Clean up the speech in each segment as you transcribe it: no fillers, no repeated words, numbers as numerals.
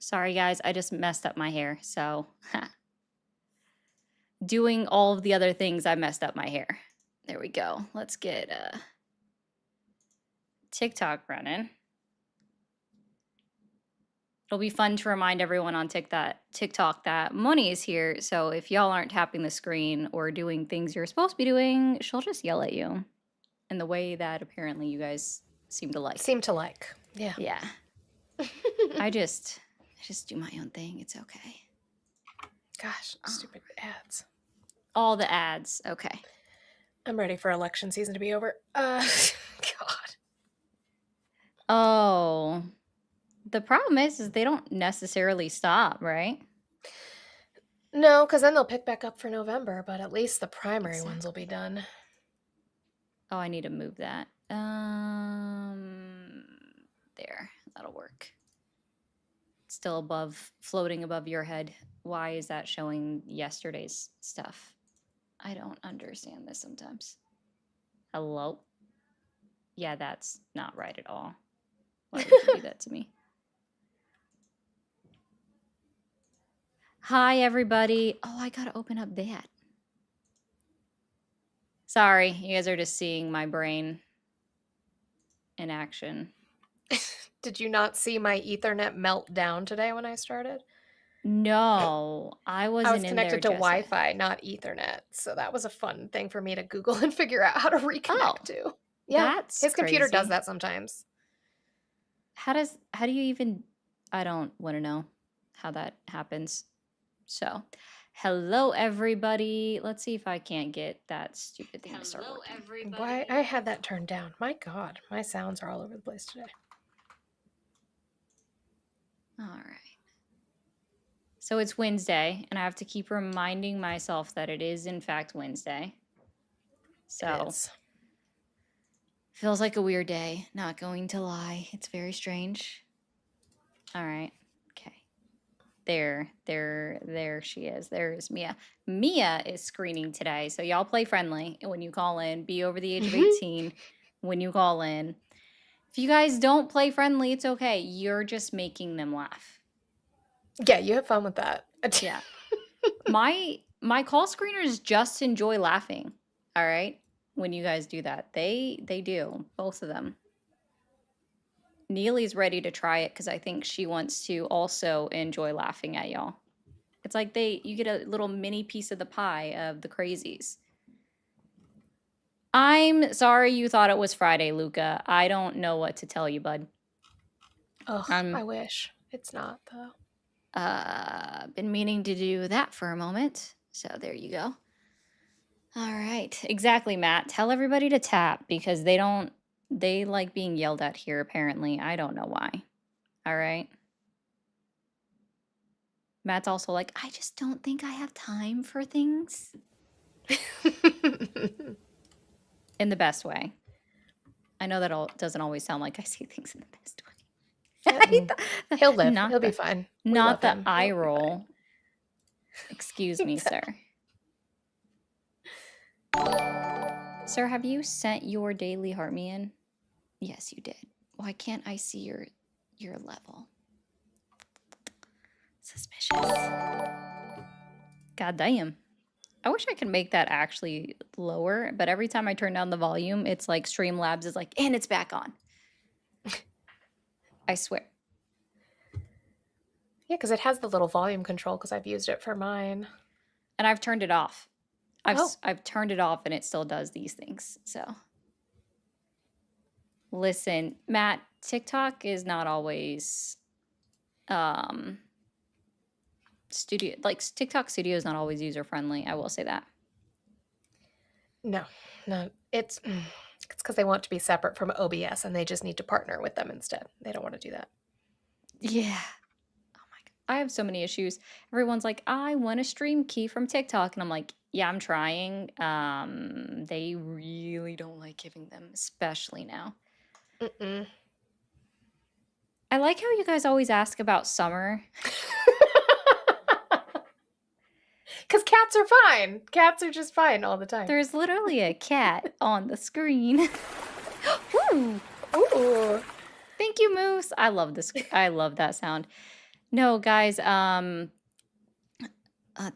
Sorry, guys. I just messed up my hair. So, doing all of the other things, I messed up my hair. There we go. Let's get TikTok running. It'll be fun to remind everyone on TikTok that Moni is here. So if y'all aren't tapping the screen or doing things you're supposed to be doing, she'll just yell at you in the way that apparently you guys seem to like. Yeah. Yeah. I just do my own thing. It's okay. Gosh, stupid ads. All the ads. Okay. I'm ready for election season to be over. God. Oh. The problem is they don't necessarily stop, right? No, because then they'll pick back up for November, but at least the primary ones will be done. Oh, I need to move that. There. That'll work. Still floating above your head. Why is that showing yesterday's stuff? I don't understand this sometimes. Hello? Yeah, that's not right at all. Why would you do that to me? Hi, everybody. Oh, I gotta open up that. Sorry, you guys are just seeing my brain in action. Did you not see my Ethernet melt down today when I started? No, I wasn't I was connected to in there, Jessa. Wi-Fi, not Ethernet. So that was a fun thing for me to Google and figure out how to reconnect to. Yeah, That's his computer does crazy. that sometimes. How do you even? I don't want to know how that happens. So, hello everybody. Let's see if I can't get that stupid thing to start working. Everybody. Why I had that turned down? My God, my sounds are all over the place today. All right. So it's Wednesday, and I have to keep reminding myself that it is in fact Wednesday. So feels like a weird day, not going to lie. It's very strange. All right. Okay. There she is. There is Mia. Mia is screening today. So y'all play friendly when you call in. Be over the age of 18 when you call in. If you guys don't play friendly, it's okay. You're just making them laugh. Yeah, you have fun with that. Yeah. My call screeners just enjoy laughing. All right? When you guys do that. They do, both of them. Neely's ready to try it because I think she wants to also enjoy laughing at y'all. It's like you get a little mini piece of the pie of the crazies. I'm sorry you thought it was Friday, Luca. I don't know what to tell you, bud. Ugh, I wish. It's not, though. Been meaning to do that for a moment. So there you go. All right. Exactly, Matt. Tell everybody to tap because they like being yelled at here, apparently. I don't know why. All right. Matt's also like, I just don't think I have time for things. In the best way. I know that doesn't always sound like I say things in the best way. He'll live. He'll be fine. Not the eye roll. Excuse me, sir. Sir, have you sent your daily heart me in? Yes, you did. Why can't I see your level? Suspicious. God damn. I wish I could make that actually lower, but every time I turn down the volume, it's like Streamlabs is like, and it's back on. I swear. Yeah, because it has the little volume control because I've used it for mine. And I've turned it off. I've turned it off and it still does these things. So listen, Matt, TikTok is not always TikTok Studio is not always user friendly. I will say that. No, it's because they want to be separate from OBS and they just need to partner with them instead. They don't want to do that. Yeah. Oh my God. I have so many issues. Everyone's like, I want a stream key from TikTok. And I'm like, yeah, I'm trying. They really don't like giving them, especially now. I like how you guys always ask about summer. Because cats are fine. Cats are just fine all the time. There's literally a cat on the screen. Ooh. Ooh. Thank you, Moose. I love this. I love that sound. No, guys, let's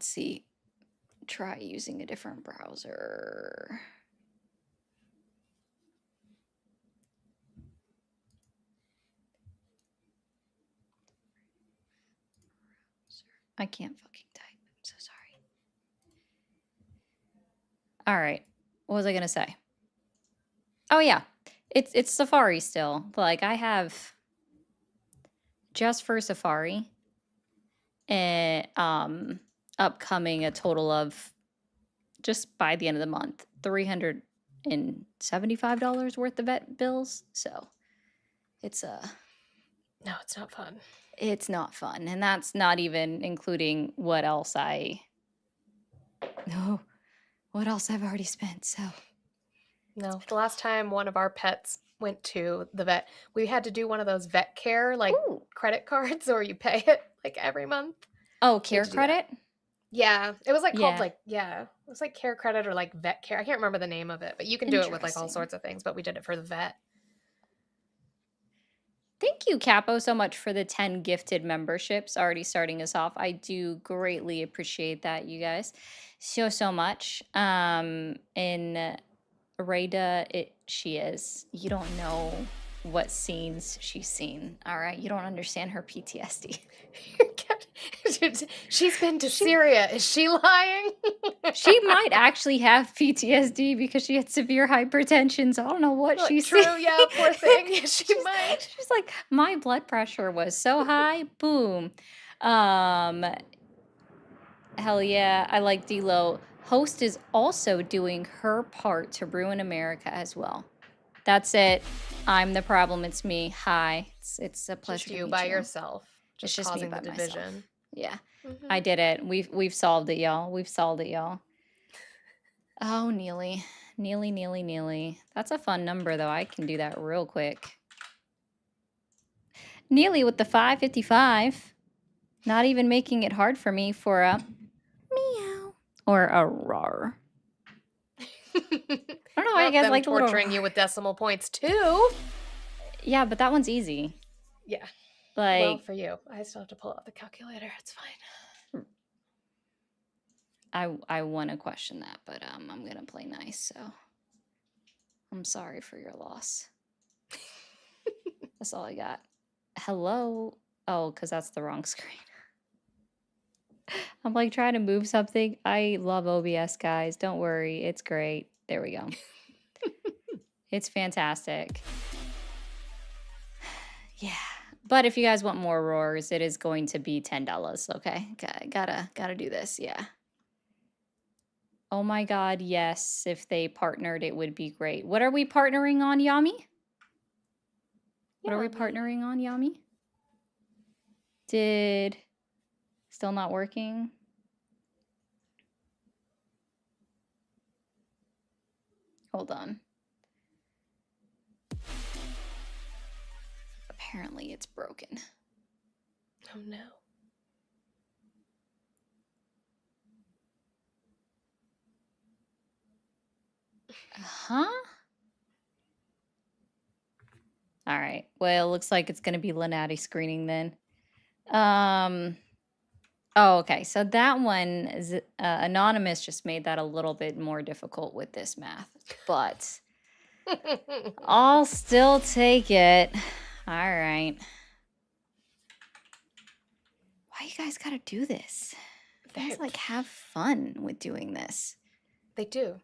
see. Try using a different browser. I can't fucking type. I'm so sorry. All right. What was I gonna say? Oh yeah. It's Safari still. Like I have just for Safari upcoming a total of just by the end of the month, $375 worth of vet bills. So it's No, it's not fun. it's not fun. And that's not even including what else no, what else I've already spent. So No, the last time one of our pets went to the vet, we had to do one of those vet care like ooh. credit cards or you pay it like every month. Oh, We had care to do that. credit? Yeah, it was like called Yeah. like it was like care credit or like vet care. I can't remember the name of it, but you can do it with like all Interesting. sorts of things, but we did it for the vet. Thank you, Capo, so much for the 10 gifted memberships already starting us off. I do greatly appreciate that, you guys, so much. And Rada, she is. You don't know what scenes she's seen. All right, you don't understand her PTSD. She's been to Syria. Is she lying? She might actually have PTSD because she had severe hypertension. So I don't know what she's True, seeing. yeah, poor thing. She might. She's like, my blood pressure was so high. Boom. Hell yeah. I like D-Lo. Host is also doing her part to ruin America as well. That's it. I'm the problem. It's me. Hi. It's a pleasure Just to you meet by you. yourself. It's Just just me causing by the myself. division. Yeah. I did it. We've solved it, y'all. We've solved it, y'all. Oh, Neely. Neely. That's a fun number, though. I can do that real quick. Neely with the 555. Not even making it hard for me for a meow or a roar. I don't know why you guys like the little torturing you with decimal points too. Yeah, but that one's easy. Yeah. Like, well, for you, I still have to pull out the calculator. It's fine. I want to question that, but I'm gonna play nice. So I'm sorry for your loss. That's all I got. Hello. Oh, because that's the wrong screen. I'm like trying to move something. I love OBS, guys. Don't worry. It's great. There we go. It's fantastic. Yeah. But if you guys want more roars, it is going to be $10. Okay. Gotta do this. Yeah. Oh my God. Yes. If they partnered, it would be great. What are we partnering on, Yami? What are we partnering on, Yami? Still not working? Hold on. Apparently it's broken. Oh no. Huh? All right. Well, it looks like it's going to be Lenati screening then. Oh, okay. So that one is Anonymous just made that a little bit more difficult with this math, but I'll still take it. All right. Why you guys got to do this? You guys like have fun with doing this. They do.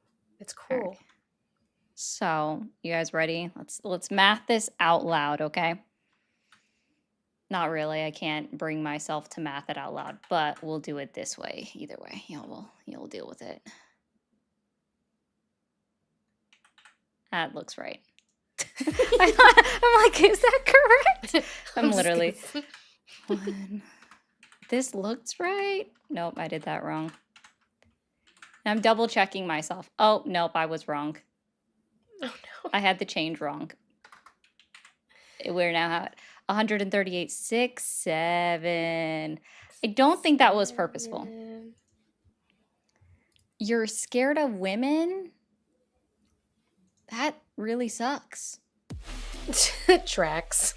It's cool. Right. So, you guys ready? Let's math this out loud, okay? Not really. I can't bring myself to math it out loud, but we'll do it this way. Either way, you'll deal with it. That looks right. I'm like, is that correct? I'm literally. This looks right. Nope, I did that wrong. I'm double checking myself. Oh, nope, I was wrong. Oh no. I had the change wrong. We're now at 138.67. I don't think that was purposeful. You're scared of women? That really sucks. Tracks.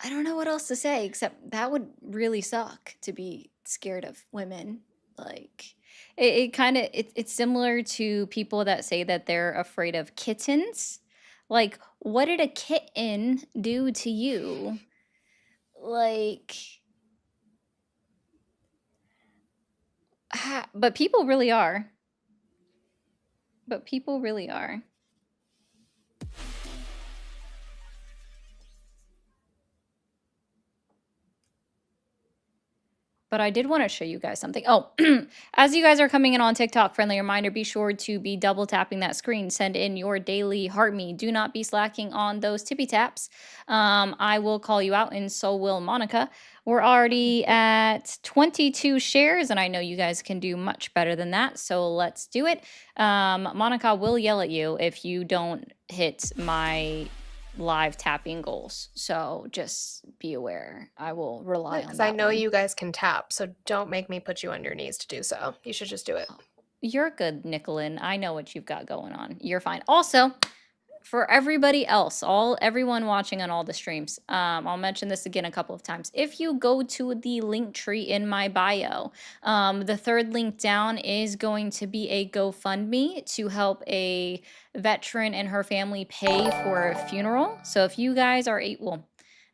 I don't know what else to say except that would really suck to be scared of women. Like it kind of it's similar to people that say that they're afraid of kittens. Like what did a kitten do to you? Like but people really are. But people really are. But I did want to show you guys something. Oh, as you guys are coming in on TikTok, friendly reminder, be sure to be double tapping that screen. Send in your daily heart me. Do not be slacking on those tippy taps. I will call you out, and so will Monica. We're already at 22 shares, and I know you guys can do much better than that, so let's do it. Monica will yell at you if you don't hit my live tapping goals. So just be aware. I will rely on Because I that know one. you guys can tap, so don't make me put you on your knees to do so. You should just do it. You're good, Nickelin. I know what you've got going on. You're fine. Also, for everybody else, everyone watching on all the streams, I'll mention this again a couple of times. If you go to the link tree in my bio, the third link down is going to be a GoFundMe to help a veteran and her family pay for a funeral. So if you guys are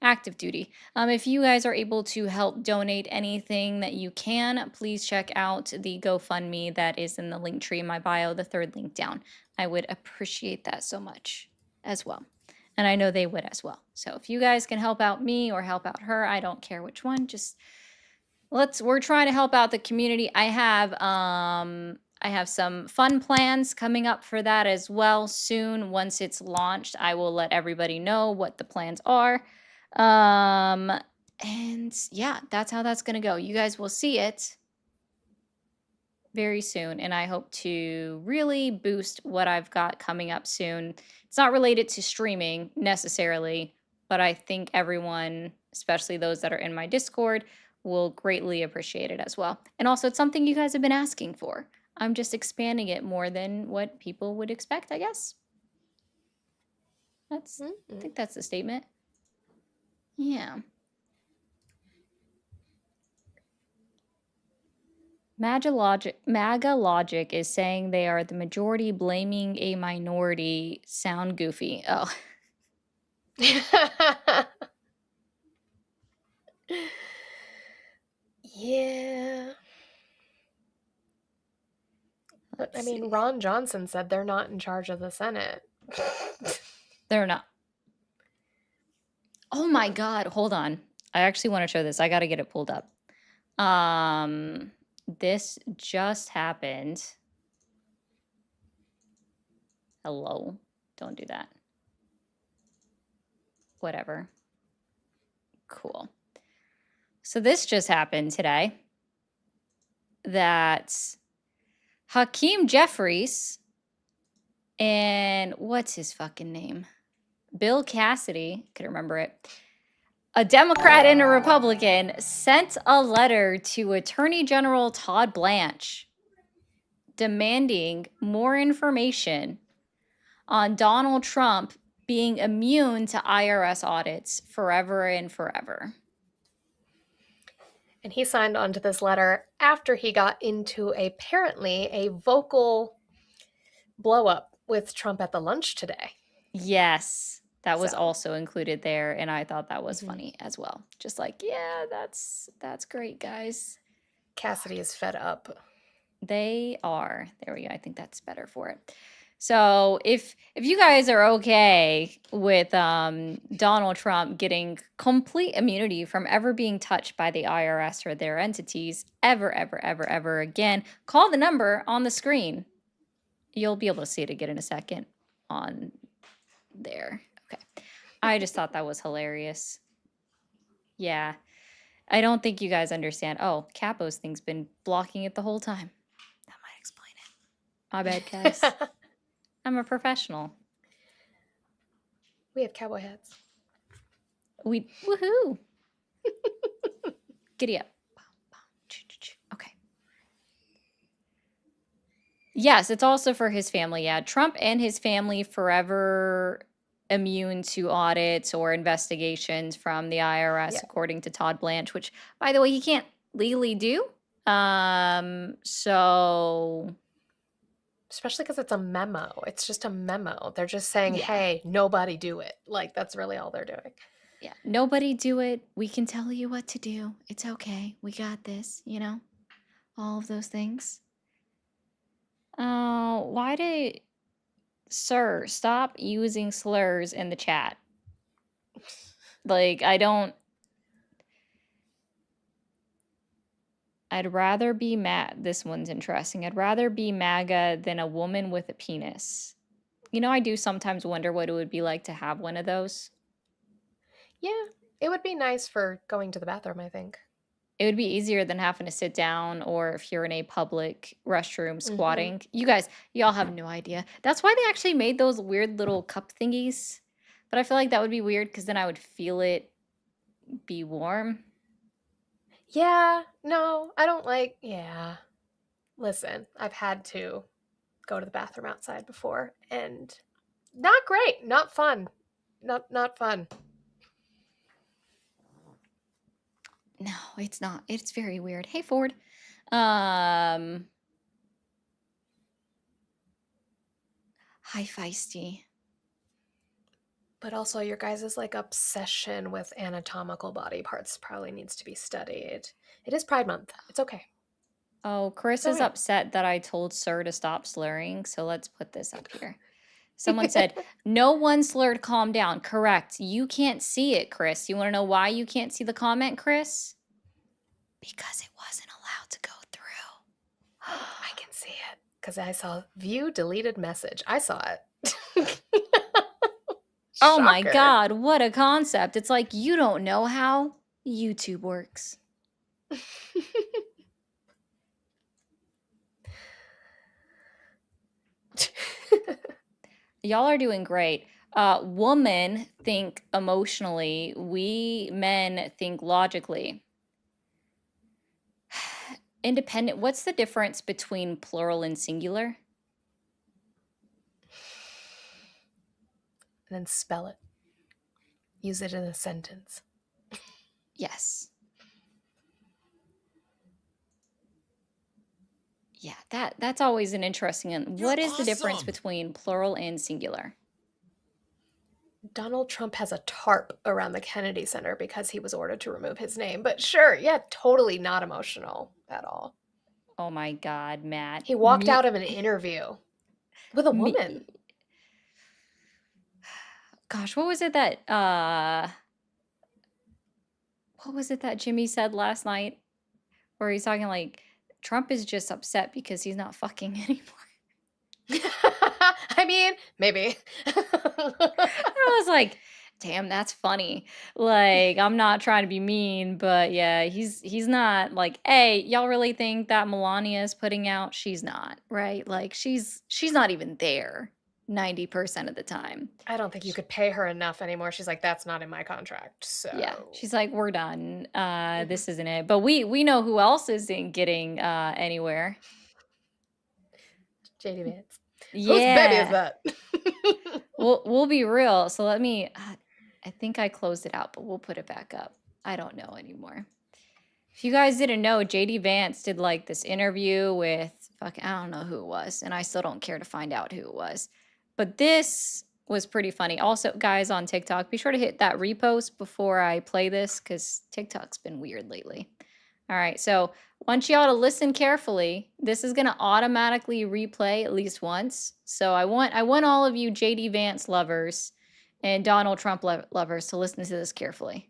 active duty. If you guys are able to help donate anything that you can, please check out the GoFundMe that is in the link tree in my bio, the third link down. I would appreciate that so much as well. And I know they would as well. So if you guys can help out me or help out her, I don't care which one, just we're trying to help out the community. I have some fun plans coming up for that as well soon. Once it's launched, I will let everybody know what the plans are. And yeah, that's how that's going to go. You guys will see it very soon, and I hope to really boost what I've got coming up soon. It's not related to streaming necessarily, but I think everyone, especially those that are in my Discord, will greatly appreciate it as well. And also, it's something you guys have been asking for. I'm just expanding it more than what people would expect, I guess. I think that's the statement. Yeah. MAGA logic is saying they are the majority blaming a minority. Sound goofy. Oh. Yeah. But I mean, See. Ron Johnson said they're not in charge of the Senate. They're not. Oh my God. Hold on. I actually want to show this. I got to get it pulled up. This just happened. Hello. Don't do that. Whatever. Cool. So this just happened today that Hakeem Jeffries and what's his fucking name? Bill Cassidy, could remember it. A Democrat and a Republican sent a letter to Attorney General Todd Blanche demanding more information on Donald Trump being immune to IRS audits forever and forever. And he signed on to this letter after he got into apparently a vocal blow up with Trump at the lunch today. Yes, that was also included there, and I thought that was funny as well. Just like, yeah, that's great, guys. Cassidy is fed up. They are. There we go. I think that's better for it. So if you guys are okay with Donald Trump getting complete immunity from ever being touched by the IRS or their entities ever again, call the number on the screen. You'll be able to see it again in a second on there. Okay. I just thought that was hilarious. Yeah. I don't think you guys understand. Oh, Capo's thing's been blocking it the whole time. That might explain it. My bad, guys. I'm a professional. We have cowboy hats. Woohoo. Giddy up. Okay. Yes, it's also for his family. Yeah, Trump and his family forever immune to audits or investigations from the IRS, Yeah. according to Todd Blanche, which, by the way, he can't legally do. So Especially because it's a memo. It's just a memo. They're just saying, yeah, hey, nobody do it. Like, that's really all they're doing. yeah. Nobody do it. We can tell you what to do. It's okay. We got this, all of those things. Oh, why did Sir stop using slurs in the chat? Like, I'd rather be this one's interesting. I'd rather be MAGA than a woman with a penis. I do sometimes wonder what it would be like to have one of those. Yeah, it would be nice for going to the bathroom, I think. It would be easier than having to sit down or if you're in a public restroom Hmm. squatting. You guys, y'all have no idea. That's why they actually made those weird little cup thingies. But I feel like that would be weird because then I would feel it be warm. Yeah, no, I don't like, yeah. Listen, I've had to go to the bathroom outside before and not great, not fun. Not fun. No, it's not. It's very weird. Hey, Ford. Um, Hi, Feisty. But also your guys' like obsession with anatomical body parts probably needs to be studied. It is Pride Month. It's okay. Oh, Chris It's is okay. upset that I told Sir to stop slurring, so let's put this up here. Someone said, no one slurred, calm down. Correct. You can't see it, Chris. You want to know why you can't see the comment, Chris? Because it wasn't allowed to go through. I can see it because I saw view deleted message. I saw it. Oh my Shocker. God, what a concept. It's like you don't know how YouTube works. Y'all are doing great. Women think emotionally, we men think logically. Independent, what's the difference between plural and singular? And then spell it. Use it in a sentence. Yes. Yeah, that's always an interesting one. You're What is the difference awesome. between plural and singular? Donald Trump has a tarp around the Kennedy Center because he was ordered to remove his name. But sure, yeah, totally not emotional at all. Oh my God, Matt. He walked out of an interview with a Me, woman. gosh, what was it that Jimmy said last night? Where he's talking like Trump is just upset because he's not fucking anymore. I mean, maybe. I was like, damn, that's funny. Like, I'm not trying to be mean, but yeah, he's not like, hey, y'all really think that Melania is putting out? She's not, right? Like she's not even there 90% of the time. I don't think you could pay her enough anymore. She's like, that's not in my contract. Yeah, So, she's like, we're done. mhm. This isn't it. But we know who else isn't getting anywhere. JD Vance. Whose baby is Yeah. that? We'll be real. So let me I think I closed it out, but we'll put it back up. I don't know anymore. If you guys didn't know, JD Vance did like this interview with I don't know who it was, and I still don't care to find out who it was. But this was pretty funny. Also, guys on TikTok, be sure to hit that repost before I play this because TikTok's been weird lately. All right, so I want y'all to listen carefully. This is gonna automatically replay at least once. So I want all of you JD Vance lovers and Donald Trump lovers to listen to this carefully.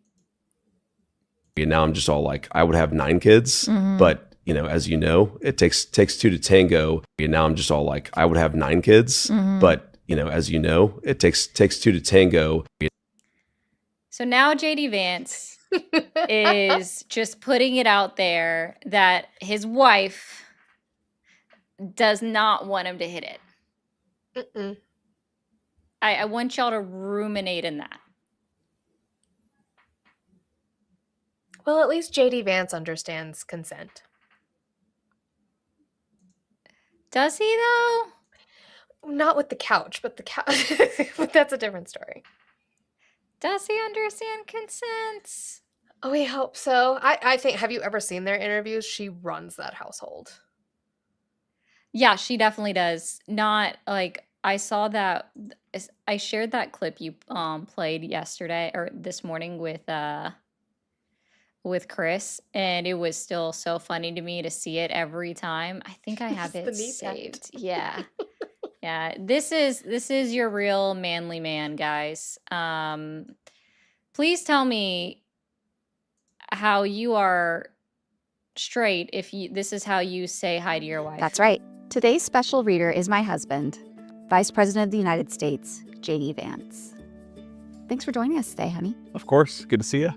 And now I'm just all like, I would have 9 kids, but as you know, it takes two to tango. And now I'm just all like, I would have 9 kids, but as you know, it takes two to tango. So now JD Vance is just putting it out there that his wife does not want him to hit it. Mm-mm. I want y'all to ruminate in that. Well, at least JD Vance understands consent. Does he though? Not with the couch, but the couch. But that's a different story. Does he understand consent? Oh, we hope so. I think, have you ever seen their interviews? She runs that household. Yeah, she definitely does. Not like I saw that I shared that clip you played yesterday or this morning with Chris, and it was still so funny to me to see it every time. I think I have It's the it knee packed. saved. Yeah. Yeah. This is your real manly man, guys. Please tell me how you are straight if this is how you say hi to your wife. That's right. Today's special reader is my husband, Vice President of the United States, J.D. Vance. Thanks for joining us today, honey. Of course. Good to see you.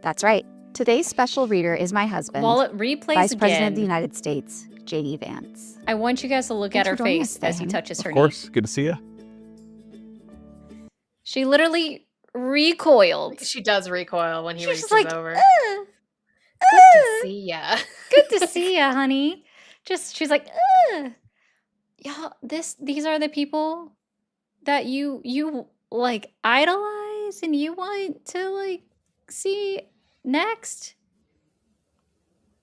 That's right. Today's special reader is my husband, While it replays Vice President of the again, United States, J.D. Vance. I want you guys to look Thanks at her for joining us face today, as he honey. touches her Of knee. course. Good to see you. She literally recoiled. She does recoil when he She's reaches just like, over. "Ugh, Good to ugh, see ya. good to see ya, honey." She's like, "Ugh." Y'all, these are the people that you like idolize and you want to like see next.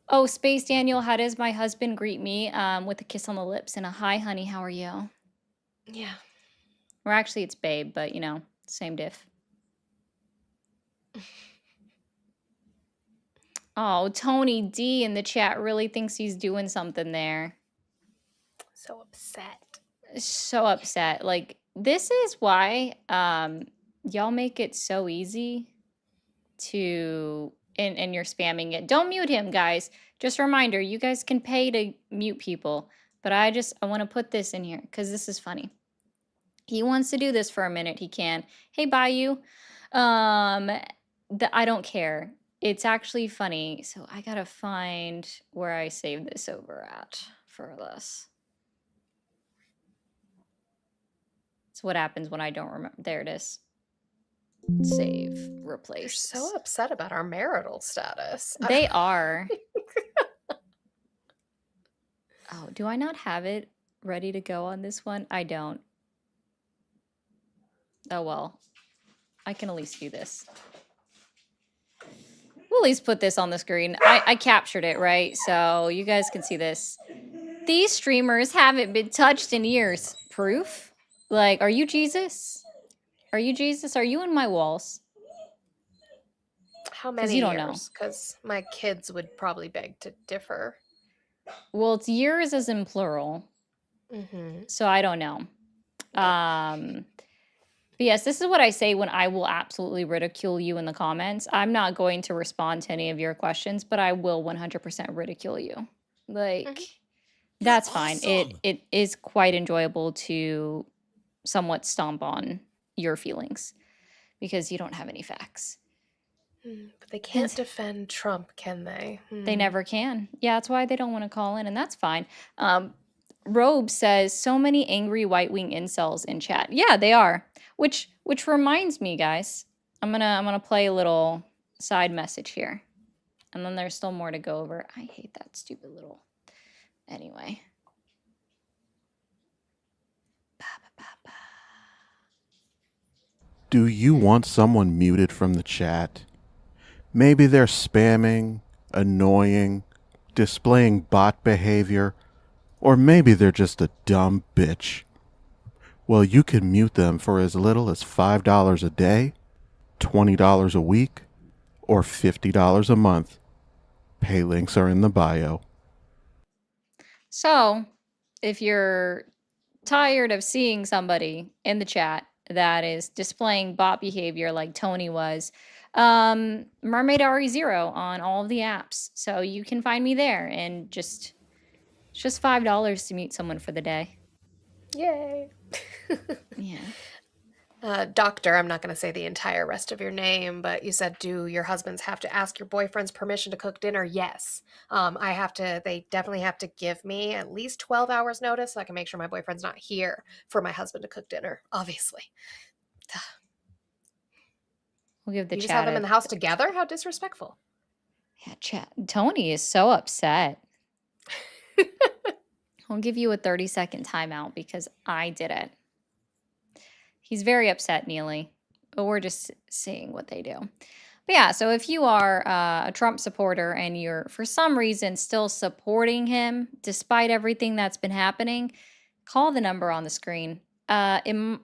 Oh, Space Daniel, how does my husband greet me? With a kiss on the lips and a hi, honey, how are you? Yeah. Or actually, it's babe, but you know, same diff. Oh, Tony D in the chat really thinks he's doing something there. So upset. So upset. Like, this is why y'all make it so easy to and you're spamming it. Don't mute him, guys. Just a reminder, you guys can pay to mute people, but I want to put this in here because this is funny. He wants to do this for a minute, he can. Hey, Bayou. I don't care. It's actually funny. So I gotta find where I saved this over at for this. It's what happens when I don't remember. There it is. Save, They're replace. so upset about our marital status. They are. Oh, do I not have it ready to go on this one? I don't. Oh, well. I can at least do this. We'll at least put this on the screen. I captured it, right? So you guys can see this. These streamers haven't been touched in years. Proof? Like, are you Jesus? Are you Jesus? Are you in my walls? How many you don't know. years? Because my kids would probably beg to differ. Well, it's years as in plural. Mm-hmm. So I don't know. But yes, this is what I say when I will absolutely ridicule you in the comments. I'm not going to respond to any of your questions, but I will 100% ridicule you. Like, that's fine. It is quite enjoyable to somewhat stomp on your feelings because you don't have any facts. But they can't defend Trump, can they? They never can. Yeah, that's why they don't want to call in, and that's fine. Robe says so many angry white wing incels in chat. Yeah, they are. Which reminds me, guys, I'm gonna play a little side message here, and then there's still more to go over. I hate that stupid little. Anyway. Do you want someone muted from the chat? Maybe they're spamming, annoying, displaying bot behavior, or maybe they're just a dumb bitch. Well, you can mute them for as little as $5 a day, $20 a week, or $50 a month. Pay links are in the bio. So, if you're tired of seeing somebody in the chat that is displaying bot behavior like Tony was, Mermaid RE0 on all of the apps. So you can find me there, and it's just $5 to mute someone for the day. Yay. Yeah. Doctor, I'm not going to say the entire rest of your name, but you said, do your husbands have to ask your boyfriend's permission to cook dinner? Yes. They definitely have to give me at least 12 hours notice so I can make sure my boyfriend's not here for my husband to cook dinner, obviously. We'll give the You chat just have them in the house together? How disrespectful. Yeah, chat. Tony is so upset. I'll give you a 30-second timeout because I did it. He's very upset, Neely. But we're just seeing what they do. But yeah, so if you are a Trump supporter and you're, for some reason, still supporting him despite everything that's been happening, call the number on the screen.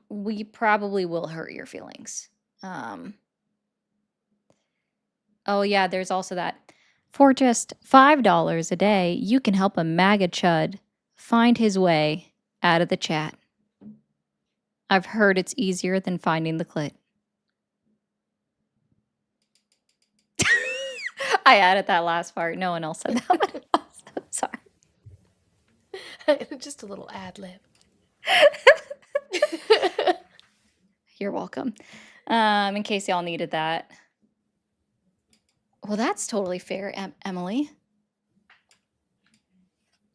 We probably will hurt your feelings. Oh, yeah, there's also that. For just $5 a day, you can help a MAGA chud find his way out of the chat. I've heard it's easier than finding the clit. I added that last part. No one else said that one. Sorry. Just a little ad lib. You're welcome. In case y'all needed that. Well, that's totally fair, Emily.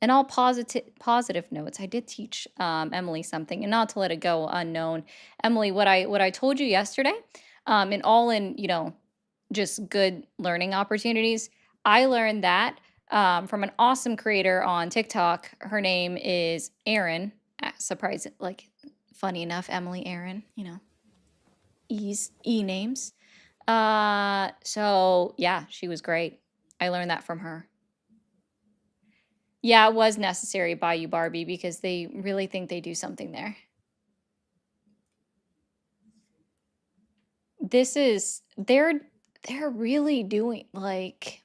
And all positive notes, I did teach Emily something, and not to let it go unknown. Emily, what I told you yesterday, and all in, just good learning opportunities, I learned that from an awesome creator on TikTok. Her name is Erin. Surprising, like, funny enough, Emily Erin, E names. So yeah, she was great. I learned that from her. Yeah, it was necessary by you, Barbie, because they really think they do something there. They're really doing, like,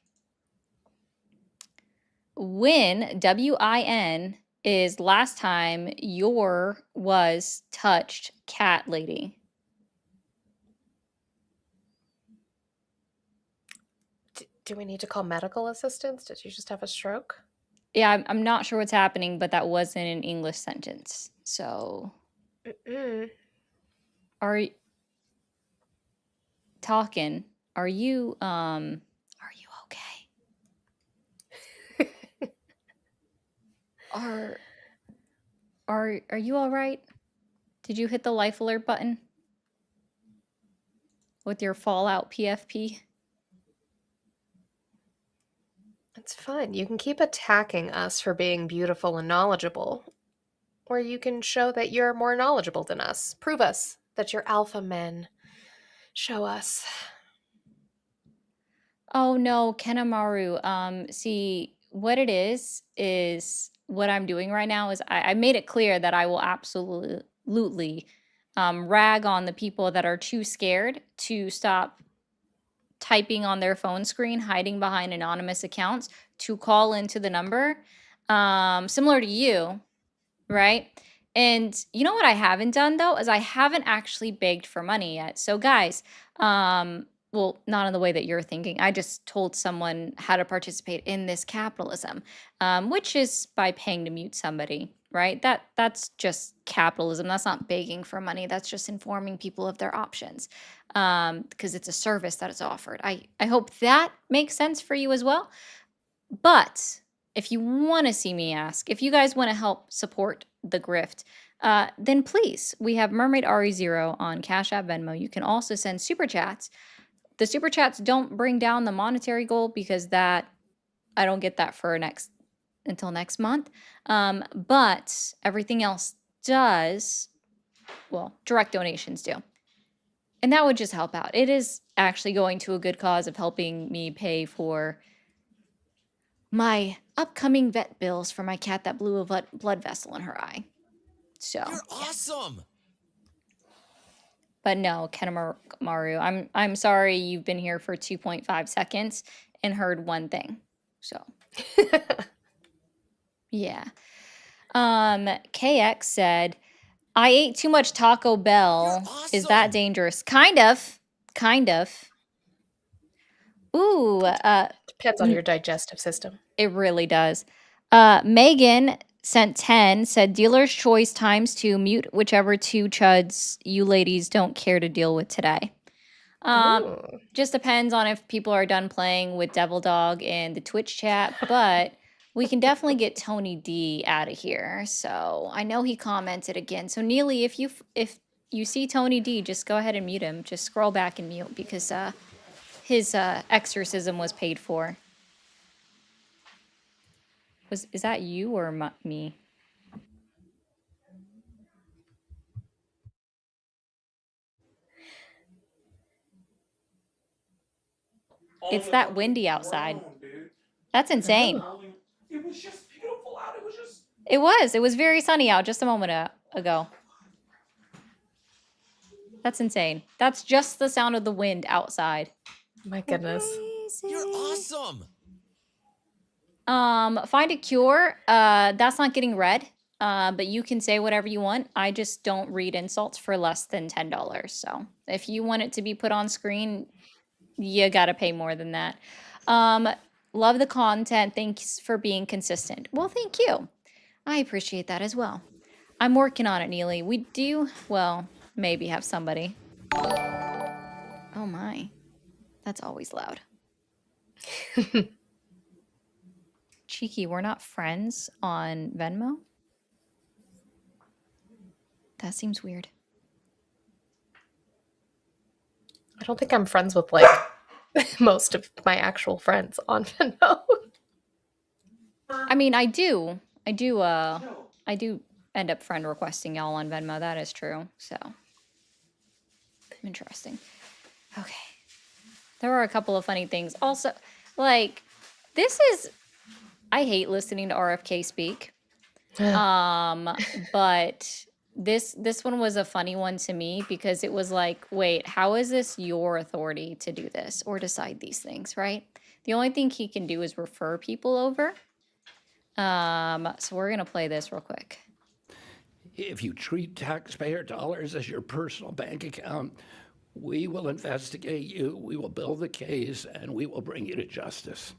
when WIN is last time your was touched, cat lady. Do we need to call medical assistance? Did you just have a stroke? Yeah, I'm not sure what's happening, but that wasn't an English sentence. So, are you talking? Are you okay? Are you all right? Did you hit the life alert button with your Fallout PFP? It's fine. You can keep attacking us for being beautiful and knowledgeable. Or you can show that you're more knowledgeable than us. Prove us that you're alpha men. Show us. Oh no, Kenamaru. See, what it is what I'm doing right now is I made it clear that I will absolutely rag on the people that are too scared to stop typing on their phone screen, hiding behind anonymous accounts, to call into the number, similar to you, right? And you know what I haven't done though is I haven't actually begged for money yet. So guys, well, not in the way that you're thinking. I just told someone how to participate in this capitalism, which is by paying to mute somebody, right? That's just capitalism. That's not begging for money. That's just informing people of their options, because it's a service that is offered. I hope that makes sense for you as well. But if you want to see me ask, if you guys want to help support the grift, then please, we have Mermaid RE0 on Cash App Venmo. You can also send super chats. The super chats don't bring down the monetary goal because that I don't get that for until next month. But everything else does. Well, direct donations do. And that would just help out. It is actually going to a good cause of helping me pay for my upcoming vet bills for my cat that blew a blood vessel in her eye. So you're awesome. But no, Kenamaru, I'm sorry you've been here for 2.5 seconds and heard one thing. So yeah. KX said, I ate too much Taco Bell. Awesome. Is that dangerous? Kind of. Ooh, depends on your digestive system. It really does. Megan sent 10, said dealer's choice ×2, mute whichever two chuds you ladies don't care to deal with today. Just depends on if people are done playing with Devil Dog in the Twitch chat, but we can definitely get Tony D out of here. So I know he commented again. So Neely, if you see Tony D, just go ahead and mute him. Just scroll back and mute because his exorcism was paid for. Is that you or me? It's that windy outside. That's insane. Oh. It was just beautiful out. It was just. It was very sunny out just a moment ago. That's insane. That's just the sound of the wind outside. My goodness. You're awesome. Find a cure. That's not getting read. But you can say whatever you want. I just don't read insults for less than $10. So if you want it to be put on screen, you gotta pay more than that. Love the content. Thanks for being consistent. Well, thank you. I appreciate that as well. I'm working on it, Neely. We do, well, maybe have somebody. Oh my. That's always loud. Cheeky, we're not friends on Venmo? That seems weird. I don't think I'm friends with like most of my actual friends on Venmo. I mean, I do end up friend requesting y'all on Venmo. That is true. So interesting. Okay. There are a couple of funny things. Also, like, I hate listening to RFK speak. But this one was a funny one to me because it was like, wait, how is this your authority to do this or decide these things, right? The only thing he can do is refer people over. So we're gonna play this real quick. If you treat taxpayer dollars as your personal bank account, we will investigate you, we will build the case, and we will bring you to justice.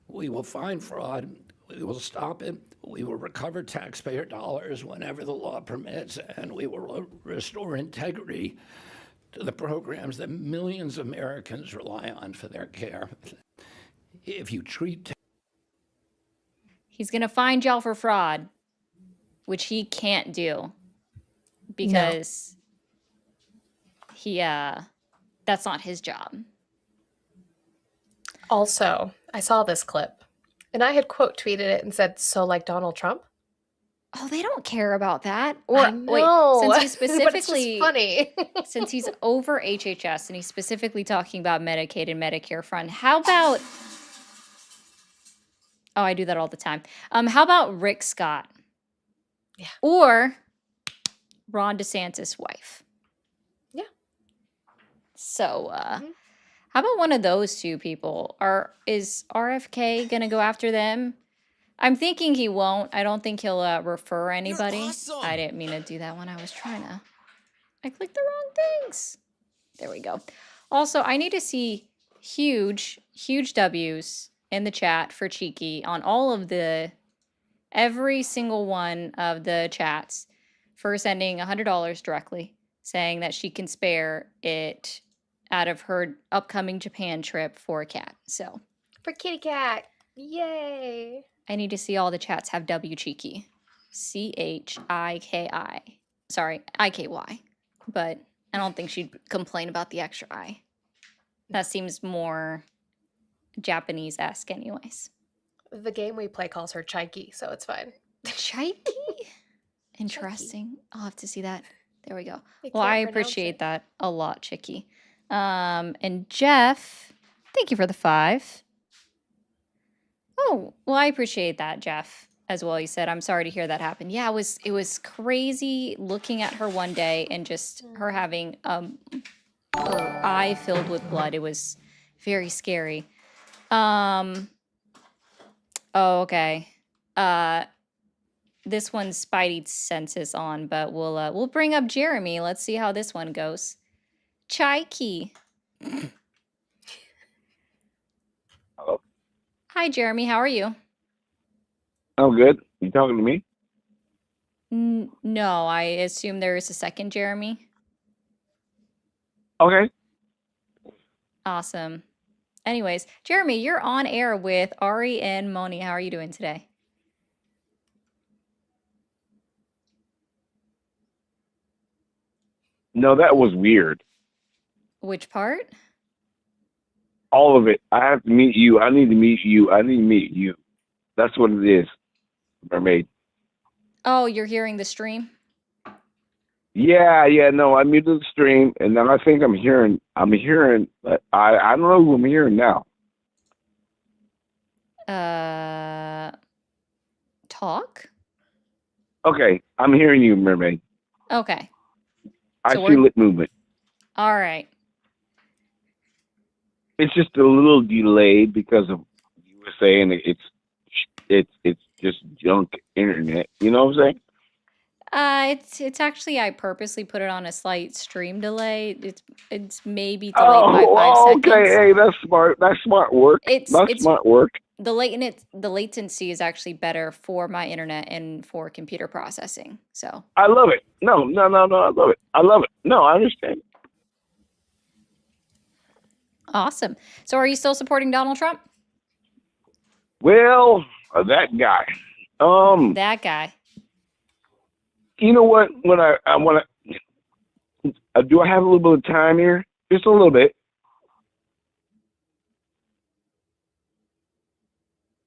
We will find fraud, we will stop it, we will recover taxpayer dollars whenever the law permits, and we will restore integrity to the programs that millions of Americans rely on for their care. If you treat He's gonna find y'all for fraud, which he can't do because that's not his job. Also, I saw this clip and I had quote tweeted it and said, so like Donald Trump? Oh, they don't care about that. Or I know, wait, since he's but it's just specifically funny. since he's over HHS and he's specifically talking about Medicaid and Medicare fund, how about oh, I do that all the time. How about Rick Scott? Yeah. Or Ron DeSantis' wife? Yeah. So how about one of those two people? Is RFK gonna go after them? I'm thinking he won't. I don't think he'll refer anybody. awesome. I didn't mean to do that when I was trying to. I clicked the wrong things. There we go. Also, I need to see huge W's in the chat for Cheeky on every single one of the chats for sending $100 directly, saying that she can spare it out of her upcoming Japan trip for a cat. So For kitty cat. Yay. I need to see all the chats have W Cheeky. CHIKI. Sorry, IKY. But I don't think she'd complain about the extra I. That seems more Japanese-esque anyways. The game we play calls her Chaiki, so it's fine. Chikey? Interesting. I'll have to see that. There we go. They Well, can't I pronounce appreciate it. that a lot, Chicky. And Jeff, thank you for the 5. Oh, well, I appreciate that, Jeff, as well. He said, I'm sorry to hear that happen. Yeah, it was crazy looking at her one day and just her having her eye filled with blood. It was very scary. Oh, okay. This one's Spidey senses on, but we'll bring up Jeremy. Let's see how this one goes. Chaiki. Hello. Hi, Jeremy. How are you? I'm good. You talking to me? No, I assume there is a second Jeremy. Okay. Awesome. Anyways, Jeremy, you're on air with Ari and Moni. How are you doing today? No, that was weird. Which part? All of it. I have to meet you. I need to meet you. I need to meet you. That's what it is, mermaid. Oh, you're hearing the stream? Yeah, no, I muted the stream, and then I think I'm hearing, I don't know who I'm hearing now. Talk? Okay, I'm hearing you, mermaid. Okay. I So feel it movement. all right. It's just a little delayed because of you were saying it's just junk internet. You know what I'm saying? It's actually I purposely put it on a slight stream delay. It's maybe delayed by 5 Oh, okay. seconds. Hey, that's smart. That's smart work. That's It's smart work. the latency is actually better for my internet and for computer processing. So I love it. No. I love it. I love it. No, I understand. awesome. So are you still supporting Donald Trump? Well, that guy. That guy. You know what? When I want to, do I have a little bit of time here? Just a little bit.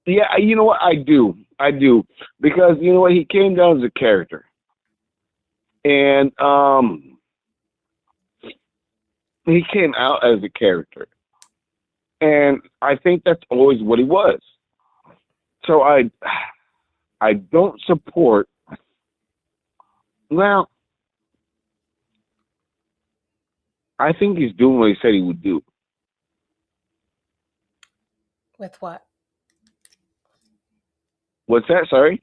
Yeah, you know what? I do, because you know what? He came down as a character, and he came out as a character, and I think that's always what he was. So I don't support. Well, I think he's doing what he said he would do. With what? What's that? Sorry.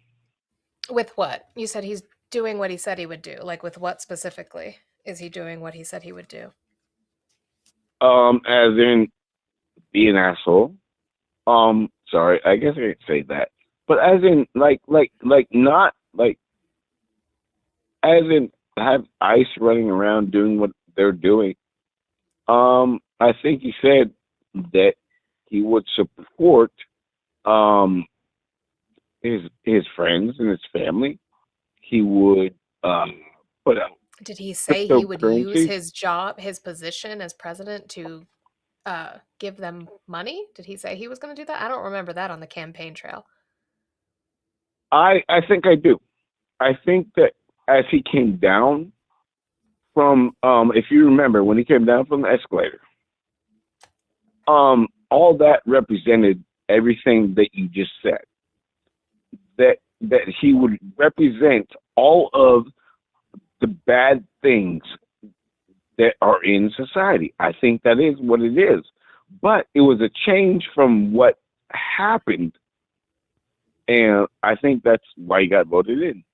With what? You said he's doing what he said he would do. Like, with what specifically is he doing what he said he would do? As in be an asshole. Sorry, I guess I can't say that. But as in like not like as in have ICE running around doing what they're doing. I think he said that he would support his friends and his family. He would put out Did he say he would use cryptocurrency. his job, his position as president to give them money? Did he say he was going to do that? I don't remember that on the campaign trail. I think I do. I think that as he came down from if you remember when he came down from the escalator, all that represented everything that you just said. That he would represent all of the bad things that are in society. I think that is what it is. But it was a change from what happened. And I think that's why he got voted in.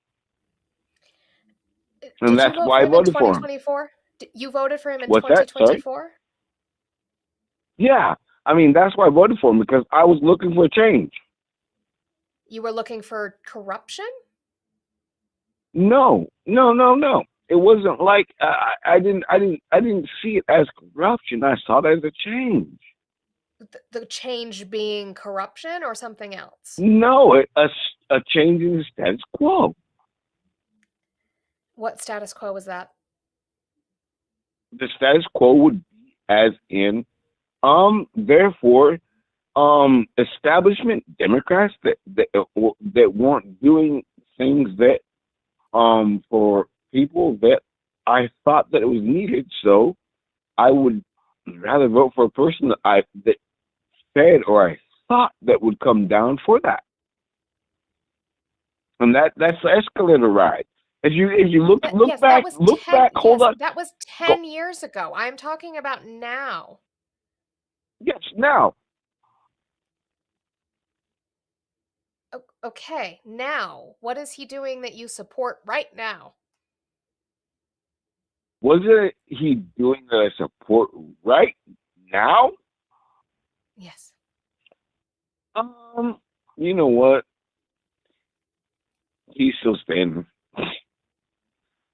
And Did that's you vote why for I him in voted for him. 2024? You voted for him in What's that? Sorry? 2024? Yeah. I mean, that's why I voted for him, because I was looking for a change. You were looking for corruption? No. It wasn't like I didn't see it as corruption. I saw it as a change. The change being corruption or something else? No, a change in the status quo. What status quo was that? The status quo would be as in, therefore, establishment Democrats that weren't doing things that, for people that I thought that it was needed. So I would rather vote for a person that said or I thought that would come down for that. And that's the escalator ride. If you look Yes, back, hold on. that was 10 years ago. I'm talking about now. Yes, now. Okay, now. What is he doing that you support right now? Wasn't he doing the support right now? Yes. You know what? He's still standing.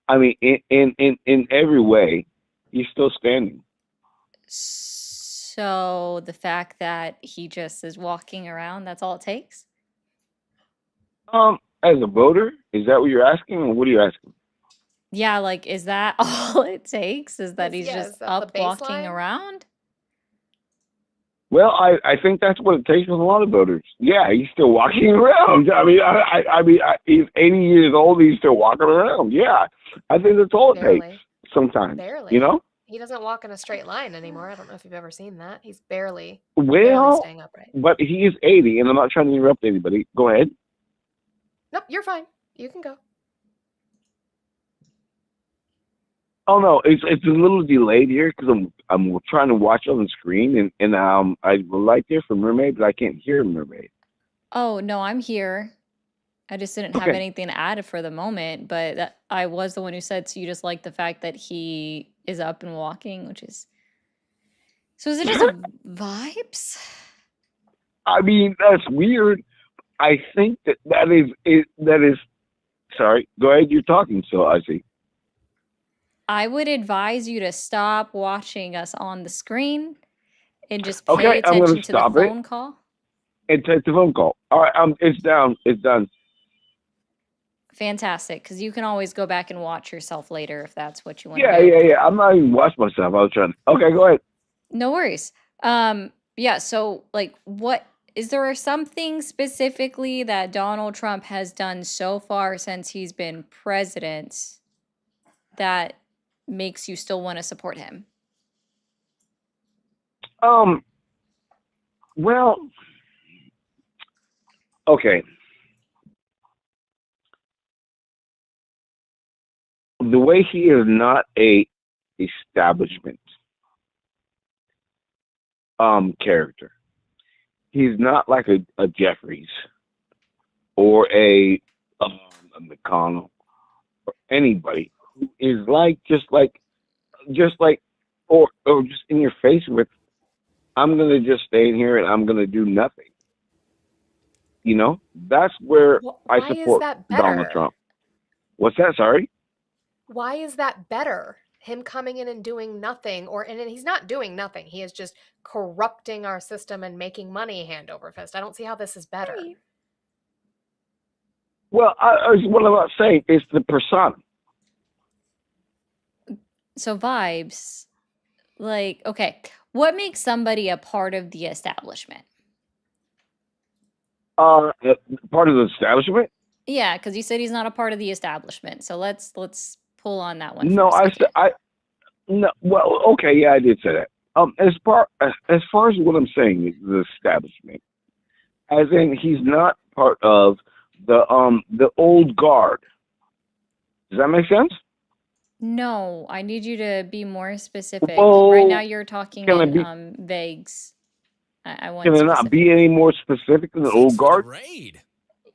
I mean, in every way, he's still standing. So the fact that he just is walking around, that's all it takes? As a voter, is that what you're asking, or what are you asking? Yeah, like, is that all it takes? Is that he's Yeah, just is that up the walking baseline? around? Well, I think that's what it takes with a lot of voters. Yeah, he's still walking around. I mean, he's 80 years old. He's still walking around. Yeah, I think that's all it Barely. takes sometimes. Barely. You know? He doesn't walk in a straight line anymore. I don't know if you've ever seen that. He's barely Well, staying upright. but he is 80, and I'm not trying to interrupt anybody. Go ahead. Nope, you're fine. You can go. Oh no, it's a little delayed here because I'm trying to watch on the screen, and I would like to hear from Mermaid, but I can't hear Mermaid. Oh, no, I'm here. I just didn't have Okay. anything to add for the moment, but I was the one who said, so you just like the fact that he is up and walking, which is. So is it just vibes? I mean, that's weird. I think that is. Sorry, go ahead. You're talking, so I see. I would advise you to stop watching us on the screen and just Okay, pay I'm gonna attention to the stop it phone call. and take the phone call. All right, it's down. It's done. Fantastic, because you can always go back and watch yourself later if that's what you want to Yeah, do. yeah, yeah. I'm not even watching myself. I was trying. Okay, go ahead. No worries. Yeah, so like what is there something specifically that Donald Trump has done so far since he's been president that makes you still want to support him? Well, okay. The way he is not a establishment character. He's not like a Jeffries or a McConnell or anybody who is like just like or just in your face with I'm gonna just stay in here and I'm gonna do nothing. You know, that's where I Why is support that Donald better? Trump. What's that? Sorry. Why is that better? Him coming in and doing nothing, and he's not doing nothing. He is just corrupting our system and making money hand over fist. I don't see how this is better. Well, what I'm not saying is the persona. So vibes, like, okay, what makes somebody a part of the establishment? Part of the establishment. Yeah, because you said he's not a part of the establishment. So let's pull on that one No, for a second. no. Well, okay, yeah, I did say that. As far as what I'm saying is the establishment, as in he's not part of the old guard. Does that make sense? No, I need you to be more specific. Right now Well, you're talking can I in be? vagues. I want Can it not be specifics. any more specific than the Thanks old for the guard? raid.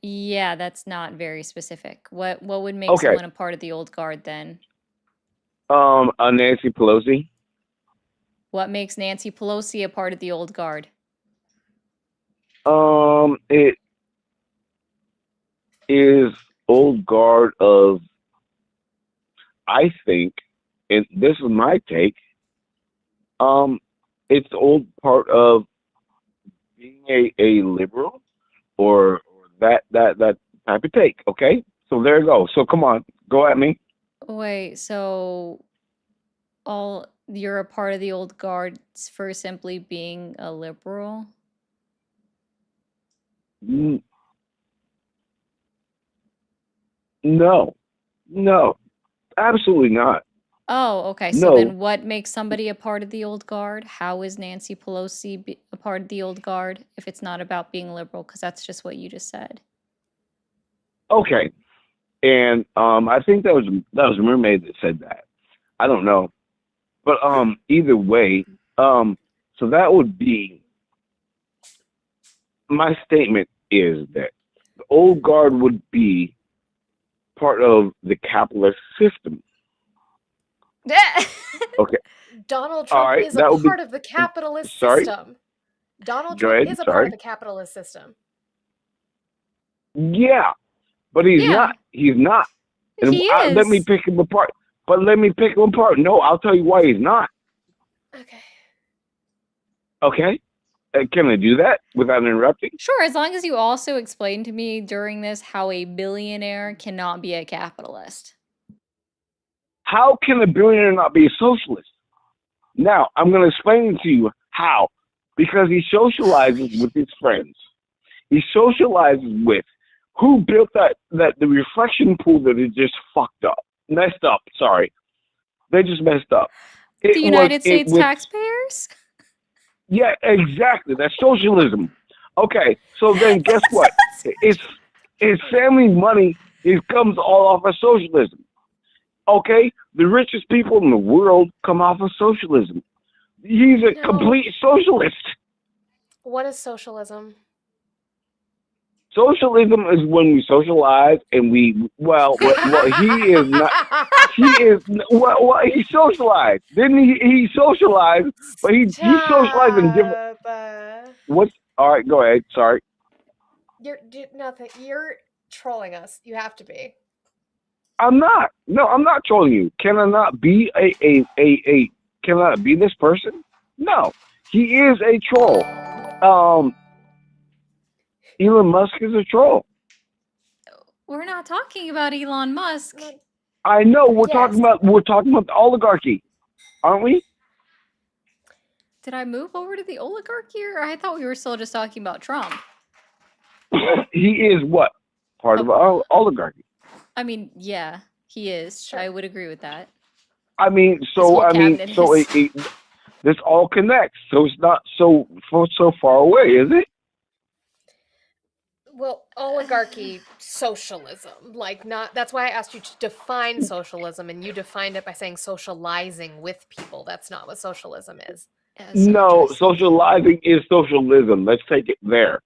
Yeah, that's not very specific. What would make Okay. someone a part of the old guard then? Nancy Pelosi. What makes Nancy Pelosi a part of the old guard? It is old guard of, I think, and this is my take. It's the old part of being a liberal or that type of take. Okay, so there you go. So come on, go at me. Wait, so you're a part of the old guard for simply being a liberal? N- No, no, absolutely not. Oh, okay. So No. then what makes somebody a part of the old guard? How is Nancy Pelosi a part of the old guard if it's not about being liberal? Because that's just what you just said. Okay, and I think that was a mermaid that said that. I don't know, but either way, so that would be my statement is that the old guard would be part of the capitalist system. Okay. Donald All Trump right. is a That would be. part of the capitalist Sorry. system. Donald Go Trump ahead. is a part Sorry. of the capitalist system. Yeah, but he's Yeah. not. He's not. And He let me is. pick him apart. But let me pick him apart. No, I'll tell you why he's not. Okay. Okay. Can I do that without interrupting? Sure, as long as you also explain to me during this how a billionaire cannot be a capitalist. How can a billionaire not be a socialist? Now, I'm going to explain it to you how. Because he socializes with his friends. He socializes with who built the reflection pool that is just fucked up. Messed up, sorry. They just messed up. The United States taxpayers? Yeah, exactly. That's socialism. Okay, so then guess what? It's family money. It comes all off of socialism. Okay, the richest people in the world come off of socialism. He's a No. complete socialist. What is socialism? Socialism is when we socialize and we he is not. He socialized. Didn't he socialized, but he socialized in different. Stop. What's all right? Go ahead. Sorry. Nothing. You're trolling us. You have to be. I'm not. No, I'm not trolling you. Can I not be a can I not be this person? No. He is a troll. Elon Musk is a troll. We're not talking about Elon Musk. I know we're Yes. talking about the oligarchy, aren't we? Did I move over to the oligarchy, or I thought we were still just talking about Trump? He is what? Part of our oligarchy. I mean, yeah, he is. Sure. I would agree with that. I mean, whole cabinet this all connects. So it's not so far away, is it? Well, oligarchy, socialism, that's why I asked you to define socialism, and you defined it by saying socializing with people. That's not what socialism is. No, socializing is socialism. Let's take it there.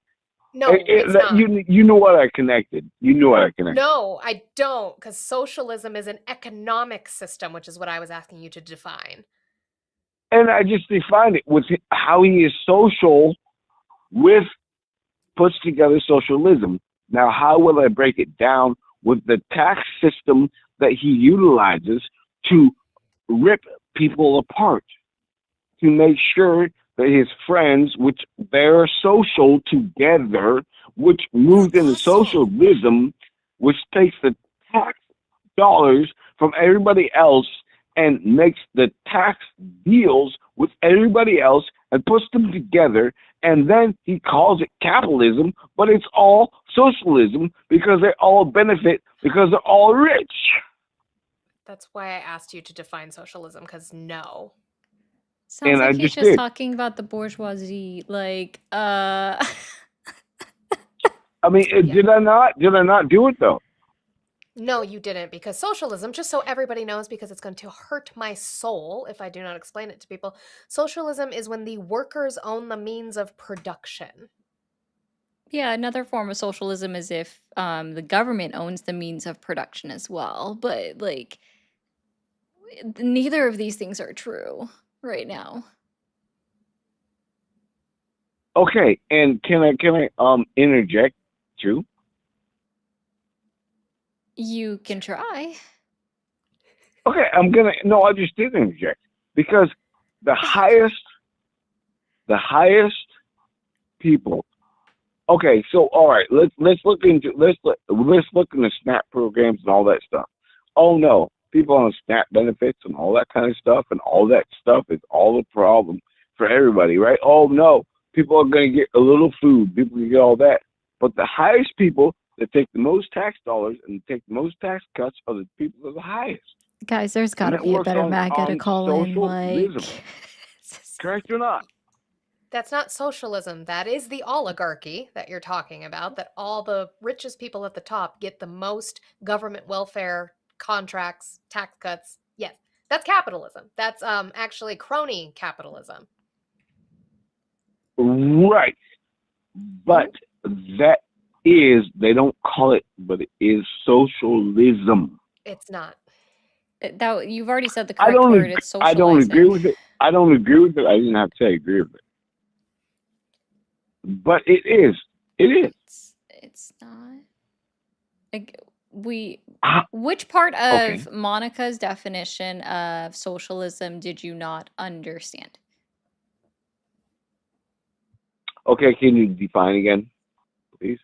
No, it's not. You know what I connected. You knew what I connected. No, I don't, because socialism is an economic system, which is what I was asking you to define. And I just defined it with how he is social with puts together socialism. Now, how will I break it down with the tax system that he utilizes to rip people apart, to make sure that his friends, which they're social together, which moves into socialism, which takes the tax dollars from everybody else and makes the tax deals with everybody else and puts them together, and then he calls it capitalism, but it's all socialism because they all benefit because they're all rich. That's why I asked you to define socialism, because no. Sounds like he's just talking about the bourgeoisie, I mean, did I not do it though? No, you didn't, because socialism, just so everybody knows, because it's going to hurt my soul if I do not explain it to people, socialism is when the workers own the means of production. Yeah, another form of socialism is if the government owns the means of production as well. But, neither of these things are true right now. Okay, and can I interject too? You can try. Okay, I just did interject because the highest people. Okay, so all right, let's look into SNAP programs and all that stuff. Oh no, people on SNAP benefits and all that kind of stuff, and all that stuff is all the problem for everybody, right? Oh no, people are going to get a little food, people can get all that, but the highest people that take the most tax dollars and take the most tax cuts are the people that are the highest. Guys, there's got to be a better MAGA to call in, correct or not? That's not socialism. That is the oligarchy that you're talking about, that all the richest people at the top get the most government welfare contracts, tax cuts. Yes, that's capitalism. That's actually crony capitalism. Right. But they don't call it, but it is socialism. It's not. That you've already said the correct word. It's socializing. I don't agree with it. I didn't have to say I agree with it. But it is. It is. It's not. Which part of Monica's definition of socialism did you not understand? Okay, can you define again, please?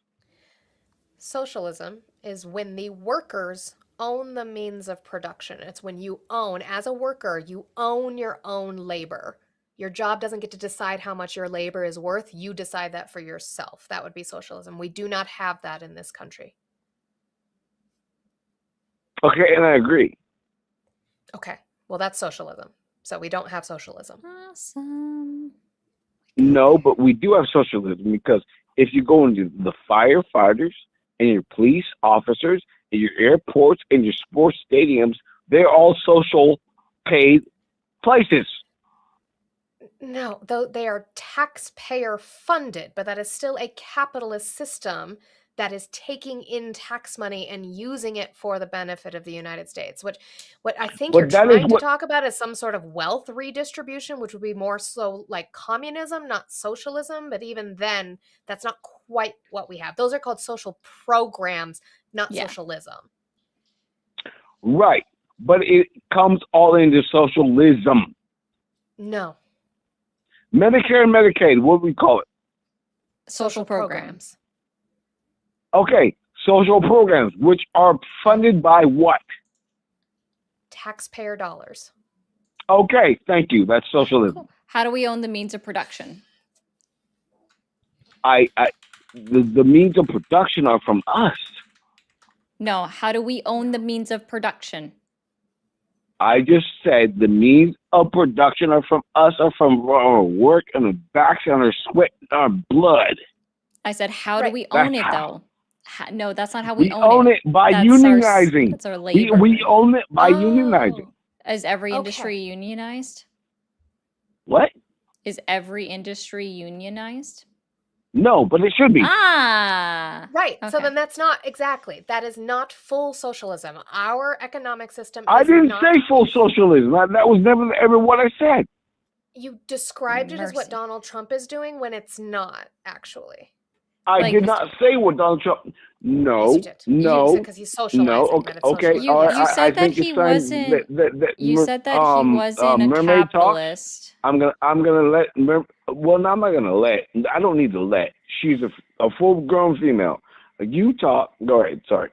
Socialism is when the workers own the means of production. It's when you own, as a worker, you own your own labor. Your job doesn't get to decide how much your labor is worth. You decide that for yourself. That would be socialism. We do not have that in this country. Okay, and I agree. Okay, well, that's socialism. So we don't have socialism. Awesome. No, but we do have socialism because if you go into the firefighters and your police officers and your airports and your sports stadiums, they're all social paid places. No, though they are taxpayer funded, but that is still a capitalist system that is taking in tax money and using it for the benefit of the United States. What I think you're But that is trying to what talk about is some sort of wealth redistribution, which would be more so like communism, not socialism. But even then, that's not quite what we have. Those are called social programs, not Yeah. socialism. right. But it comes all into socialism. No. Medicare and Medicaid, what do we call it? Social programs. Okay, social programs, which are funded by what? Taxpayer dollars. Okay, thank you. That's socialism. Cool. How do we own the means of production? The means of production are from us. No, how do we own the means of production? I just said the means of production are from us, are from our work and our backs and our sweat and our blood. I said, how do Right. we own That's it, how. though? No, that's not how we We own it by That's unionizing. That's our labor. We own it by unionizing. Oh, Is every Okay. industry unionized? What? Is every industry unionized? No, but it should be. Ah, right. So okay. then that's not exactly. That is not full socialism. Our economic system I is didn't not. say full socialism. That was never ever what I said. You described it as what Mercy. Donald Trump is doing when it's not actually. I Like- did not say what Donald Trump. No, Yes, you did. no, You said because he's socializing. no. that Okay, it's okay. socialism. all right, You said I that think he it's time wasn't- You said that he wasn't a mermaid talks. capitalist. I'm gonna let. Well, no, I'm not gonna let. I don't need to let. She's a full-grown female. You talk. Go ahead. Sorry.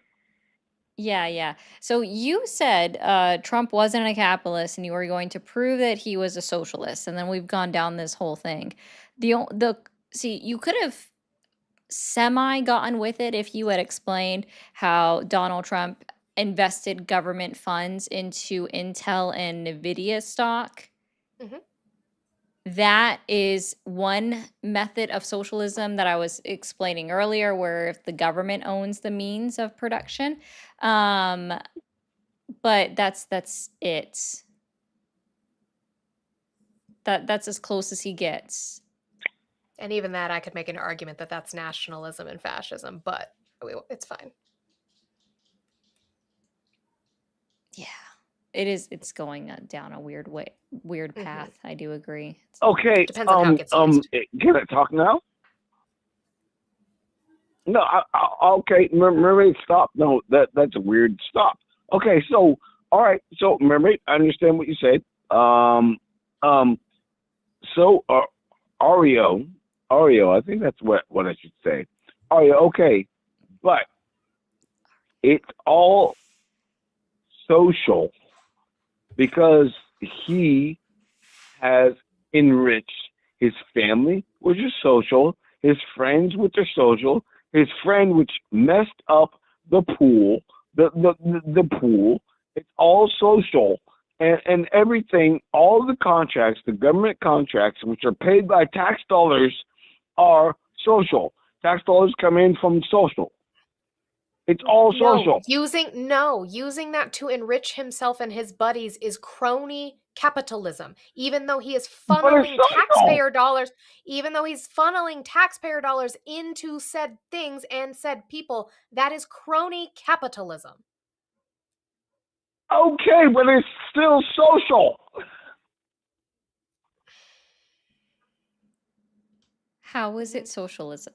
Yeah. So you said Trump wasn't a capitalist, and you were going to prove that he was a socialist, and then we've gone down this whole thing. See, you could have semi gotten with it if you had explained how Donald Trump invested government funds into Intel and Nvidia stock. Mhm. That is one method of socialism that I was explaining earlier, where if the government owns the means of production. But that's it. That's as close as he gets. And even that, I could make an argument that that's nationalism and fascism, but it's fine. Yeah, it is. It's going down a weird path. I do agree. Okay. Depends on how it gets used. Can I talk now? No. Okay. Mermaid, stop. No, that's a weird stop. Okay. So, all right. So, mermaid, I understand what you said. So, Oreo, I think that's what I should say. Oreo, okay, but it's all social because he has enriched his family, which is social, his friends, which are social, his friend, which messed up the pool, the pool. It's all social. And everything, all the contracts, the government contracts, which are paid by tax dollars, are social. Tax dollars come in from social. It's all social. Using that to enrich himself and his buddies is crony capitalism. Even though he is funneling taxpayer dollars, into said things and said people, that is crony capitalism. Okay, but it's still social. How is it socialism?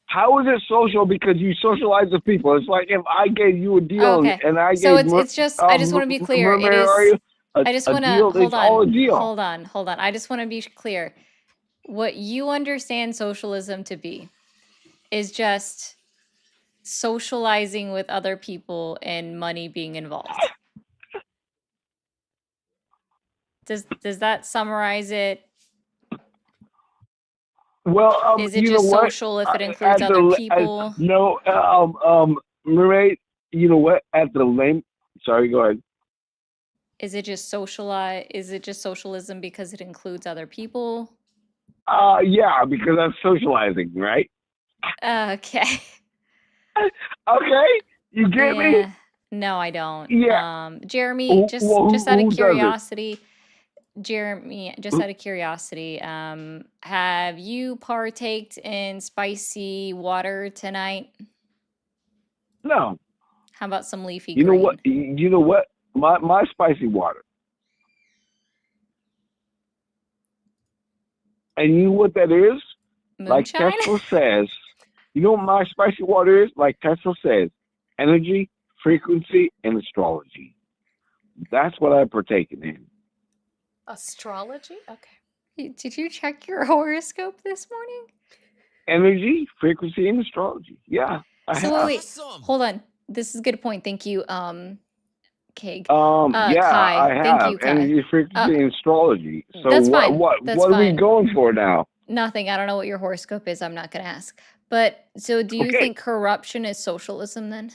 How is it social? Because you socialize with people. It's like if I gave you a deal and I So gave it's just I just want to be clear. It is. I just want to hold on. Hold on. I just want to be clear. What you understand socialism to be is just socializing with other people and money being involved. Does that summarize it? Well, is it you just know what? social if it includes other people? No, Marie, you know what? Sorry, go ahead. Is it just socialism because it includes other people? Yeah, because I'm socializing, right? Okay. Okay, you get me? Yeah. No, I don't. Yeah. Jeremy, just out of Who does curiosity, Jeremy, just it? out of curiosity, have you partaked in spicy water tonight? No. How about some leafy You know what? green? You know what? My spicy water. And you know what that is? Like Moonshine? Tesla says, you know what my spicy water is? Like Tesla says, energy, frequency, and astrology. That's what I've partaken in. Astrology? Okay. Did you check your horoscope this morning? Energy, frequency, and astrology. Yeah, I So have. wait, Awesome. hold on. This is a good point. Thank you, Keg. Yeah, I Kai. Thank have you, Kai. energy, frequency, and astrology. So That's fine. That's what are we fine. going for now? Nothing. I don't know what your horoscope is. I'm not gonna ask. But so do you Okay. think corruption is socialism then?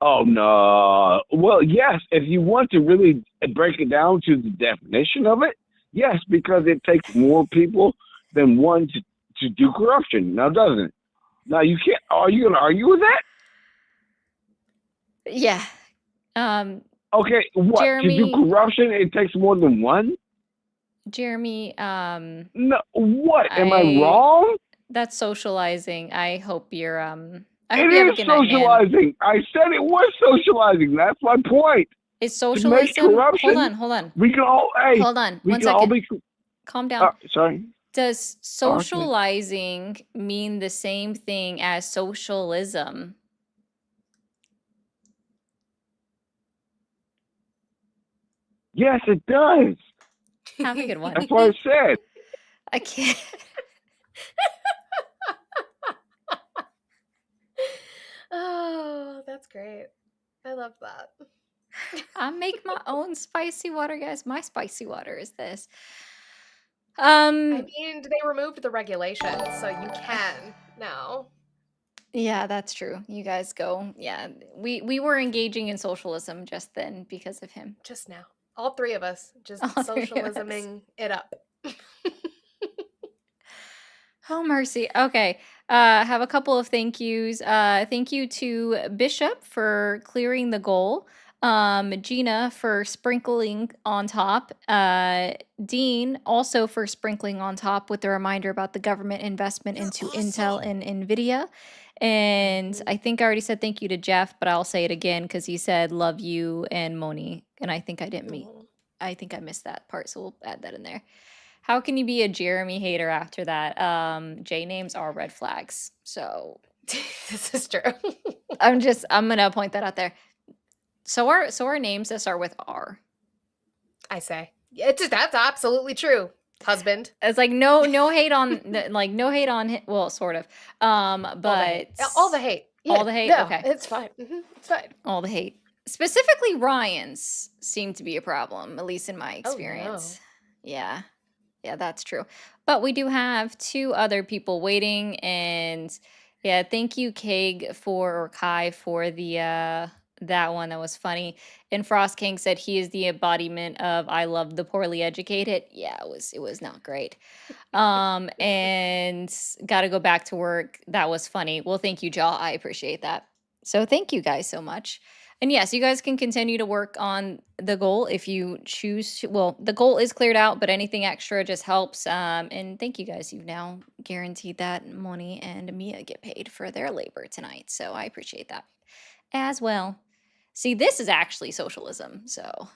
Oh no. Well, yes, if you want to really break it down to the definition of it, yes, because it takes more people than one to do corruption. Now, doesn't it? Now you can't. Are you gonna argue with that? Yeah. Okay, what to do Jeremy, corruption? It takes more than one. Jeremy, No, what? Am I I wrong? that's socializing. I hope you're I It hope you have a is good night, man. socializing. I said it was socializing. That's my point. Is To make socialism corruption, hold on. we can all. Hey, Hold on. we One can all second. be. Calm down. Sorry. Does Okay. socializing mean the same thing as socialism? Yes, it does. Have a good one. That's what I said. I can't. Oh, that's great. I love that. I make my own spicy water, guys. My spicy water is this. I mean, they removed the regulations, so you can now. Yeah, that's true. You guys go. Yeah, we were engaging in socialism just then because of him. Just now. All three of us just All three of us. socialisming it up. Oh, mercy. Okay. Have a couple of thank yous. Thank you to Bishop for clearing the goal. Gina for sprinkling on top. Dean also for sprinkling on top with the reminder about the government investment You're into awesome. Intel and Nvidia. And I think I already said thank you to Jeff, but I'll say it again because he said love you and Moni. And I think I didn't meet. Mhm. I think I missed that part, so we'll add that in there. How can you be a Jeremy hater after that? J names are red flags. So This is true. I'm gonna point that out there. So are names that start with R. I say. That's absolutely true. Husband. It's like no hate on no hate on well, sort of. But All the hate. All the hate? No, Okay. it's fine. It's fine. all the hate. Specifically Ryan's seem to be a problem, at least in my Oh, no. experience. Yeah. Yeah, that's true. But we do have two other people waiting, and yeah, thank you, Kai for the that one. That was funny. And Frost King said he is the embodiment of I love the poorly educated. Yeah, it was not great. And gotta go back to work. That was funny. Well, thank you, Jaw. I appreciate that. So thank you guys so much. And yes, you guys can continue to work on the goal if you choose to. Well, the goal is cleared out, but anything extra just helps. And thank you guys. You've now guaranteed that Moni and Mia get paid for their labor tonight. So I appreciate that as well. See, this is actually socialism. So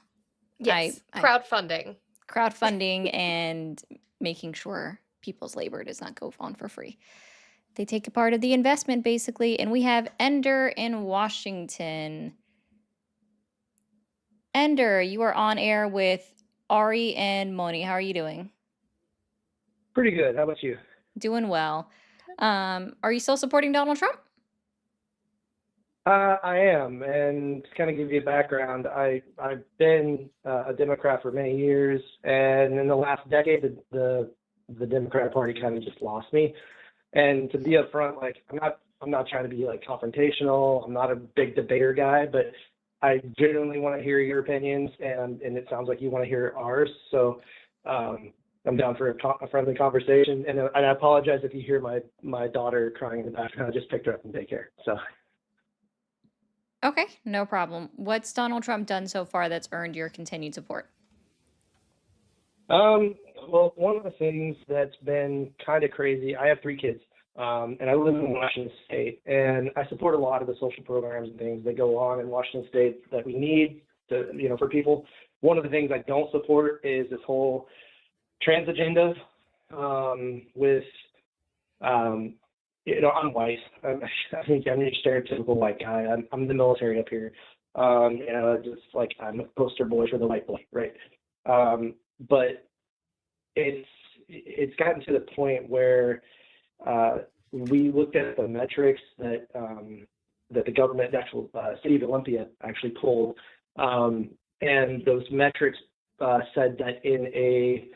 Yes. I Crowdfunding. crowdfunding and making sure people's labor does not go on for free. They take a part of the investment basically. And we have Ender in Washington. Ender, you are on air with Ari and Moni. How are you doing? Pretty good. How about you? Doing well. Are you still supporting Donald Trump? I am, and to kind of give you a background, I've been a Democrat for many years, and in the last decade, the Democrat Party kind of just lost me. And to be upfront, like I'm not trying to be like confrontational. I'm not a big debater guy, but I genuinely want to hear your opinions, and it sounds like you want to hear ours. So I'm down for a friendly conversation. And I apologize if you hear my daughter crying in the background. I just picked her up from daycare. So Okay, no problem. What's Donald Trump done so far that's earned your continued support? well, one of the things that's been kind of crazy, I have 3 kids, and I live in Washington State, and I support a lot of the social programs and things that go on in Washington State that we need to, for people. One of the things I don't support is this whole trans agenda, with, I'm white. I think I'm your stereotypical white guy. I'm in the military up here. Just like I'm a poster boy for the white boy, right? But it's gotten to the point where we looked at the metrics that the government, the actual city of Olympia, actually pulled, and those metrics said that in a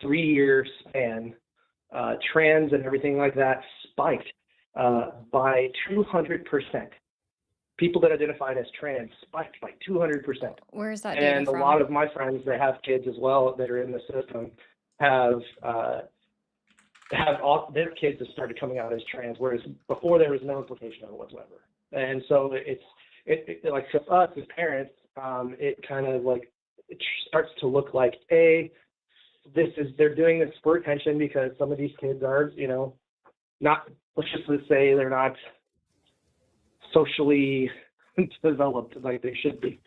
3-year span, trans and everything like that spiked by 200%. People that identified as trans spiked by 200%. Where is that data And a from? lot of my friends that have kids as well that are in the system have all their kids have started coming out as trans, whereas before there was no implication of it whatsoever. And so it like to us as parents, it kind of like it starts to look like they're doing this for attention because some of these kids are, not, let's just say they're not socially developed like they should be,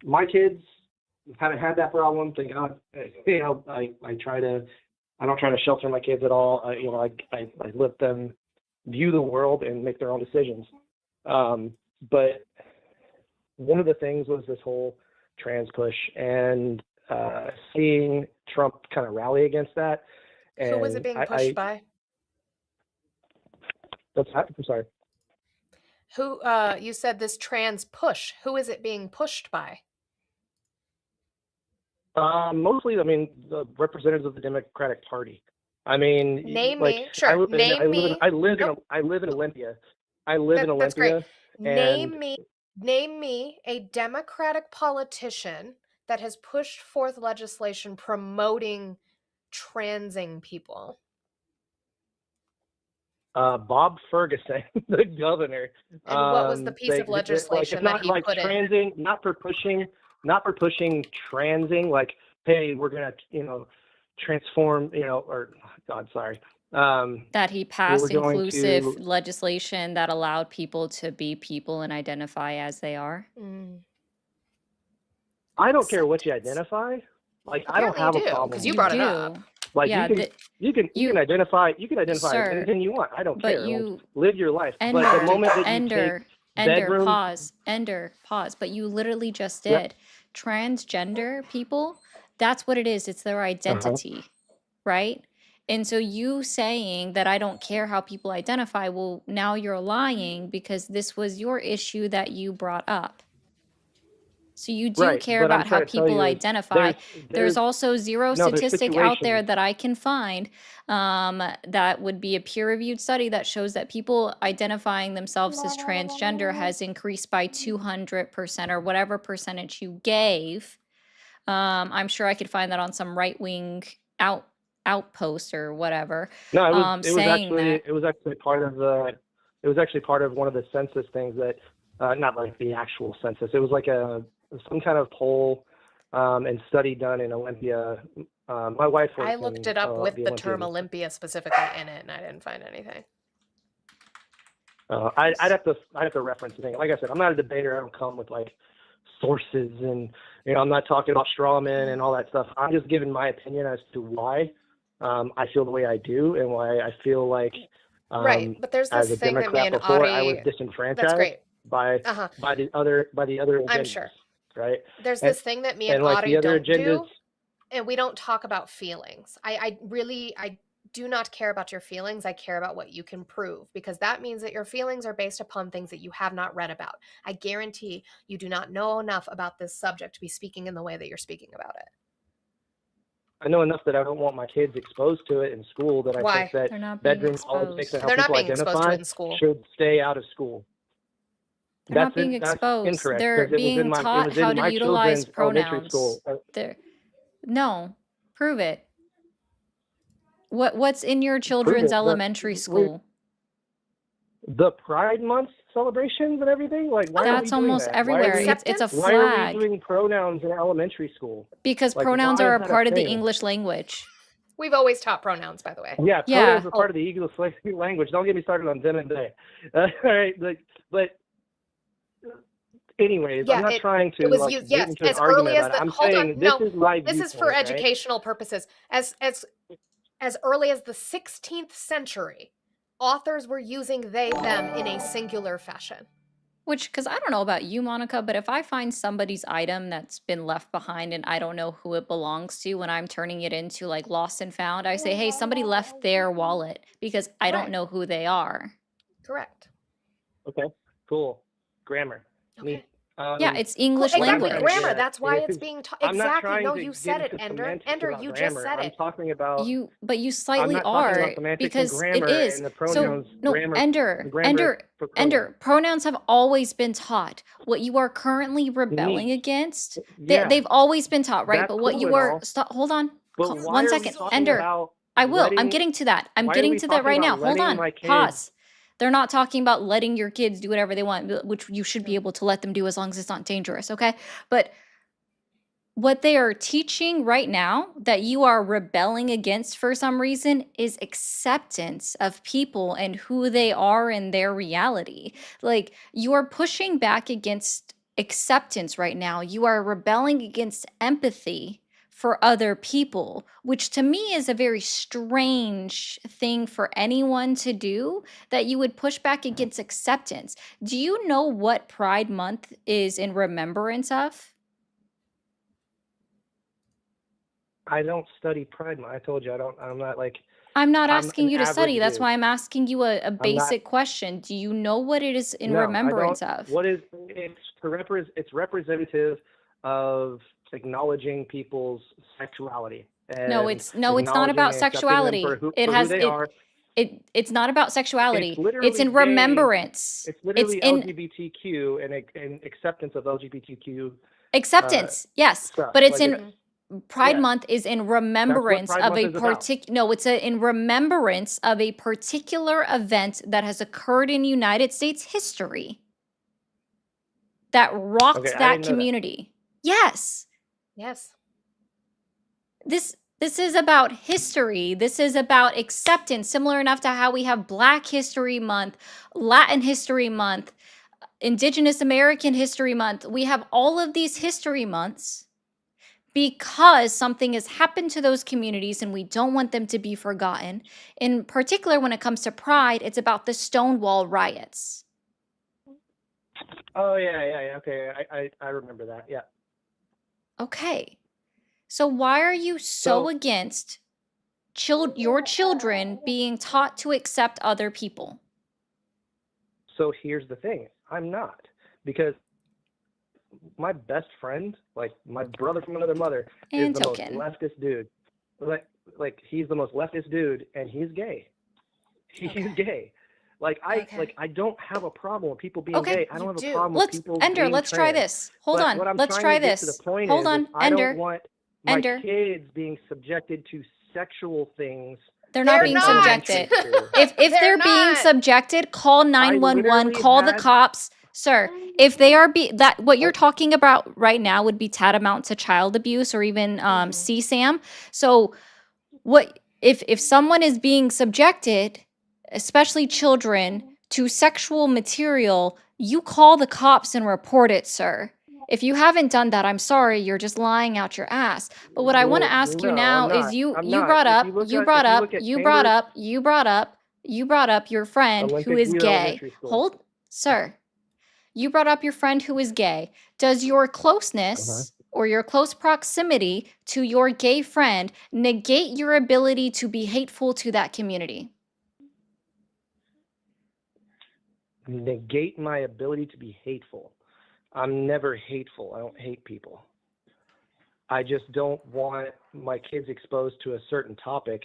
My kids haven't had that problem. Thank God. I don't try to shelter my kids at all. I let them view the world and make their own decisions. But one of the things was this whole trans push, and seeing Trump kind of rally against that. And Who was it being pushed by? I'm sorry. Who, you said this trans push. Who is it being pushed by? Mostly, the representatives of the Democratic Party. Name like me. Sure. I live Nope. in Olympia. I live in Olympia. That's great. And Name me a Democratic politician that has pushed forth legislation promoting transing people. Bob Ferguson, the governor. And what was the piece of legislation that he put transing, in? not for pushing transing, like, hey, we're gonna, transform, That he passed we're going inclusive to- legislation that allowed people to be people and identify as they are. I don't care what you identify. Like, I don't have a problem because you with brought that. it up. Like, Yeah, you can identify Sir, as anything you want. I don't but care. Like, you- live your life. But the Ender, moment that you Ender, take Ender, bedroom, pause. But you literally just Yep. did. Transgender people, that's what it is. It's their identity, right? And so you saying that I don't care how people identify, well, now you're lying because this was your issue that you brought up. So you do Right, care but I'm about how trying to tell people you, identify. there's There's also zero no, there's statistic out there situations. that I can find that would be a peer-reviewed study that shows that people identifying themselves as transgender has increased by 200% or whatever percentage you gave. I'm sure I could find that on some right-wing outpost or whatever. No, it was Saying that. actually part of one of the census things that, not like the actual census. It was like some kind of poll and study done in Olympia. My wife works I looked it up with the term Olympia specifically in it, and I didn't find anything. I'd have to reference the thing. Like I said, I'm not a debater. I don't come with like sources, and I'm not talking about straw men and all that stuff. I'm just giving my opinion as to why I feel the way I do, and why I feel like right. But there's as this a thing that me Democrat and before, Audie. I was disenfranchised. That's great. by the other agendas, I'm sure. right? There's this thing that me and like Audie the other don't agendas, do, and we don't talk about feelings. I do not care about your feelings. I care about what you can prove, because that means that your feelings are based upon things that you have not read about. I guarantee you do not know enough about this subject to be speaking in the way that you're speaking about it. I know enough that I don't want my kids exposed to it in school, that I Why? think that They're not being bedroom exposed. politics and how They're not people being exposed to identify it in school. should stay out of school. They're not being That's exposed. incorrect They're because it being taught was how in to my utilize children's elementary pronouns. school. No, prove it. What's in your Prove children's it. elementary school? The Pride Month celebrations and everything. Like, why are we That's doing almost that? everywhere. It's a Why are we flag doing pronouns in elementary school? because Like, pronouns why are is a that part of the thing? English language. We've always taught pronouns, by the way. Yeah, Yeah. pronouns are part of the English language. Don't get me started on them and they. All right, but anyways, Yeah, I'm not trying to it was like used, get yes, into an as early argument as about it. the I'm hold saying on, this no, is my this is for viewpoint, right? educational purposes. As early as the 16th century, authors were using they them in a singular fashion. Which, because I don't know about you, Monica, but if I find somebody's item that's been left behind and I don't know who it belongs to, when I'm turning it into like lost and found, I say, hey, somebody left their wallet because I don't Right. know who they are. Correct. Okay, cool. Grammar. Okay. Neat. Yeah, it's English what I'm Exactly, trying to language. grammar. get That's why is it's being taught. I'm not Exactly. trying No, to you get said it, into Ender. semantics Ender, about you just grammar. said I'm it. talking about But you I'm slightly not talking are about semantics and because it grammar is. and the So pronouns. no, Grammar Ender, for pronouns. pronouns have always been taught. What you are currently rebelling Neat. against, Yeah, they've always been taught, right? that's But what cool you and are, all. stop, hold on, But why one are we second, talking Ender. about I will. I'm letting? getting to that. I'm Why are getting we to that talking right about now. Hold letting on. my kids? Pause. They're not talking about letting your kids do whatever they want, which you should be able to let them do as long as it's not dangerous, okay? But what they are teaching right now that you are rebelling against for some reason is acceptance of people and who they are and their reality. Like, you are pushing back against acceptance right now. You are rebelling against empathy for other people, which to me is a very strange thing for anyone to do, that you would push back against acceptance. Do you know what Pride Month is in remembrance of? I don't study Pride Month. I told you I don't. I'm not like. I'm not I'm asking an you to study. average That's dude. why I'm asking you a I'm not. basic question. Do you know what it is in No, I don't. remembrance of? What is it's representative of acknowledging people's sexuality No, and it's not acknowledging about and accepting them sexuality. It for who has they are. it's not about It's sexuality. It's literally in gay. remembrance. It's It's literally in LGBTQ and acceptance of LGBTQ acceptance. Yes, stuff. but it's Like in Pride yeah, Month is in that's what remembrance Pride of Month a is about. no, it's in remembrance of a particular event that has occurred in United States history that rocked Okay, I that didn't know that. community. Yes. Yes. This is about history. This is about acceptance, similar enough to how we have Black History Month, Latin History Month, Indigenous American History Month. We have all of these history months because something has happened to those communities and we don't want them to be forgotten. In particular, when it comes to Pride, it's about the Stonewall riots. Oh yeah. Okay, I remember that. Yeah. Okay. So why are you so against your children being taught to accept other people? So here's the thing. I'm not, because my best friend, like my brother from another mother, And is the most token. leftist dude. Like he's the most leftist dude, and he's gay. He's gay. Like I don't have a problem with people being gay. I don't have a problem with people Ender, being let's trans. try this. Hold But on. what I'm Let's trying try to get to this. the point Hold is on, I Ender. don't want my Ender. kids being subjected to sexual things. They're not being subjected. If they're being subjected, call 911, call the cops. Sir, if they are what you're talking about right now would be tantamount to child abuse or even CSAM. So what if someone is being subjected, especially children, to sexual material, you call the cops and report it, sir. If you haven't done that, I'm sorry, you're just lying out your ass. But what I want to ask you No, now I'm is not. you I'm you not. brought If up you look you at brought if you up look at you brought Chambers up you brought up you brought up your friend who Olympic is View gay. Elementary School. Hold, sir. You brought up your friend who is gay. Does your closeness or your close proximity to your gay friend negate your ability to be hateful to that community? Negate my ability to be hateful. I'm never hateful. I don't hate people. I just don't want my kids exposed to a certain topic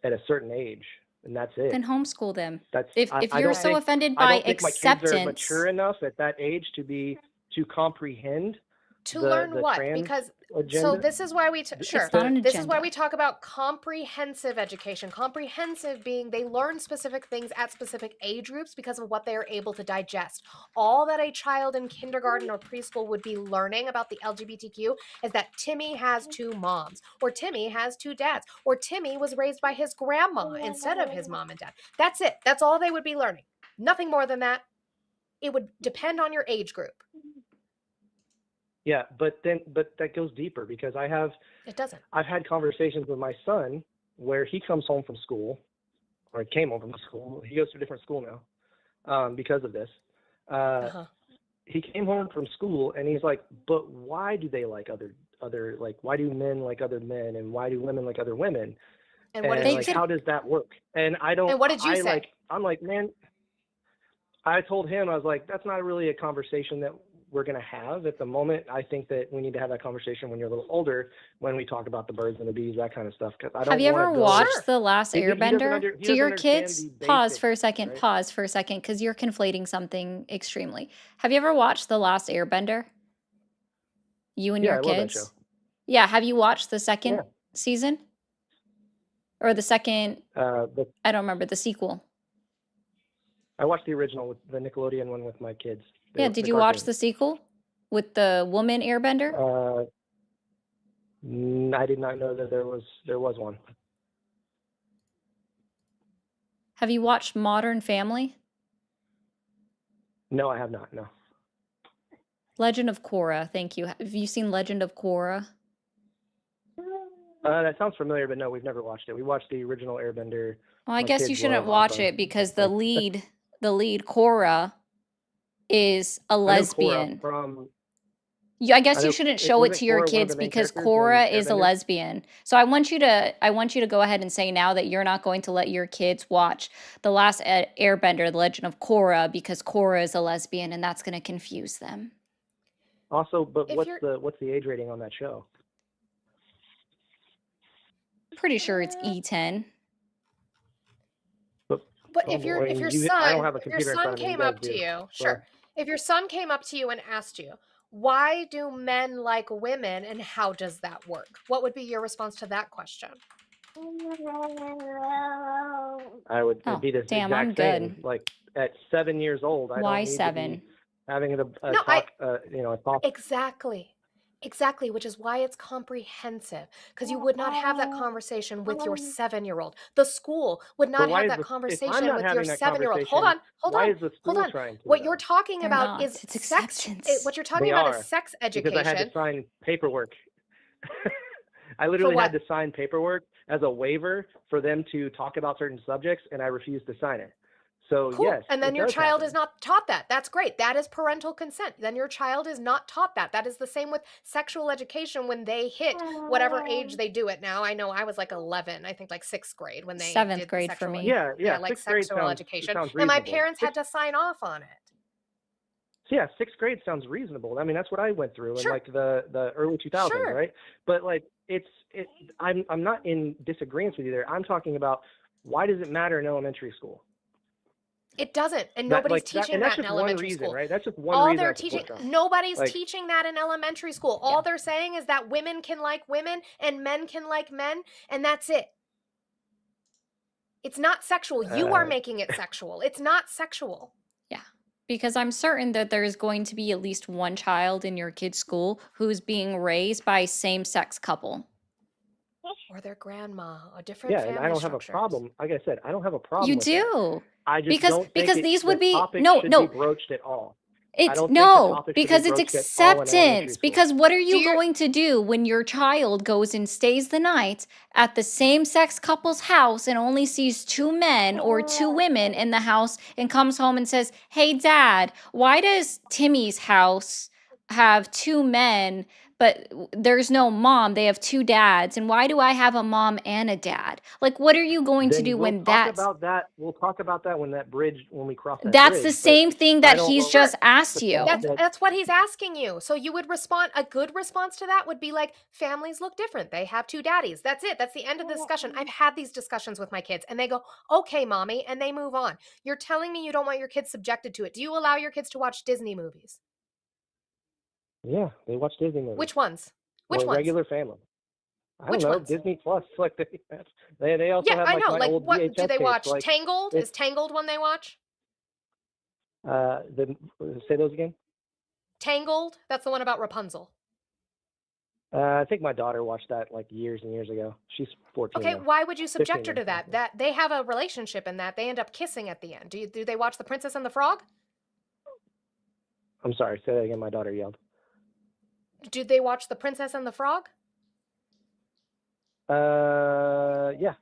at a certain age. and that's it. Then homeschool them. That's If I you're don't so think offended I by don't think my kids are acceptance, mature enough at that age to comprehend To the learn what? trans Because agenda. so this is why we sure. it's not an This is why agenda. we talk about comprehensive education. Comprehensive being they learn specific things at specific age groups because of what they are able to digest. All that a child in kindergarten or preschool would be learning about the LGBTQ is that Timmy has two moms, or Timmy has two dads, or Timmy was raised by his grandma instead of his mom and dad. That's it. That's all they would be learning. Nothing more than that. It would depend on your age group. Yeah, but that goes deeper because It doesn't. I've had conversations with my son where he comes home from school, or he came home from school. He goes to a different school now because of this. He came home from school and he's like, but why do they like other like why do men like other men and why do women like other women? And what And did like you say? how does that work? And I don't. And what did you say? Like I'm like, man. I told him I was like, that's not really a conversation that we're going to have at the moment. I think that we need to have that conversation when you're a little older, when we talk about the birds and the bees, that kind of stuff. Because I don't. Have you ever watched Sure. The Last He doesn't Airbender? he Do your doesn't understand kids the pause basics, for a second? right? Pause for a second, because you're conflating something extremely. Have you ever watched The Last Airbender? You and Yeah, your I love that kids? show. Yeah. Have you watched the second Yeah. season? Or the second, But I don't remember, the sequel. I watched the original, with the Nickelodeon one, with my kids. Yeah, did you watch the sequel with the woman airbender? I did not know that there was one. Have you watched Modern Family? No, I have not. No. Legend of Korra, thank you. Have you seen Legend of Korra? That sounds familiar, but no, we've never watched it. We watched the original Airbender. Well, I My guess you kids shouldn't love watch Appa. it because the lead Korra is a I know Korra lesbian. from. I guess I you know- shouldn't show it wasn't to your Korra one of kids the main because characters in Korra is a Airbender? lesbian. So I want you to go ahead and say now that you're not going to let your kids watch The Last Airbender, The Legend of Korra, because Korra is a lesbian and that's going to confuse them. Also, but If what's the age rating on that show? Pretty sure it's E10. But if your I don't son have a computer in front of me. You came guys up to do. you, sure. If your son came up to you and asked you, why do men like women and how does that work? What would be your response to that question? I would Oh, be the damn, exact I'm same. good. Like at 7 years old, I Why don't need 7? to be having a No, talk. A talk. Exactly, which is why it's comprehensive, because you would not have that conversation with your 7-year-old. The school would But not why have is that if I'm conversation not with your having that 7-year-old. conversation, Hold why on, is the hold school on. trying to? What you're talking They're about not. is It's sex. acceptance. What you're talking They about are, is sex because I had to education. sign paperwork. I literally what? had to sign paperwork as a waiver for them to talk about certain subjects, and I refused to sign it. So Cool. yes, And then it your does child happen. is not taught that. That's great. That is parental consent. Then your child is not taught that. That is the same with sexual education when they hit whatever age they do it now. I know I was like 11, I think like 6th grade when they 7th did the grade for sexual me. Yeah, like 6th grade sexual sounds education. sounds And my reasonable. parents had to sign off on it. Yeah, 6th grade sounds reasonable. I mean, that's what I went through in Sure. like the early 2000s, Sure. right? But like I'm not in disagreement with you there. I'm talking about, why does it matter in elementary school? It doesn't, and That- nobody's like, teaching and that's that in just one elementary reason, school. right? That's just one All reason they're I support teaching, them. nobody's Like- teaching that in elementary school. All they're saying is that women can like women and men can like men, and that's it. It's not sexual. You are making it sexual. It's not sexual. Yeah. Because I'm certain that there's going to be at least one child in your kid's school who's being raised by a same-sex couple. Or their grandma, a different Yeah, family and I don't have a structures. problem. Like I said, I don't have a problem You with that. do. I just Because- don't think because these would be- topic no, should no. be broached at all. It's don't think the no, topic should be because it's broached at all in elementary acceptance. school. Because what are you Do you- going to do when your child goes and stays the night at the same sex couple's house and only sees 2 men or 2 women in the house and comes home and says, "Hey, Dad, why does Timmy's house have 2 men but there's no mom. They have two dads. And why do I have a mom and a dad? Like, what are you going to Then do we'll when talk that's about that. We'll talk about that when we cross that that's the bridge. But same thing I that don't he's want just to asked you. pretend that That's what he's asking you. So you would respond, a good response to that would be like, families look different. They have two daddies. That's it. That's the end of the discussion. I've had these discussions with my kids and they go, okay, mommy, and they move on. You're telling me you don't want your kids subjected to it. Do you allow your kids to watch Disney movies? yeah, they watch Disney movies. Which ones? Which We're a ones? regular family. I don't Which know, ones? Disney Plus. Like they also Yeah, have I like know. my Like, old what VHS do they tapes. watch? Like Tangled? it's Is Tangled one they watch? say those again. Tangled? That's the one about Rapunzel. I think my daughter watched that like years and years ago. She's 14 Okay, now. why would you subject 15 her to now. that? That they have a relationship in that. They end up kissing at the end. Do they watch The Princess and the Frog? I'm sorry. Say that again. My daughter yelled. Do they watch The Princess and the Frog? Yeah.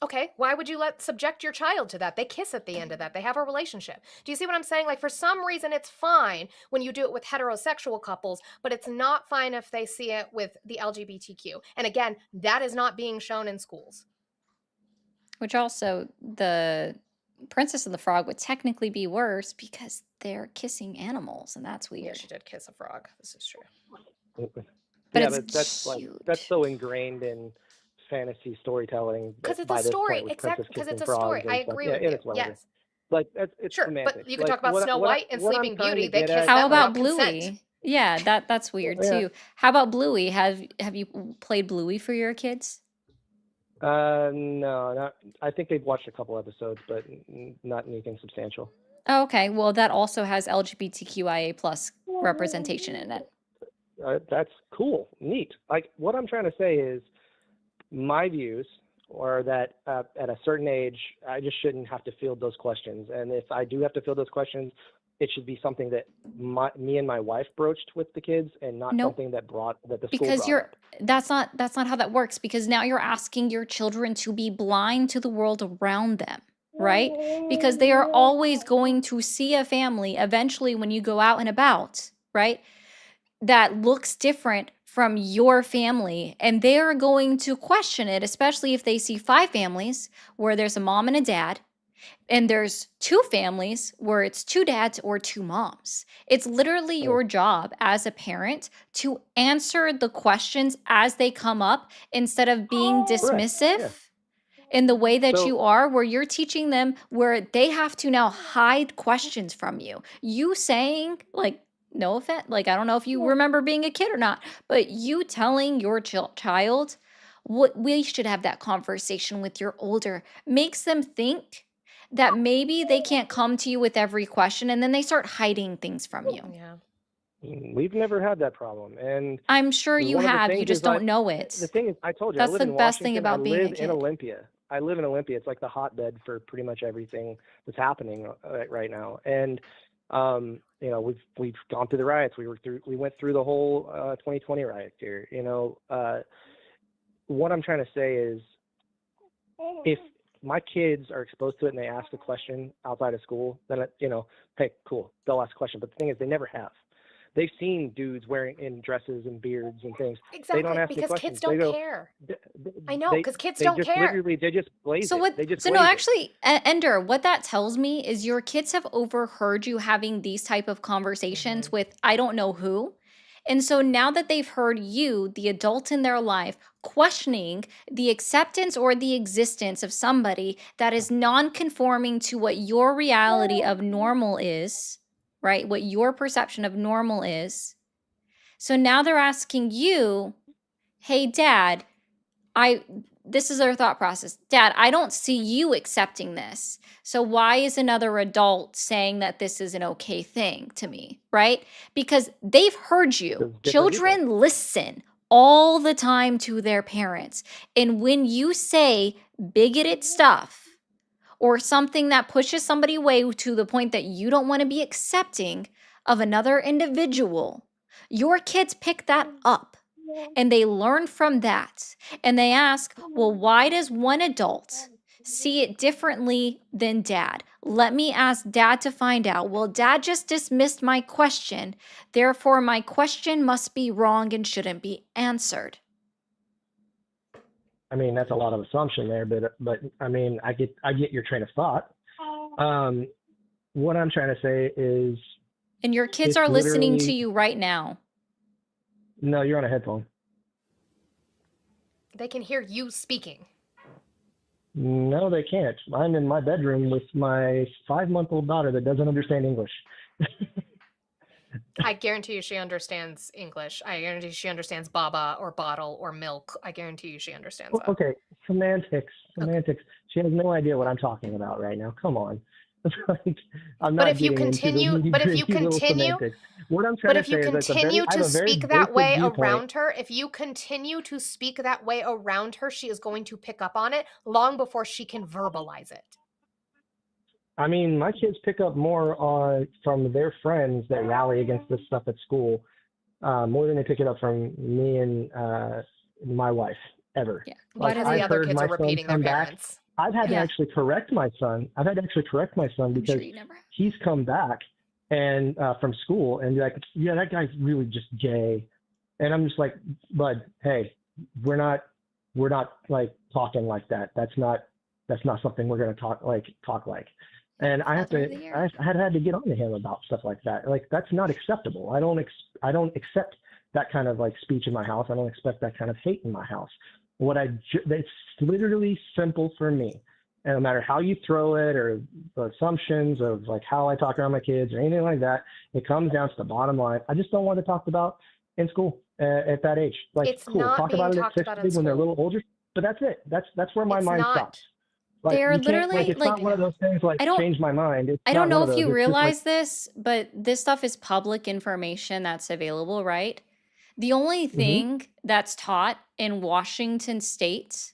Okay, why would you subject your child to that? They kiss at the end of that. They have a relationship. Do you see what I'm saying? Like, for some reason, it's fine when you do it with heterosexual couples, but it's not fine if they see it with the LGBTQ. And again, that is not being shown in schools. Which also, the Princess and the Frog would technically be worse because they're kissing animals, and that's weird. Yeah, she did kiss a frog. This is true. But yeah, it's but that's cute. that's so ingrained in fantasy storytelling Because it's by a this story. point with Exactly. princess Because kissing it's a frogs story. I and stuff. agree Yeah, with it you. is whatever. Yes. Like it's Sure, semantics. but you could Like talk about Snow White and what I'm Sleeping trying to Beauty. They get kiss at, How them about without consent. Bluey? Yeah, that's weird Yeah. too. How about Bluey? Have you played Bluey for your kids? No, not. I think they've watched a couple episodes, but not anything substantial. Oh, okay. Well, that also has LGBTQIA plus representation in it. That's cool, neat. Like what I'm trying to say is, my views are that at a certain age, I just shouldn't have to field those questions. And if I do have to field those questions, it should be something that me and my wife broached with the kids, and not Nope. something that the school Because brought up. that's not how that works, because now you're asking your children to be blind to the world around them, right? Because they are always going to see a family eventually when you go out and about, right? That looks different from your family, and they're going to question it, especially if they see 5 families where there's a mom and a dad, and there's 2 families where it's 2 dads or 2 moms. It's literally your job as a parent to answer the questions as they come up instead of being dismissive. Yeah. In the way that So- you are, where you're teaching them, where they have to now hide questions from you. You saying, like, no offense, like, I don't know if you remember being a kid or not, but you telling your child what we should have that conversation with your older makes them think that maybe they can't come to you with every question, and then they start hiding things from you. Yeah. We've never had that problem, and I'm sure you one of the have, you things just is don't know it. The thing is, I told you, That's I live the in best Washington. thing about I being a live in kid. Olympia. I live in Olympia. It's like the hotbed for pretty much everything that's happening right now. And you know, we've gone through the riots. We went through the whole 2020 riot here. You know, what I'm trying to say is, if my kids are exposed to it and they ask a question outside of school, then you know, hey, cool, they'll ask a question. But the thing is, they never have. They've seen dudes wearing in dresses and beards and things. Exactly, They don't ask because me questions. kids don't They go, care. th- I know, because kids they don't just care. literally they just blaze So it. what? They just So no, blaze it. actually, Ender, what that tells me is your kids have overheard you having these type of conversations with I don't know who, and so now that they've heard you, the adult in their life, questioning the acceptance or the existence of somebody that is non-conforming to what your reality of normal is, right? What your perception of normal is. So now they're asking you, "Hey, Dad, this is their thought process. Dad, I don't see you accepting this. So why is another adult saying that this is an okay thing to me?" Right? Because they've heard you. Those different Children listen all the time to their parents. And when you say bigoted stuff or something that pushes somebody away to the point that you don't want to be accepting of another individual, your kids pick that up. And they learn from that. And they ask, well, why does one adult see it differently than dad. Let me ask dad to find out. Well, dad just dismissed my question. Therefore, my question must be wrong and shouldn't be answered. I mean, that's a lot of assumption there, but I mean, I get your train of thought. What I'm trying to say is, and your kids it's are listening to literally- you right now. No, you're on a headphone. They can hear you speaking. No, they can't. I'm in my bedroom with my 5-month-old daughter that doesn't understand English. I guarantee you she understands English. I guarantee she understands baba or bottle or milk. I guarantee you she understands that. Okay, semantics. She has no idea what I'm talking about right now. Come on. Like, I'm not But if you getting into the continue, but if you nitty-gritty little continue, semantics. What I'm but trying if to you say is that continue I have to a very speak that basic way viewpoint. around her, if you continue to speak that way around her, she is going to pick up on it long before she can verbalize it. I mean, my kids pick up more from their friends that rally against this stuff at school, more than they pick it up from me and my wife ever. Yeah. Why Like, does I've the other heard kids my are son repeating their come back. parents? I've had to Yeah. actually correct my son. I'm because sure you never have. he's come back and from school and be like, yeah, that guy's really just gay. And I'm just like, bud, hey, we're not like talking like that. That's not something we're gonna talk like. And I Father of the year. I had to get on to him about stuff like that. Like, that's not acceptable. I don't accept that kind of like speech in my house. I don't expect that kind of hate in my house. It's literally simple for me. And no matter how you throw it or the assumptions of like how I talk around my kids or anything like that, it comes down to the bottom line. I just don't want to talk about in school at that age. Like, It's cool, not talk being about it at talked about in 60 when they're a school. little older. But that's it. That's where my It's mind not. stops. Like, They're you can't, literally, like, it's like, not one of those things like I don't- change my mind. It's I not don't know one of if you those. It's just like, realize this, but this stuff is public information that's available, right? The only thing that's taught in Washington state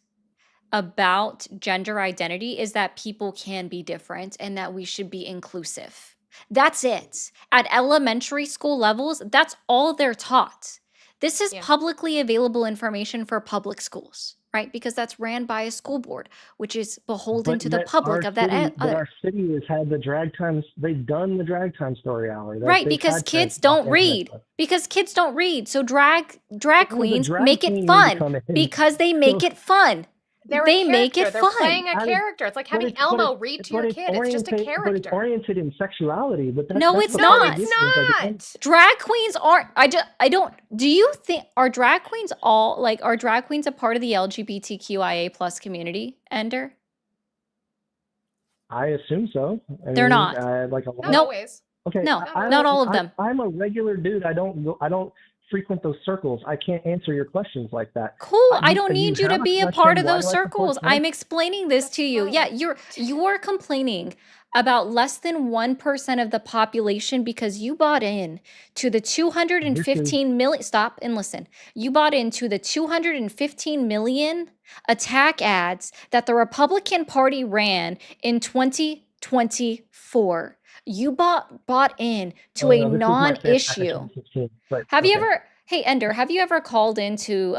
about gender identity is that people can be different and that we should be inclusive. That's it. At elementary school levels, that's all they're taught. This is Yeah. publicly available information for public schools, right? Because that's ran by a school board, which is beholden to the yet public of that our city has had the drag times. They've done the drag time story hour. Right, They've because had kids parents don't talk into that read. stuff. Because kids don't read. So drag Well, the queens drag make queen it need to fun come in. because they make So- it fun. They're They a make character. it They're fun. playing a I mean, character. It's like having But Elmo read to your kid. It's just a But it's character. oriented in sexuality. But No, that's it's the No, part not. I it's get is, like, not. Drag queens aren't. I don't. Do you think are drag queens are drag queens a part of the LGBTQIA plus community? Ender? I assume so. They're not. Like a lot. Not Nope. always. Okay. No, I'm not all of them. I'm a regular dude. I don't frequent those circles. I can't answer your questions like that. Cool. I don't need you to have a be a question, part of why those do I support circles. Trump? I'm explaining this to you. fine. Yeah, you're complaining about less than 1% of the population because you bought in to the 215 million. Stop and listen. You bought into the 215 million attack ads that the Republican Party ran in 2024. You bought in to a This is my fifth non-issue. 2016, but Have you okay. ever, hey Ender, have you ever called into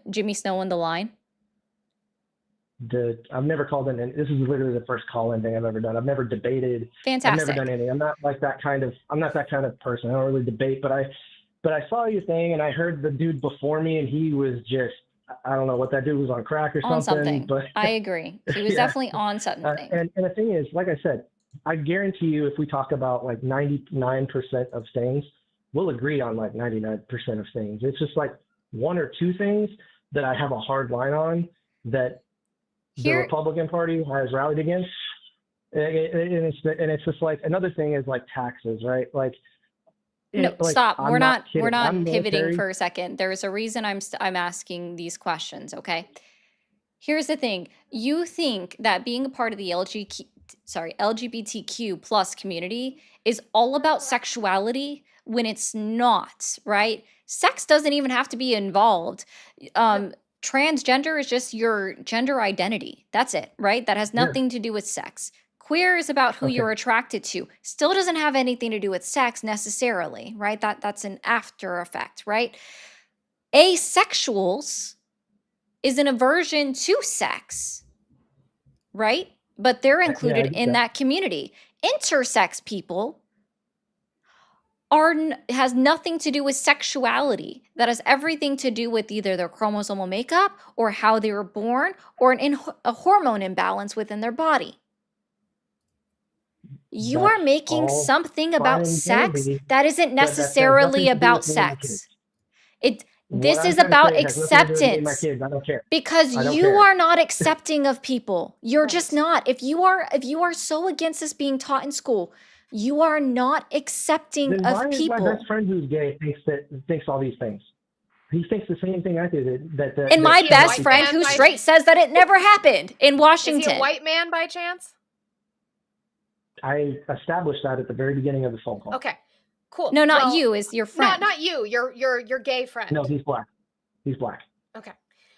Jimmy Snow on the line? I've never called in. This is literally the first call-in thing I've ever done. I've never debated. Fantastic. I've never done anything. I'm not that kind of person. I don't really debate. But I saw your thing and I heard the dude before me and he was just, I don't know what that dude was on crack or On something. something. But I agree. He was Yeah. definitely on something. and the thing is, like I said, I guarantee you, if we talk about like 99% of things, we'll agree on like 99% of things. It's just like one or two things that I have a hard line on that the Republican Party has rallied against. And it's just like, another thing is like taxes, right? Like, No, like, stop. I'm We're not kidding. I'm pivoting military. for a second. There's a reason I'm asking these questions, Here's the thing. You think that being a part of the LGBTQ plus community is all about sexuality when it's not, right? Sex doesn't even have to be involved. Transgender is just your gender identity. That's it, right? That has Yeah. nothing to do with sex. Queer is about who Okay. you're attracted to. Still doesn't have anything to do with sex necessarily, right? That's an after effect, right? Asexuals is an aversion to sex, right? But they're Yeah, I included get in that community. Intersex people has nothing to do with sexuality. That has everything to do with either their chromosomal makeup or how they were born or a hormone imbalance within their body. You That's are making all something fine about and sex dandy, that isn't but that has necessarily nothing to do about with me and my kids. sex. What This I'm is trying to about say has nothing to do with me and my acceptance. kids. I don't care. Because I don't you care. are not accepting of people. You're just Right. not. If you are so against this being taught in school, you are not accepting Then of why is my people. best friend who's gay thinks all these things? He thinks the same thing I do. And my Is he a best white friend man who's by straight says that it never happened in Is Washington. he a white man by chance? I established that at the very beginning of the phone call. Okay. Cool. No, not Well, you, is your friend. Not you. Your gay friend. No, he's black. He's black. Okay.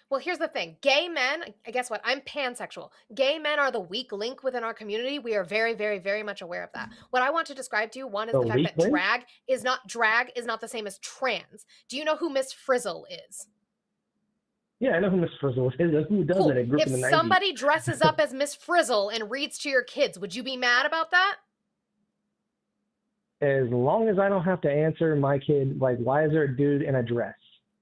Well, here's the thing. Gay men, guess what? I'm pansexual. Gay men are the weak link within our community. We are very, very, very much aware of that. What I want to describe to you, one is The the fact weak that link? drag is not the same as trans. Do you know who Miss Frizzle is? Yeah, I know who Miss Frizzle is. Who doesn't? Cool. A group If in the 90s. somebody dresses up as Miss Frizzle and reads to your kids, would you be mad about that? As long as I don't have to answer my kid, like, why is there a dude in a dress?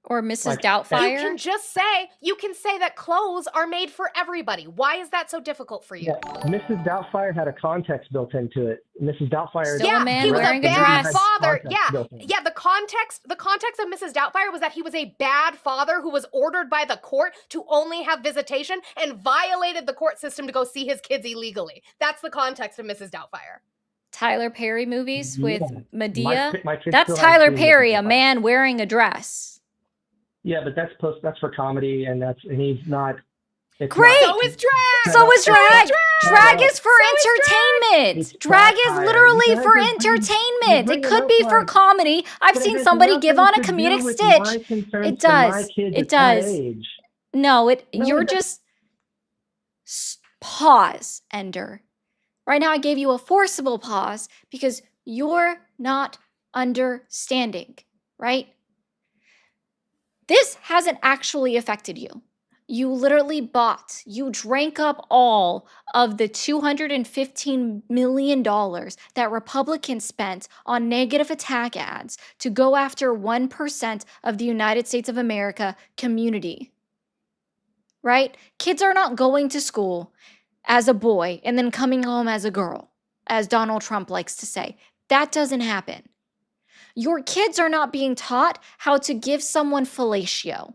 Or Mrs. Like, Doubtfire. You can say that clothes are made for everybody. Why is that so difficult for you? Yeah, Mrs. Doubtfire had a context built into it. Mrs. Doubtfire. Still a man he was wearing a a bad dress. father. Built in. Yeah. The context of Mrs. Doubtfire was that he was a bad father who was ordered by the court to only have visitation and violated the court system to go see his kids illegally. That's the context of Mrs. Doubtfire. Tyler Perry movies with Yeah. Medea. My kids That's still haven't Tyler seen Perry, Mrs. a Doubtfire. man wearing a dress. Yeah, but that's for comedy, and he's not. It's Great. Not, So is drag. So is drag. Drag is for So is entertainment. It's Drag is satire. literally You for guys are bringing- entertainment. you It bring it could up be for like- comedy. I've but it seen has somebody give on a nothing to comedic do with stitch. my concerns It for my does. kids It at that does. age. No, No, you're it just pause, Ender. Right now I gave you a forcible pause because you're not understanding, right? This hasn't actually affected you. You literally you drank up all of the $215 million that Republicans spent on negative attack ads to go after 1% of the United States of America community. Right? Kids are not going to school as a boy and then coming home as a girl, as Donald Trump likes to say. That doesn't happen. Your kids are not being taught how to give someone fellatio.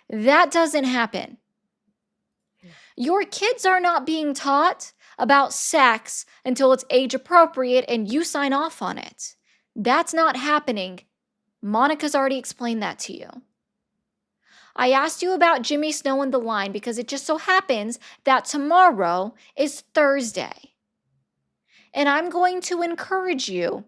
That doesn't happen. Your kids are not being taught about sex until it's age appropriate and you sign off on it. That's not happening. Monica's already explained that to you. I asked you about Jimmy Snow and the line because it just so happens that tomorrow is Thursday. And I'm going to encourage you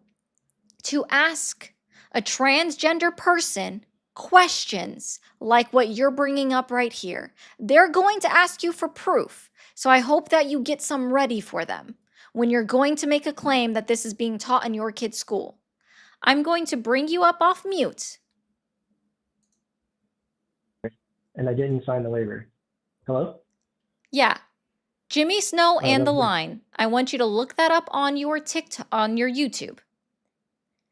to ask a transgender person questions like what you're bringing up right here. They're going to ask you for proof. So I hope that you get some ready for them when you're going to make a claim that this is being taught in your kid's school. I'm going to bring you up off mute. And I didn't sign the waiver. Hello? Yeah. Jimmy Snow and the that's good. line. I want you to look that up on your TikTok, on your YouTube.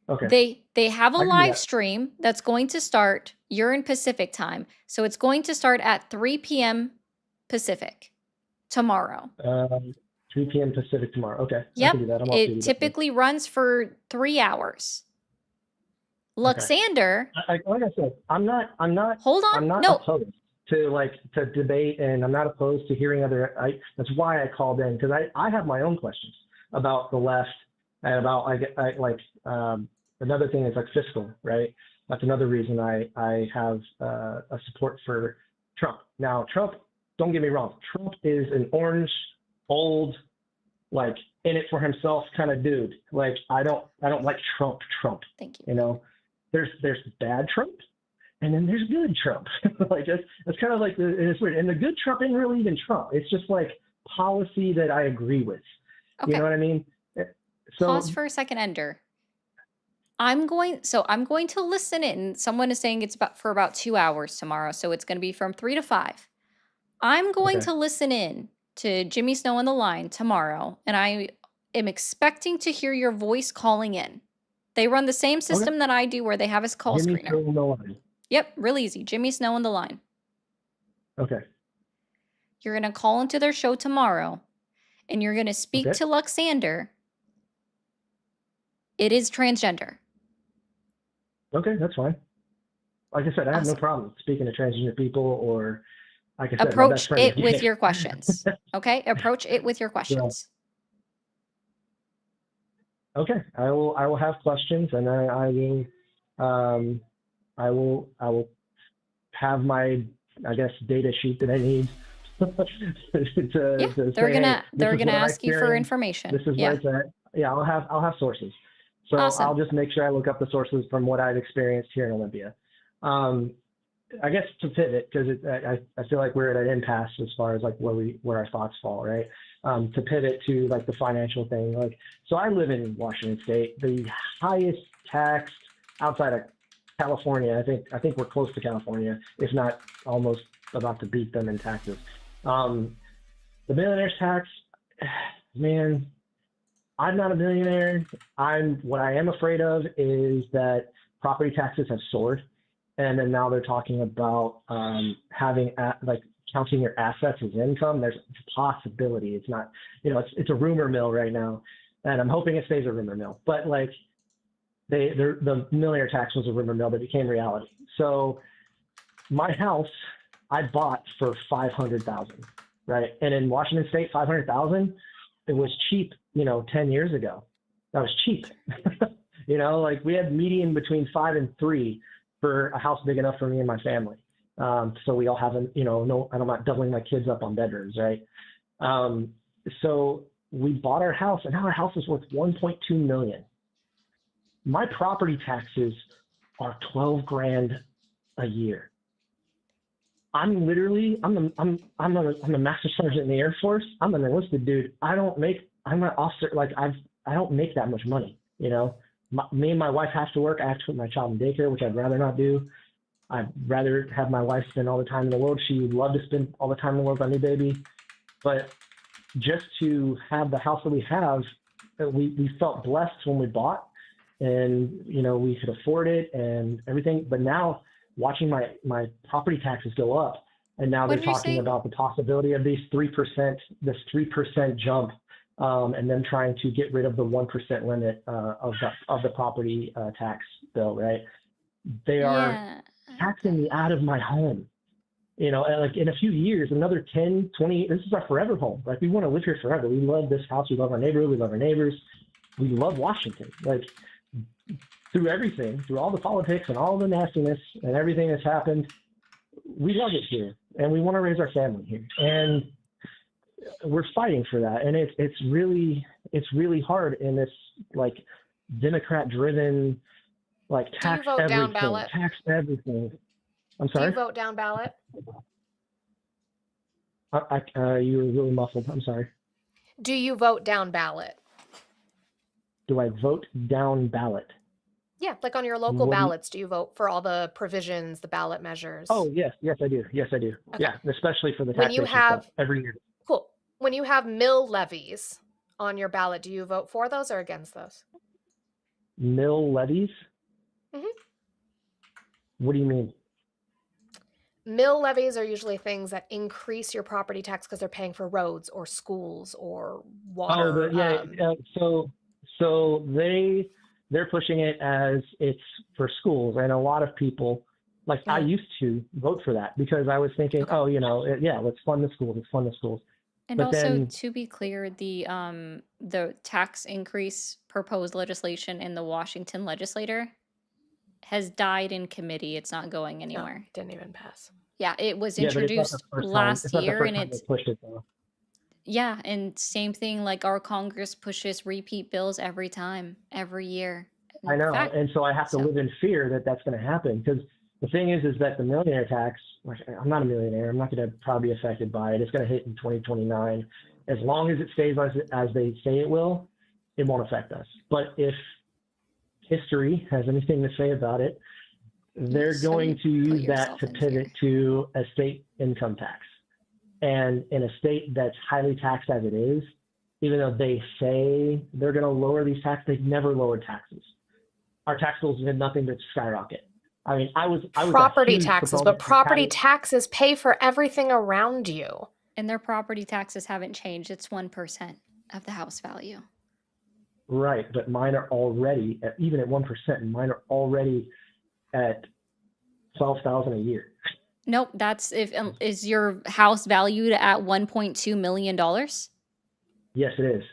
Okay. They have a I can do live that. stream that's going to start. You're in Pacific time, so it's going to start at 3 p.m. Pacific tomorrow. 3 p.m. Pacific tomorrow. Okay. I Yep. can do that. I'm off duty It that typically runs for 3 hours. Luxander, day. Like I said, I'm not hold on. I'm not No, opposed to debate, and I'm not opposed to hearing that's why I called in, because I have my own questions about the left and about another thing is like fiscal, right? That's another reason I have a support for Trump. Now, Trump, don't get me wrong, Trump is an orange, old, like in it for himself kind of dude. Like I don't like Trump. thank you. You know, there's bad Trump, and then there's good Trump. Like that's kind of like it's weird. And the good Trump isn't really even Trump. It's just like policy that I agree with. Okay. You know what I mean? So Pause for a second, Ender. I'm going to listen in. Someone is saying it's for about 2 hours tomorrow, so it's going to be from 3 to 5. I'm going Okay. to listen in to Jimmy Snow on the line tomorrow, and I am expecting to hear your voice calling in. They run the same system that I do where they have a call Jimmy screener. Snow on the line. Yep, real easy. Jimmy Snow on the line. Okay. You're going to call into their show tomorrow, and you're going to speak to Luxander. It is transgender. Okay, that's fine. Like I said, I have no problem speaking to transgender people, or like I said, my best Approach friend it is with gay. your questions. Okay? Approach it with your questions. Okay, I will have questions, and I will have my, I guess, data sheet that I need to They're say, gonna hey, this is what I ask you for experienced, information. this is where it's at. Yeah, I'll have sources. So Awesome. I'll just make sure I look up the sources from what I've experienced here in Olympia. I guess to pivot, because I feel like we're at an impasse as far as like where our thoughts fall, right? To pivot to like the financial thing, like, so I live in Washington State, the highest taxed outside of California. I think we're close to California, if not almost about to beat them in taxes. The millionaire's tax, man, I'm not a millionaire. What I am afraid of is that property taxes have soared. And then now they're talking about having like counting your assets as income. There's a possibility. It's not, it's a rumor mill right now, and I'm hoping it stays a rumor mill. But like, the millionaire tax was a rumor mill that became reality. So my house I bought for $500,000, right? And in Washington State, $500,000, it was cheap. 10 years ago, that was cheap. Like we had median between 5 and 3 for a house big enough for me and my family. So we all have, no, I'm not doubling my kids up on bedrooms, right? So we bought our house, and now our house is worth $1.2 million. My property taxes are $12,000 a year. I'm literally, I'm a master sergeant in the Air Force. I'm an enlisted dude. I'm an officer. Like I don't make that much money. Me and my wife have to work. I have to put my child in daycare, which I'd rather not do. I'd rather have my wife spend all the time in the world. She would love to spend all the time in the world with our new baby. But just to have the house that we have, we felt blessed when we bought, and we could afford it and everything. But now watching my property taxes go up, and now they're talking about the possibility of this 3% jump. And then trying to get rid of the 1% limit of the property tax bill, right? They are taxing me out of my home. Like in a few years, another 10, 20, this is our forever home. Like we want to live here forever. We love this house. We love our neighborhood. We love our neighbors. We love Washington. Like through everything, through all the politics and all the nastiness and everything that's happened, we love it here, and we want to raise our family here. And we're fighting for that, and it's really hard in this like Democrat driven, like tax everything, tax everything. I'm sorry. Do you vote down ballot? You were really muffled. I'm sorry. Do you vote down ballot? Do I vote down ballot? Yeah, like on your local ballots, do you vote for all the provisions, the ballot measures? Oh, yes, I do. Yes, I do. Okay. Yeah, especially for the taxation stuff every year. Cool. When you have mill levies on your ballot, do you vote for those or against those? Mill levies? Mm-hmm. What do you mean? Mill levies are usually things that increase your property tax because they're paying for roads or schools or water. So they're pushing it as it's for schools, and a lot of people, like I used to vote for that because I was thinking, let's fund the schools, And but also, then, to be clear, the tax increase proposed legislation in the Washington legislature has died in committee. It's not going anywhere. It didn't even pass. Yeah, it was introduced last year, and it's pushed it though. Yeah, and same thing, like our Congress pushes repeat bills every year. I know, and so I have to live in fear that that's going to happen, because the thing is that the millionaire tax, I'm not a millionaire, I'm not going to probably be affected by it. It's going to hit in 2029. As long as it stays as they say it will, it won't affect us. But if history has anything to say about it, they're going to use that to pivot to a state income tax. And in a state that's highly taxed as it is, even though they say they're going to lower these taxes, they've never lowered taxes. Our tax bills have been nothing but skyrocket. I mean, I was property taxes, but property taxes pay for everything around you. And their property taxes haven't changed. It's 1% of the house value. Right, but mine are already even at 1%. Mine are already at $12,000 a year. Nope, that's is your house valued at $1.2 million? Yes, it is,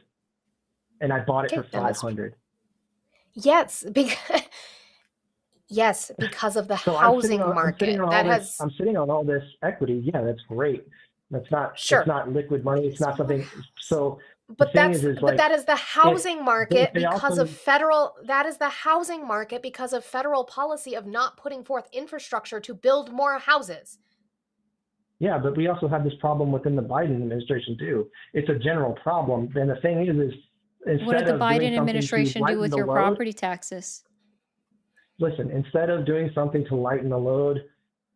and I bought it for $500. Yes, because of the So housing market. I'm sitting on all this equity. Yeah, that's great. That's not It's not liquid money. It's not something. So but that is the housing market because of federal policy of not putting forth infrastructure to build more houses. Yeah, but we also have this problem within the Biden administration too. It's a general problem. And the thing is instead what did the of Biden administration do with your property taxes? Listen, instead of doing something to lighten the load,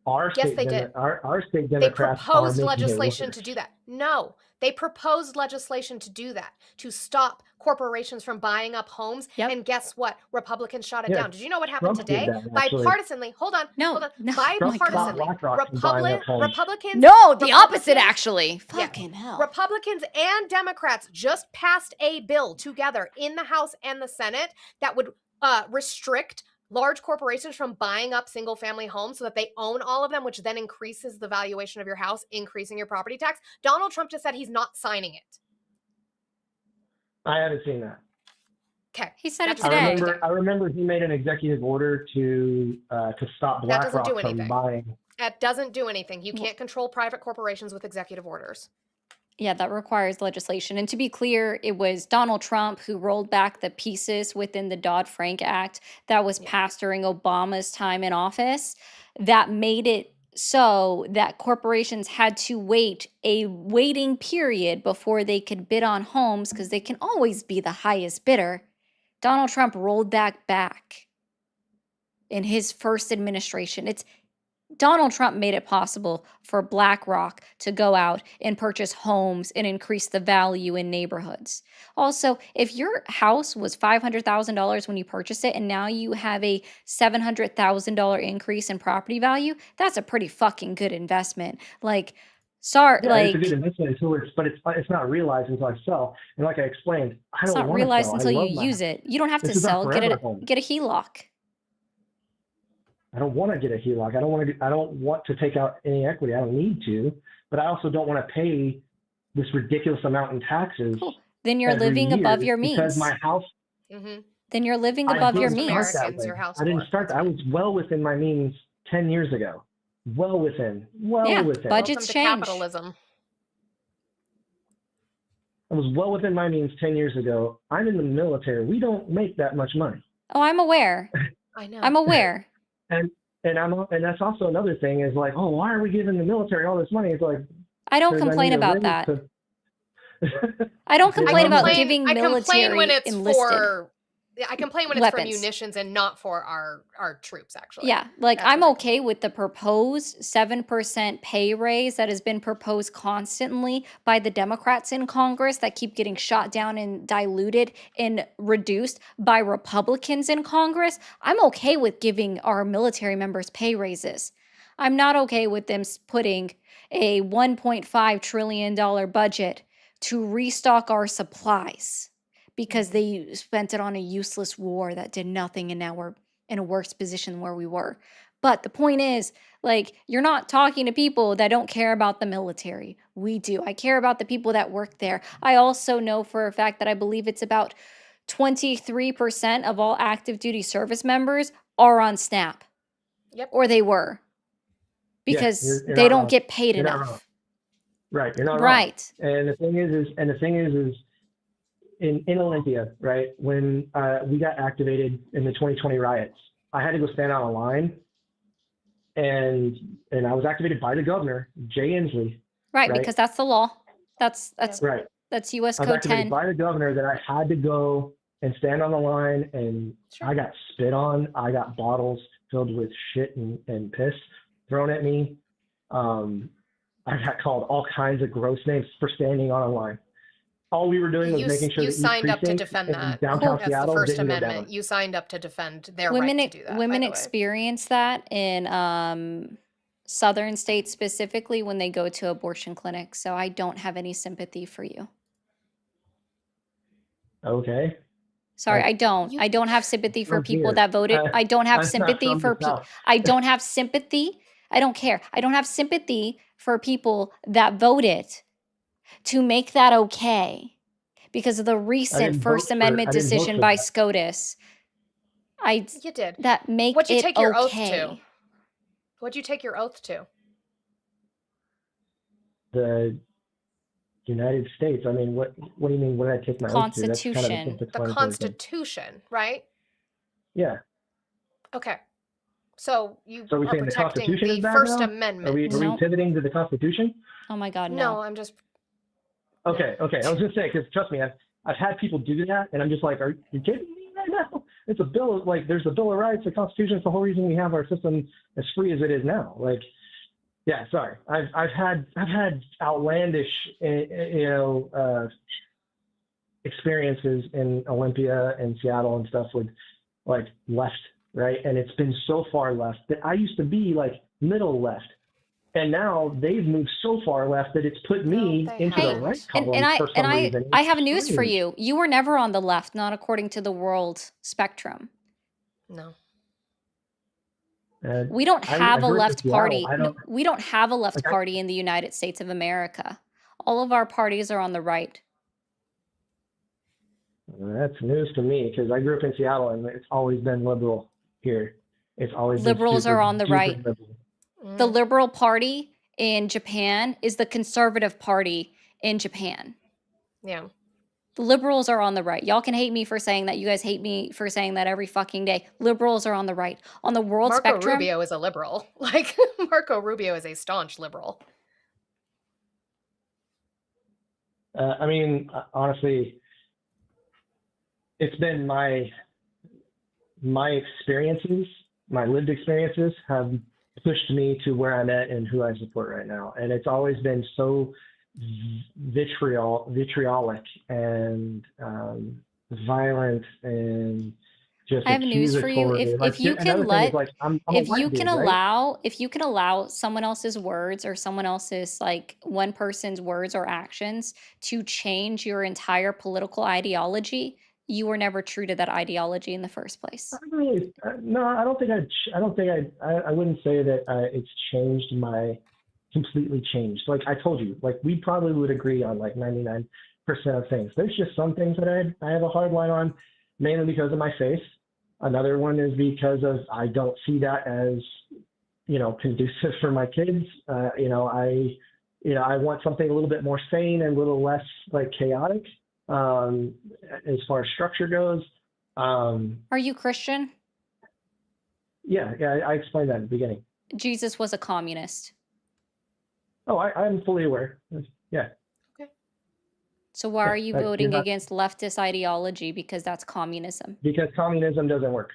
our state Democrats they proposed legislation to do that. No, they proposed legislation to do that, to stop corporations from buying up homes. Yep. And guess what? Republicans shot it down. Did you know what happened Trump today? Bipartisanly, hold on. Bipartisanly, Republicans. No, the opposite actually. Fucking hell. Republicans and Democrats just passed a bill together in the House and the Senate that would restrict large corporations from buying up single family homes so that they own all of them, which then increases the valuation of your house, increasing your property tax. Donald Trump just said he's not signing it. I haven't seen that. Okay. He said it today. I remember he made an executive order to stop BlackRock from buying. That doesn't do anything. You can't control private corporations with executive orders. Yeah, that requires legislation. And to be clear, it was Donald Trump who rolled back the pieces within the Dodd-Frank Act that was passed during Obama's time in office that made it so that corporations had to wait a waiting period before they could bid on homes because they can always be the highest bidder. Donald Trump rolled that back in his first administration. Donald Trump made it possible for BlackRock to go out and purchase homes and increase the value in neighborhoods. Also, if your house was $500,000 when you purchased it and now you have a $700,000 increase in property value, that's a pretty fucking good investment. It's a good investment but it's not realized until I sell. And like I explained, I don't want to sell. It's not realized until you use it. You don't have to sell. Get a HELOC. I don't want to get a HELOC. I don't want to take out any equity. I don't need to, but I also don't want to pay this ridiculous amount in taxes. Cool. Then you're living above your means. Because my house. Mm-hmm. Then you're living above your means. I didn't start that. I was well within my means 10 years ago. Well within. Budgets change. Capitalism. I was well within my means 10 years ago. I'm in the military. We don't make that much money. Oh, I'm aware. I know. I'm aware. And that's also another thing is like, oh, why are we giving the military all this money? It's like I don't complain about that. I don't complain about giving military enlisted. I complain when it's for munitions and not for our troops, actually. Yeah, I'm okay with the proposed 7% pay raise that has been proposed constantly by the Democrats in Congress that keep getting shot down and diluted and reduced by Republicans in Congress. I'm okay with giving our military members pay raises. I'm not okay with them putting a $1.5 trillion budget to restock our supplies, because they spent it on a useless war that did nothing, and now we're in a worse position where we were. But the point is, you're not talking to people that don't care about the military. We do. I care about the people that work there. I also know for a fact that I believe it's about 23% of all active duty service members are on SNAP. Yep. Or they were. Because they don't get paid enough. Right. You're not right. Wrong. And the thing is in Olympia, right, when we got activated in the 2020 riots, I had to go stand on a line, and I was activated by the governor, Jay Inslee. Right, because that's the law. That's right. That's U.S. I was Code activated 10. by the governor that I had to go and stand on the line, and I got spit on. I got bottles filled with shit and piss thrown at me. I've got called all kinds of gross names for standing on a line. All we were doing was making sure You that each signed up to precinct defend in that. downtown That's the Seattle First didn't go Amendment. down. You signed up to defend their right to do that. Women by the way. experience that in southern states specifically when they go to abortion clinics. So I don't have any sympathy for you. Okay. Sorry, I don't. You- I don't have sympathy for From people here. that voted. I don't have I'm not sympathy from for the people. South. I don't have sympathy. I don't care. I don't have sympathy for people that voted to make that okay because of the recent First Amendment I didn't vote decision for by that. SCOTUS. You did. That make What'd you it take your oath okay. to? What'd you take your oath to? The United States. I mean, what do you mean? What did I take my oath to? That's kind of a Constitution. The self-explanatory thing. Constitution, right? Yeah. Okay. So you So are we are saying the protecting Constitution is the bad First now? Amendment. Are we Nope. pivoting to the Constitution? Oh my God, No, no. I'm just. Okay. I was just saying, because trust me, I've had people do that, and I'm just like, are you kidding me right now? It's a bill. Like, there's a Bill of Rights, the Constitution. It's the whole reason we have our system as free as it is now. Like, yeah, sorry. I've had outlandish, experiences in Olympia and Seattle and stuff with like left, right? And it's been so far left that I used to be like middle left. And now they've moved so far left that it's put me No, they into the haven't. right column And for some reason. I It's have news for strange. you. You were never on the left, not according to the world spectrum. No. We don't I have a grew up in left Seattle. party. I No, don't. we don't have a left Like, party in the United States of America. All of our parties are on the right. That's news to me because I grew up in Seattle and it's always been liberal here. It's always Liberals been super, are on the super right. liberal. The Liberal Party in Japan is the Conservative Party in Japan. Yeah. The liberals are on the right. Y'all can hate me for saying that. You guys hate me for saying that every fucking day. Liberals are on the right. On the world Marco spectrum, Rubio is a liberal. Like, Marco Rubio is a staunch liberal. I mean, honestly, it's been my experiences, my lived experiences have pushed me to where I'm at and who I support right now. And it's always been so vitriolic and violent and just I have news for you. accusatory. If you can another thing is like I'm a if white you can dude, right? if you can allow someone else's words or someone else's like one person's words or actions to change your entire political ideology, you were never true to that ideology in the first place. Really, no, I don't think I wouldn't say that it's changed completely changed. Like I told you, like we probably would agree on like 99% of things. There's just some things that I have a hard line on, mainly because of my faith. Another one is because of I don't see that as, conducive for my kids. I want something a little bit more sane and a little less like chaotic as far as structure goes. Are you Christian? Yeah, I explained that at the beginning. Jesus was a communist. Oh, I'm fully aware. Yeah. Okay. So why Yeah, are you but voting you're not- against leftist ideology? Because that's communism. Because communism doesn't work.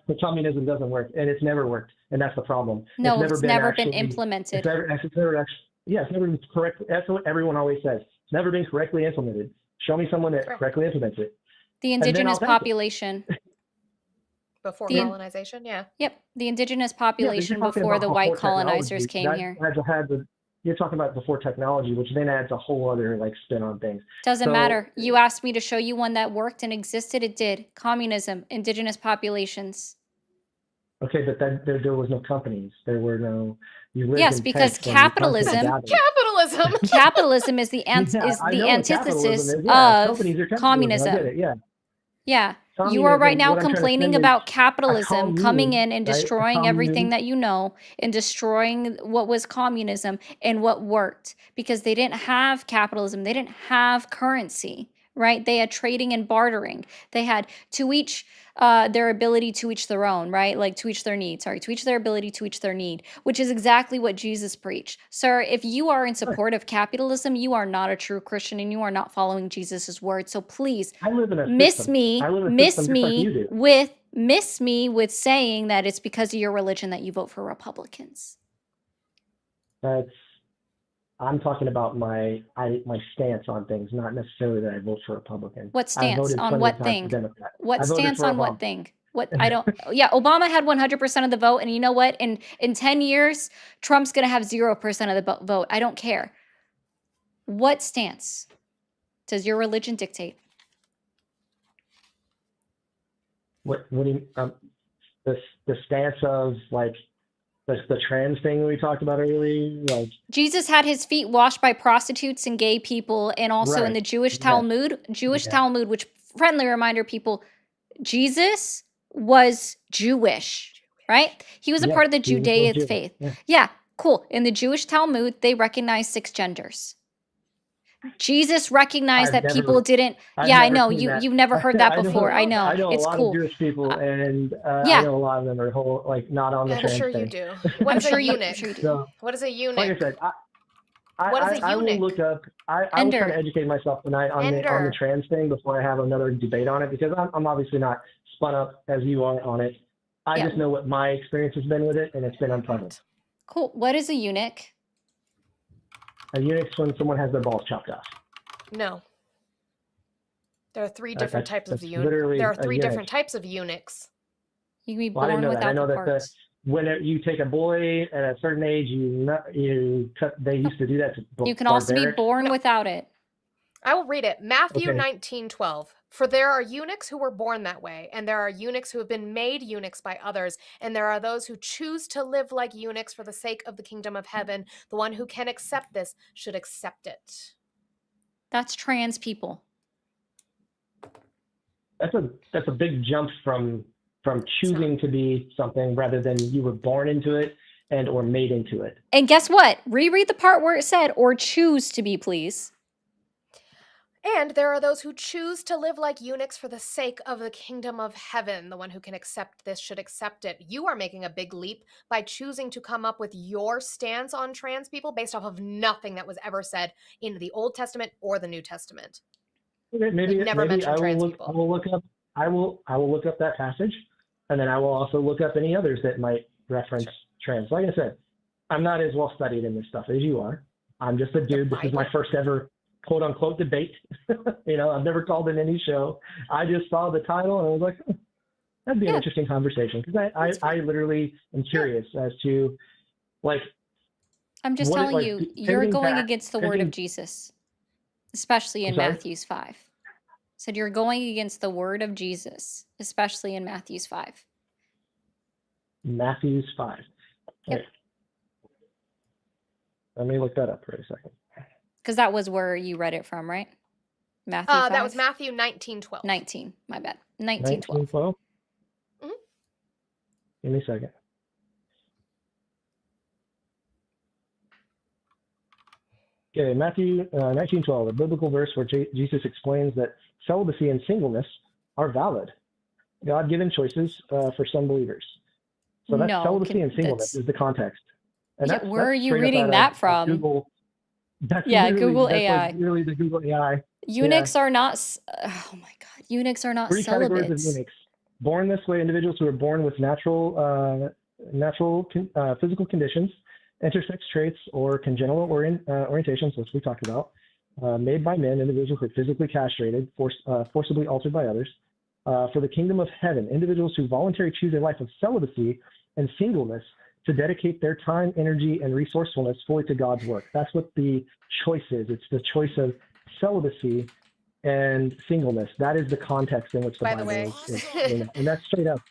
But communism doesn't work, and it's never worked, and that's the problem. No, it's never been actually- implemented. It's never been correct. That's what everyone always says. It's never been correctly implemented. Show me someone that Correct. correctly implements it. The then indigenous I'll take it. population. Before The- colonization, yeah. Yep, the indigenous Yeah, but you're population talking before about the white before colonizers technology. came That here. you're talking about before technology, which then adds a whole other like spin on things. Doesn't So- matter. You asked me to show you one that worked and existed. It did. Communism, indigenous populations. Okay, but there was no companies. There were no. You lived Yes, in because tents and you hunted capitalism- and gathered. Capitalism. Capitalism is the Yeah, I know what antithesis capitalism is. Yeah, of companies are capitalism. I communism. get it. Yeah. Yeah. You are Communism, right now what I'm trying to complaining say is, about I capitalism call coming you, in and right? I destroying call everything you- that you know and destroying what was communism and what worked because they didn't have capitalism. They didn't have currency, right? They had trading and bartering. They had to each their ability to each their own, right? Like to each their need, to each their ability to each their need, which is exactly what Jesus preached. Sir, if you are in support of capitalism, you are not a true Christian and you are not following Jesus's word. So please I live in a miss system. me I live in a miss system just like you me do. with saying that it's because of your religion that you vote for Republicans. That's I'm talking about my stance on things, not necessarily that I vote for Republican. What I stance voted on plenty of what times for thing? Democrat. What I voted stance for on what Obama. thing? What I don't yeah, Obama had 100% of the vote, and you know what? In 10 years, Trump's going to have 0% of the vote. I don't care. What stance does your religion dictate? What do you the stance of like the trans thing we talked about earlier? Like Jesus had his feet washed by prostitutes and gay people, and also in right, the Jewish yes, yeah, Talmud, which friendly reminder people, Jesus was Jewish, right? He was a yes, part of the Jesus was Judean Jewish. faith. Yeah. Yeah, cool. In the Jewish Talmud, they recognize 6 genders. Jesus recognized that people didn't. I've Yeah, I never know seen that. you've never heard that I before. I know know I know a it's lot of cool. Jewish people, and I Yeah, know a lot of them are not on the I'm trans sure you thing. do. What I'm is a sure you. I'm eunuch? sure you do. So What is a like I eunuch? said, What is a I will eunuch? look up. I was trying to Ender. educate myself tonight on the Ender. trans thing before I have another debate on it because I'm obviously not spun up as you are on it. I Yeah. just know what my experience has been with it, and it's been unpleasant. Cool. What is a eunuch? A eunuch's when someone has their balls chopped off. No. There are 3 different types of That's literally There are a 3 eunuch. different types of eunuchs. You can be Well, I didn't born know that. I without know the that parts. when you take a boy at a certain age, you cut. They used to do that to You can also be barbaric. born without it. I will read it. Matthew Okay. 19:12. For there are eunuchs who were born that way, and there are eunuchs who have been made eunuchs by others, and there are those who choose to live like eunuchs for the sake of the kingdom of heaven. The one who can accept this should accept That's trans people. That's a big jump from choosing to be something rather than you were born into it and or made into it. And guess what? Reread the part where it said, or choose to be, please. And there are those who choose to live like eunuchs for the sake of the kingdom of heaven. The one who can accept this should accept it. You are making a big leap by choosing to come up with your stance on trans people based off of nothing that was ever said in the Old Testament or the New Testament. Okay, maybe never mentioned trans people. I will look up that passage, and then I will also look up any others that might reference trans. Like I said, I'm not as well studied in this stuff as you are. I'm just a dude. This is my first ever quote unquote debate. I've never called in any show. I just saw the title and I was like, that'd be an interesting conversation because I literally am curious as to like. I'm just telling you, you're going against the word of Jesus, especially in Matthew's 5. Said you're going against the word of Jesus, especially in Matthew's 5. Matthew's 5. Yep. Right. Let me look that up for a second. Because that was where you read it from, right? Matthew 5? That was Matthew 19:12. 19, my bad. 19:12. 19:12? Mhm. Give me a second. Okay, Matthew 19:12, a biblical verse where Jesus explains that celibacy and singleness are valid, God-given choices for some believers. So that's celibacy and singleness is the context. And Yeah, that's, where are that's you straight up reading out that of from? Google. That's Google that's AI. like literally the Google AI. Eunuchs are not. Oh my God, eunuchs are not 3 categories of celibates. eunuchs. Born this way, individuals who are born with natural physical conditions, intersex traits, or congenital orientations, which we talked about. Made by men, individuals who are physically castrated, forcibly altered by others. For the kingdom of heaven, individuals who voluntarily choose a life of celibacy and singleness to dedicate their time, energy, and resourcefulness fully to God's work. That's what the choice is. It's the choice of celibacy and singleness. That is the context in which the Bible is, and that's straight up.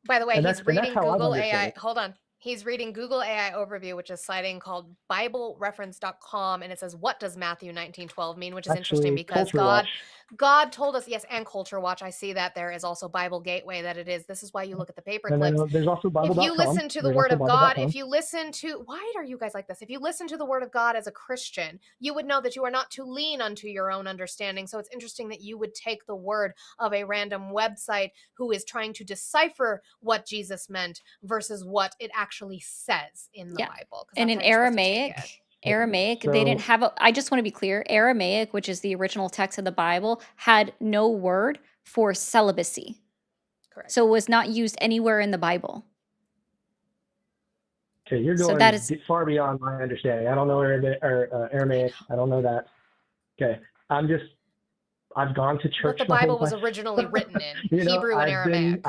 By the way, he's reading how I've Google understood AI. it. Hold on. He's reading Google AI overview, which is citing called BibleReference.com, and it says, "What does Matthew 19:12 mean?" Which is interesting because Culture Watch. God told us, yes, and Culture Watch. I see that there is also Bible Gateway that it is. This is why you look at the paper And clips. then there's also Bible.com. If you listen to the There's Word also of God, Bible.com. if you listen to, why are you guys like this? If you listen to the Word of God as a Christian, you would know that you are not to lean unto your own understanding. So it's interesting that you would take the word of a random website who is trying to decipher what Jesus meant versus what it actually says in the Bible. And in Aramaic, they didn't have I just want to be clear, Aramaic, which is the original text of the Bible, had no word for celibacy. Correct. So it was not used anywhere in the Bible. Okay, you're So going that is, far beyond my understanding. I don't know Aramaic. I don't know that. Okay, I've gone to What church the my whole Bible was life. originally written in, You know, Hebrew and Aramaic.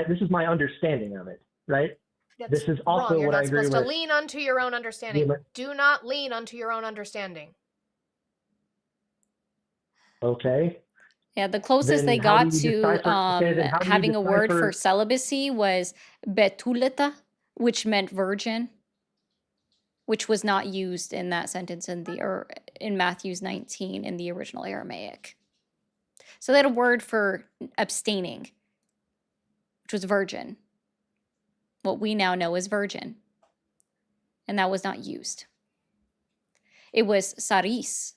this is my understanding of it, right? This That's is wrong. also You're what I not agree supposed to with. lean onto your own understanding. Yeah, Do not lean onto your own understanding. okay, yeah, the closest they then how do got you to decipher? Okay, then how do you having a word for decipher? celibacy was betuleta, which meant virgin, which was not used in that sentence or in Matthew's 19 in the original Aramaic. So they had a word for abstaining, which was virgin, what we now know as virgin, and that was not used. It was saris,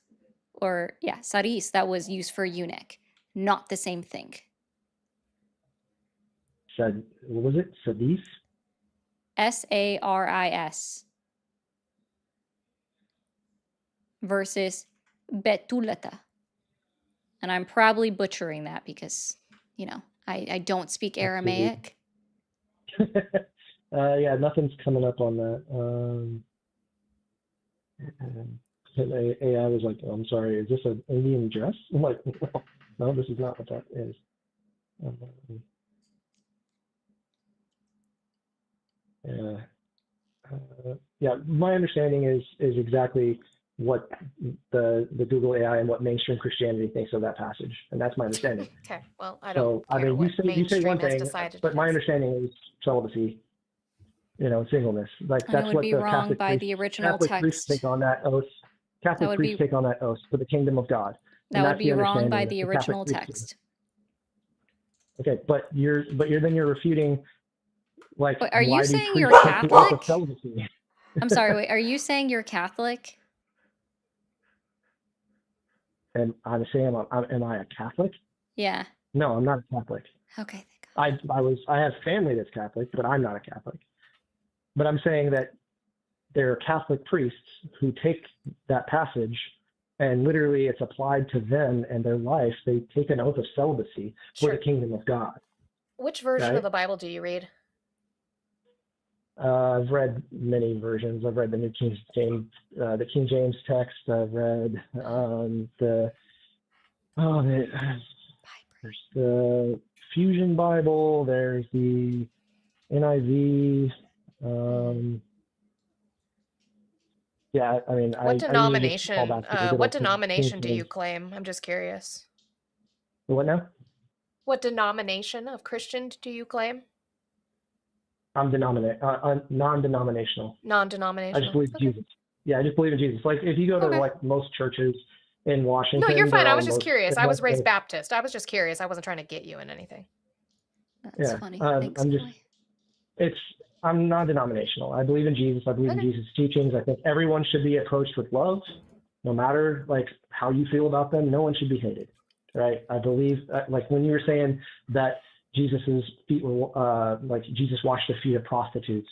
saris, that was used for eunuch, not the same thing. What was it? Sadis? Saris versus betuleta. And I'm probably butchering that because, I don't speak Aramaic. Yeah, nothing's coming up on that. AI was like, oh, I'm sorry, is this an Indian dress? I'm like, no, this is not what that is. Yeah. Yeah, my understanding is exactly what the Google AI and what mainstream Christianity thinks of that passage, and that's my understanding. Okay, well, I So don't care what you say one mainstream has thing, decided but it my is. understanding is celibacy, singleness. Like And it that's would what be the wrong by the original Catholic priests text. take on that oath. That Catholic would priests be take on that oath for the kingdom of God, that and would that's the be wrong by understanding that the the Catholic original priests do. text. Okay, but then you're refuting, like, Are you why do saying priests you're take the oath of Catholic? celibacy? I'm sorry, wait, are you saying you're Catholic? And I'm saying, am I a Catholic? Yeah. No, I'm not a Catholic. Okay, thank God. I have family that's Catholic, but I'm not a Catholic. But I'm saying that there are Catholic priests who take that passage and literally it's applied to them and their life. They take an oath of celibacy for the kingdom of God. Which version right? of the Bible do you read? I've read many versions. I've read the the King James text. I've read there's the Fusion Bible. There's the NIV. Yeah, I mean, What I usually just fall denomination? back to the good What old King denomination do you James. claim? I'm just curious. What now? What denomination of Christian do you claim? I'm non-denominational. Non-denominational. I just believe in Jesus. Yeah, I just believe in Jesus. Like if you go to like most churches in Washington, No, you're fine. they're I all was just curious. they're I was mostly- raised Baptist. I was just curious. I wasn't trying to get you in anything. That's funny. Thanks, I'm just Molly. I'm non-denominational. I believe in Jesus. I believe in Jesus' teachings. I think everyone should be approached with love, no matter like how you feel about them. No one should be hated, right? I believe like when you were saying that Jesus's feet were like Jesus washed the feet of prostitutes.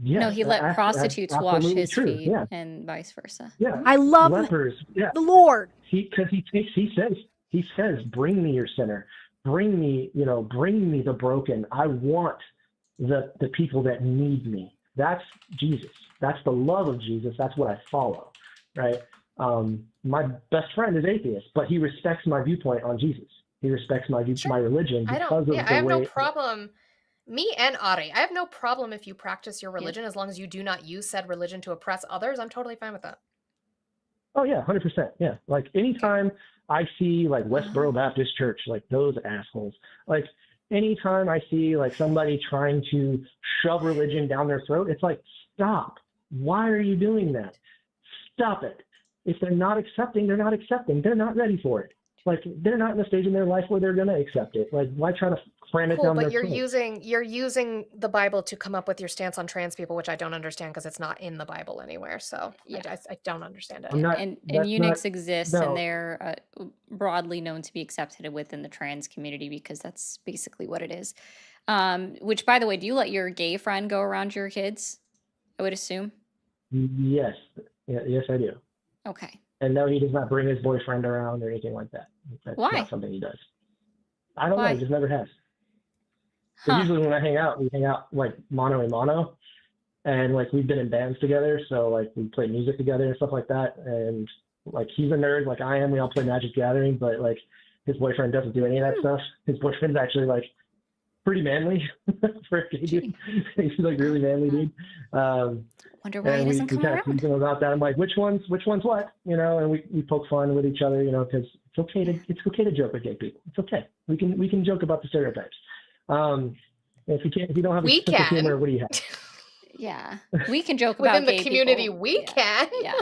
Yes, No, he let that's prostitutes wash absolutely his true. feet Yeah, and vice versa. yeah. I love lepers. Yeah, the Lord. he says, bring me your sinner, bring me the broken. I want the people that need me. That's Jesus. That's the love of Jesus. That's what I follow, right? My best friend is atheist, but he respects my viewpoint on Jesus. He respects my religion because of the way. I have no problem. Me and Ari, I have no problem if you practice your religion as long as you do not use said religion to oppress others. I'm totally fine with that. Oh yeah, 100%. Yeah, like anytime I see like Westboro Baptist Church, like those assholes, like anytime I see like somebody trying to shove religion down their throat, it's like, stop. Why are you doing that? Stop it. If they're not accepting, they're not accepting. They're not ready for it. Like they're not in a stage in their life where they're going to accept it. Like why try to cram it down their But you're throat? using the Bible to come up with your stance on trans people, which I don't understand because it's not in the Bible anywhere. So I don't understand it. And eunuchs exist, and they're broadly known to be accepted within the trans community because that's basically what it is. Which, by the way, do you let your gay friend go around your kids? I would assume. Yes. Yes, I do. Okay. And no, he does not bring his boyfriend around or anything like that. That's not something he does. I don't know. He just never has. But usually when we hang out like mano a mano. and like we've been in bands together, so like we play music together and stuff like that. And like he's a nerd like I am. We all play Magic Gathering, but like his boyfriend doesn't do any of that stuff. His boyfriend's actually like pretty manly for a gay dude. He's like really manly dude. Wonder why he And doesn't we come kind of tease around. him about that. I'm like, which one's what, you know? And we poke fun with each other, you know, because it's okay to joke with gay people. It's okay. We can joke about the stereotypes. If you don't have a We sense of humor, can. what do you have? Yeah, we can joke Within about the gay community, people. we can. Yeah.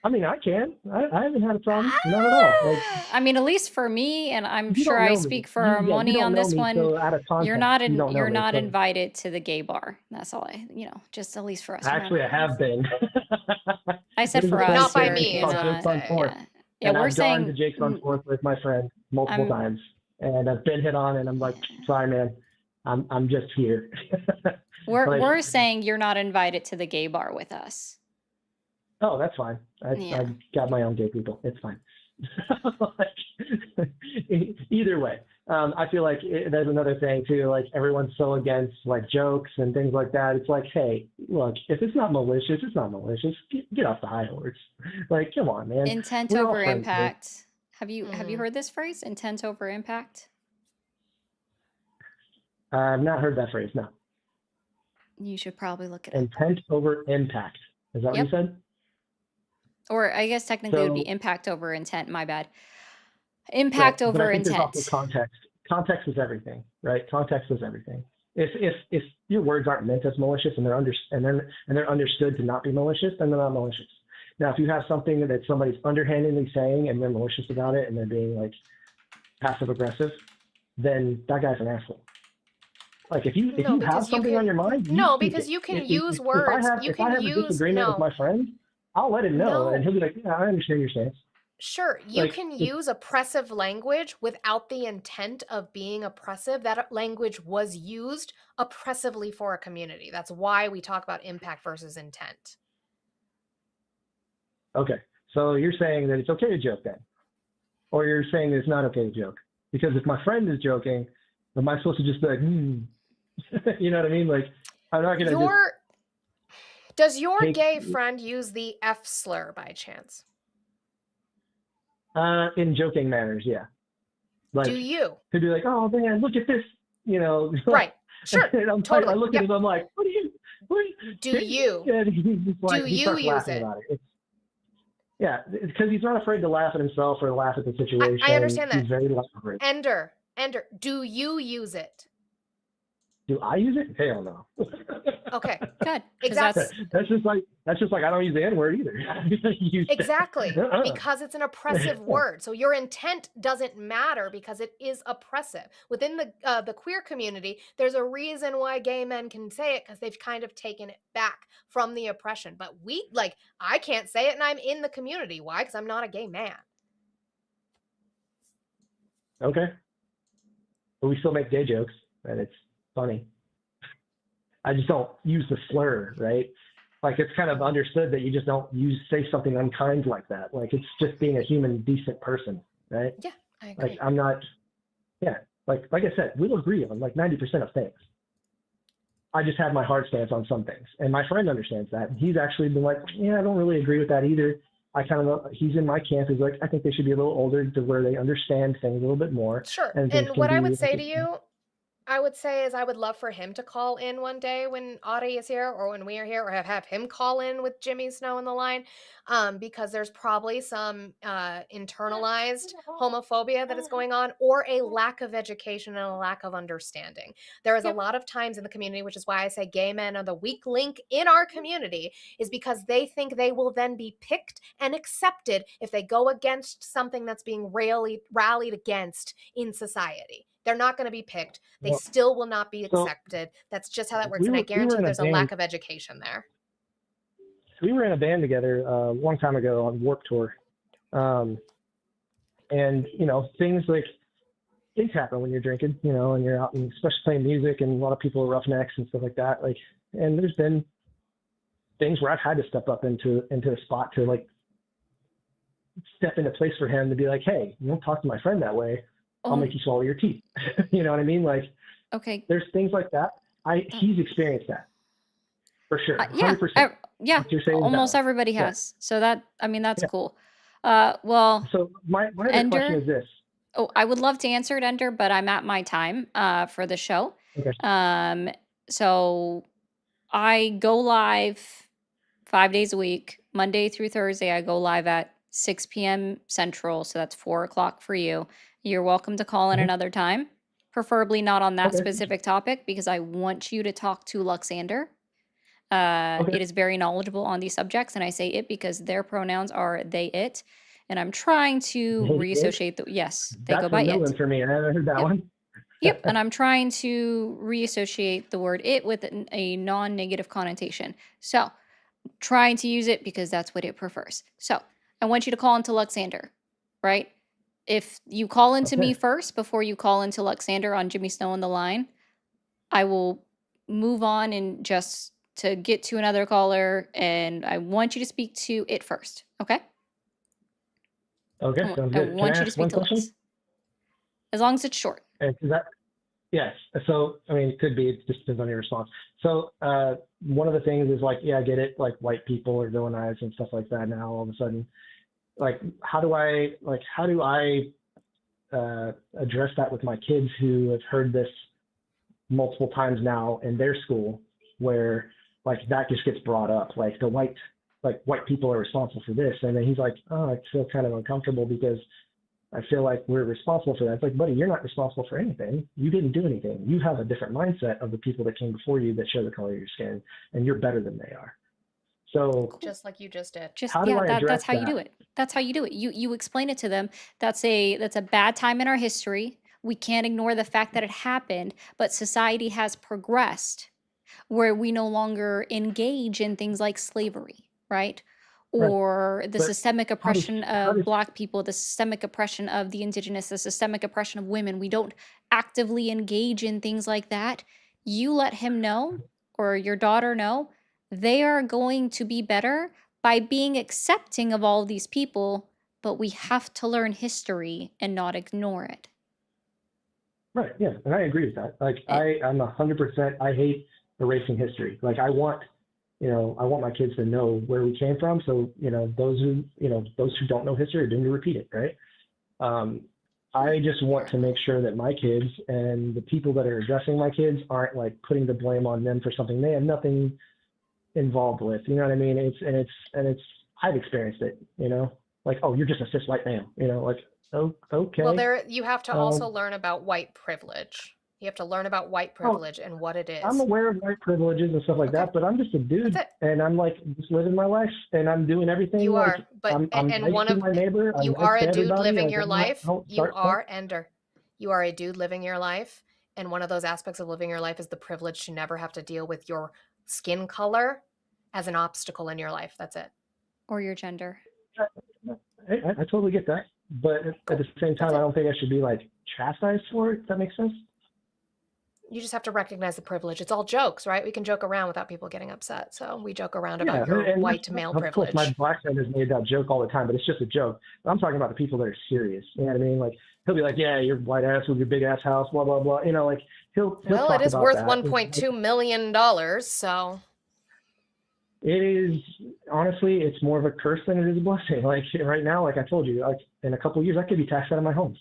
I mean, I can. I haven't had a problem. Not at all. Like, I mean, at least for me, and I'm you sure don't I know me. speak for You Moni don't on know this me, one. so out of context, you don't know You're me. not So invited to the gay bar. That's all just at least for us. actually, I have been. I said There's for a us. Not by You're me, called is what Jake's I'm on saying. Fourth, Yeah, and we're I've gone to saying Jake's on Fourth with my friend multiple times, and I've been hit on, and I'm like, sorry, man, I'm just here. we're saying you're not invited to the gay bar with us. Oh, that's fine. Yeah. I've got my own gay people. It's fine. Either way, I feel like there's another thing too. Like everyone's so against like jokes and things like that. It's like, hey, look, if it's not malicious, it's not malicious. Get off the high horse. Like, come on, man. Intent We're all over friends here. impact. Have you heard this phrase? Intent over impact. I've not heard that phrase. No. You should probably look it up. Intent over impact. Is that what you said? Or I guess technically it would be So- impact over intent. My bad. Impact But over I think intent. there's also context. Context is everything, right? Context is everything. If your words aren't meant as malicious and they're understood to not be malicious, then they're not malicious. Now, if you have something that somebody's underhandedly saying and they're malicious about it and they're being like passive aggressive, then that guy's an asshole. Like if you have something on your mind, because you can use words. If I have a disagreement with my friend, I'll let him know, and he'll be like, "Yeah, I understand your stance." Sure, you can use oppressive language without the intent of being oppressive. That language was used oppressively for a community. That's why we talk about impact versus intent. Okay, so you're saying that it's okay to joke then, or you're saying that it's not okay to joke? Because if my friend is joking, am I supposed to just be like, you know what I mean? Like, I'm not gonna. Does your gay friend use the F slur by chance? In joking manners, yeah. Like, do you? He'd be like, "Oh man, look at this," you know. Right. Sure. I look at him, I'm like, "What do you?" Do you? And he's just like, he starts use laughing it? about it. Yeah, because he's not afraid to laugh at himself or laugh at the situation. I understand that. He's very laugh-free. Ender, do you use it? Do I use it? Hell no. Okay, good. Exactly. That's just like I don't use the N-word either. Exactly, because it's an oppressive word. So your intent doesn't matter because it is oppressive. Within the queer community, there's a reason why gay men can say it because they've kind of taken it back from the oppression. But I can't say it, and I'm in the community. Why? Because I'm not a gay man. Okay. But we still make gay jokes, and it's funny. I just don't use the slur, right? Like it's kind of understood that you just don't say something unkind like that. Like it's just being a human, decent person, right? Yeah, I agree. Like I'm not. Yeah, like I said, we'll agree on like 90% of things. I just have my hard stance on some things, and my friend understands that. He's actually been like, yeah, I don't really agree with that either. He's in my camp. He's like, I think they should be a little older to where they understand things a little bit more. Sure. And what I would say to you, I would love for him to call in one day when Audie is here or when we are here, or have him call in with Jimmy Snow in the line, because there's probably some internalized homophobia that is going on, or a lack of education and a lack of understanding. There is a lot of times in the community, which is why I say gay men are the weak link in our community, is because they think they will then be picked and accepted if they go against something that's being rallied against in society. They're not going to be picked. They still will not be accepted. That's just how that works. And I guarantee there's a lack of education there. We were in a band together a long time ago on Warped Tour. And, you know, things happen when you're drinking, you know, and you're out and especially playing music, and a lot of people are roughnecks and stuff like that. Like, and there's been things where I've had to step up into a spot to like step into place for him to be like, hey, you don't talk to my friend that way. I'll make you swallow your teeth. You know what I mean? Like, okay, there's things like that. He's experienced that. For sure. Yeah, 100%. yeah, What you're saying is almost valid. everybody Yeah. has. So that, I mean, that's Yeah. cool. Well, So my other question Ender, is this. oh, I would love to answer it, Ender, but I'm at my time for the show. Okay. So I go live 5 days a week, Monday through Thursday. I go live at 6 p.m. Central, so that's 4 o'clock for you. You're welcome to call in Mhm. another time, preferably not on that Okay. specific topic, because I want you to talk to Luxander. Okay. It is very knowledgeable on these subjects, and I say it because their pronouns are they, it, and I'm trying to It is. reassociate the, yes, they go That's a by new it. one for me. I haven't heard that Yep. one. Yep, and I'm trying to reassociate the word it with a non-negative connotation. So, trying to use it because that's what it prefers. So, I want you to call into Luxander, right? If you call into me Okay. first before you call into Luxander on Jimmy Snow on the line, I will move on and just to get to another caller, and I want you to speak to it first, okay? Okay. Sounds I good. Can want I you to ask speak one to Lux. question? As long as it's short. Is that yes. So I mean, it could be. It just depends on your response. So one of the things is like, yeah, I get it. Like white people are villainized and stuff like that now. All of a sudden, like, how do I address that with my kids who have heard this multiple times now in their school, where like that just gets brought up, like white people are responsible for this, and then he's like, oh, I feel kind of uncomfortable because I feel like we're responsible for that. It's like, buddy, you're not responsible for anything. You didn't do anything. You have a different mindset of the people that came before you that share the color of your skin, and you're better than they are. So Just like you just did. Just how do I address that's how you do that? it. That's how you do it. You explain it to them. That's a bad time in our history. We can't ignore the fact that it happened, but society has progressed where we no longer engage in things like slavery, right? Right. Or the But systemic how does oppression how of does Black people, the systemic oppression of the indigenous, the systemic oppression of women. We don't actively engage in things like that. You let him know, or your daughter know, they are going to be better by being accepting of all these people, but we have to learn history and not ignore it. right? Yeah, and I agree with that. Like I'm 100%. I hate erasing history. Like I want my kids to know where we came from. So, those who don't know history are doomed to repeat it, right? I just want to make sure that my kids and the people that are addressing my kids aren't like putting the blame on them for something they have nothing involved with. You know what I mean? I've experienced it, like, oh, you're just a cis white man, like, oh, okay. Well, you have to also Um, learn about white privilege. You have to learn about white oh, privilege and what it I'm is. aware of white privileges and stuff like Okay. that, but I'm just a dude, That's and I'm like just living my life, and I'm doing everything. You Like are, but I'm and nice one to of my neighbor. I'm you nice are to a dude everybody. living Like your I life. don't You start stuff. are Ender. You are a dude living your life, and one of those aspects of living your life is the privilege to never have to deal with your skin color as an obstacle in your life. That's it. Or your gender. I totally get that, but at the same time, I don't think I should be like chastised for it. If that makes sense. You just have to recognize the privilege. It's all jokes, right? We can joke around without people getting upset. So we joke around Yeah, about your and white male of course, privilege. my black friend has made that joke all the time, but it's just a joke. But I'm talking about the people that are serious. You know what I mean? Like he'll be like, "Yeah, your white ass with your big ass house, blah blah blah." Like he'll Well, talk it is about worth that. $1.2 million, so It is honestly, it's more of a curse than it is a blessing. Like right now, like I told you, like in a couple of years, I could be taxed out of my home.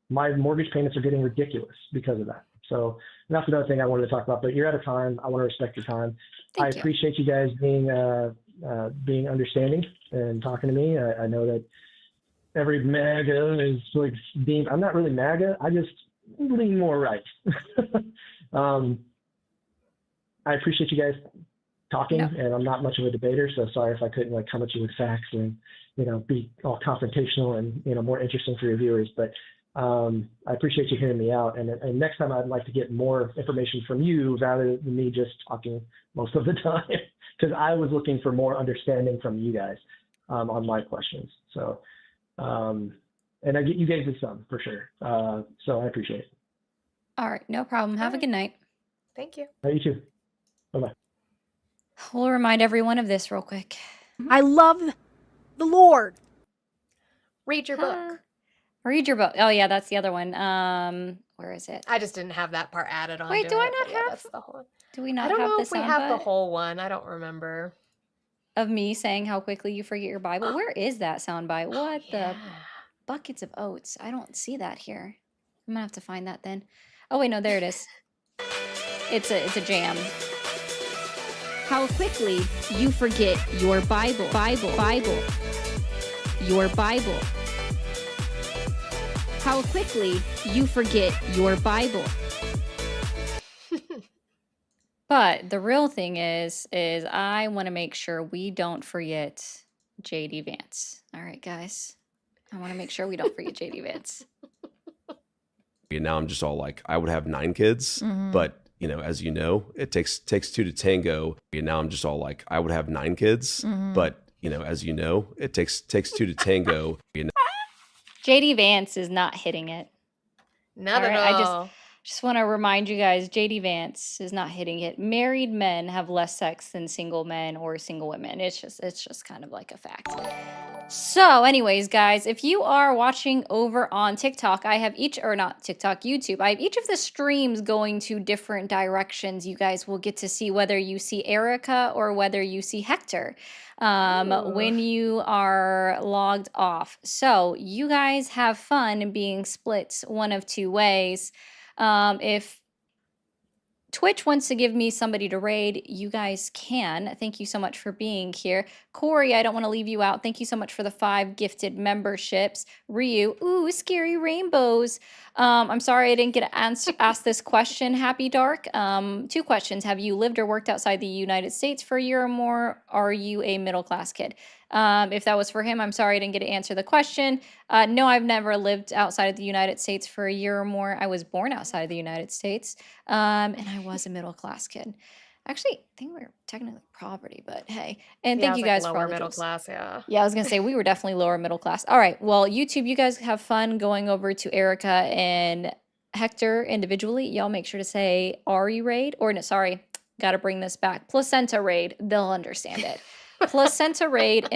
My mortgage payments are getting ridiculous because of that. So that's another thing I wanted to talk about. But you're out of time. I want to respect your time. I appreciate you guys being understanding and talking to me. I know that every MAGA is like deemed. I'm not really MAGA. I just lean more right. I appreciate you guys talking, and I'm not much of a debater, so sorry if I couldn't like come at you with facts and be all confrontational and more interesting for your viewers. But I appreciate you hearing me out, and next time I'd like to get more information from you rather than me just talking most of the time, because I was looking for more understanding from you guys on my questions. So and you gave me some for sure. So I appreciate it. All right, no problem. Have a good night. Thank you. You too. Bye-bye. We'll remind everyone of this real quick. I love the Lord. Read your book. Read your book. Oh yeah, that's the other one. Where is it? I just didn't have that part added on. Wait, do to I it, not but yeah, have? that's the whole. Do we I not don't have know the if we have the soundbite whole one. I don't remember. of me saying how quickly you forget your Bible? Where is that soundbite? What Yeah. the buckets of oats? I don't see that here. I'm gonna have to find that then. Oh wait, no, there it is. It's a jam. How quickly you forget your Bible. Your Bible. How quickly you forget your Bible. But the real thing is I want to make sure we don't forget JD Vance. All right, guys. I want to make sure we don't forget JD Vance. And now I'm just all like, I would have 9 kids, but you know, as you know, it takes 2 to tango. And now I'm just all like, I would have 9 kids, but you know, as you know, it takes 2 to tango. JD Vance is not hitting it. Not All at right, all. I just want to remind you guys, JD Vance is not hitting it. Married men have less sex than single men or single women. It's just kind of like a fact. So anyways, guys, if you are watching over on TikTok, I have each, or not TikTok, YouTube, I have each of the streams going to different directions. You guys will get to see whether you see Erica or whether you see Hector when you are logged off. So you guys have fun being split one of two ways. If Twitch wants to give me somebody to raid, you guys can. Thank you so much for being here. Corey, I don't want to leave you out. Thank you so much for the 5 gifted memberships. Ryu, ooh, scary rainbows. I'm sorry I didn't get to ask this question, Happy Dark. 2 questions. Have you lived or worked outside the United States for a year or more? Are you a middle-class kid? If that was for him, I'm sorry I didn't get to answer the question. No, I've never lived outside of the United States for a year or more. I was born outside of the United States, and I was a middle-class kid. Actually, I think we were technically poverty, but hey. And Yeah, thank I you was, like, guys for lower all the middle gifts. class, yeah. Yeah, I was going to say, we were definitely lower middle class. All right, well, YouTube, you guys have fun going over to Erica and Hector individually. Y'all make sure to say Ari raid, or no, sorry, got to bring this back. Placenta raid. They'll understand it. Placenta raid.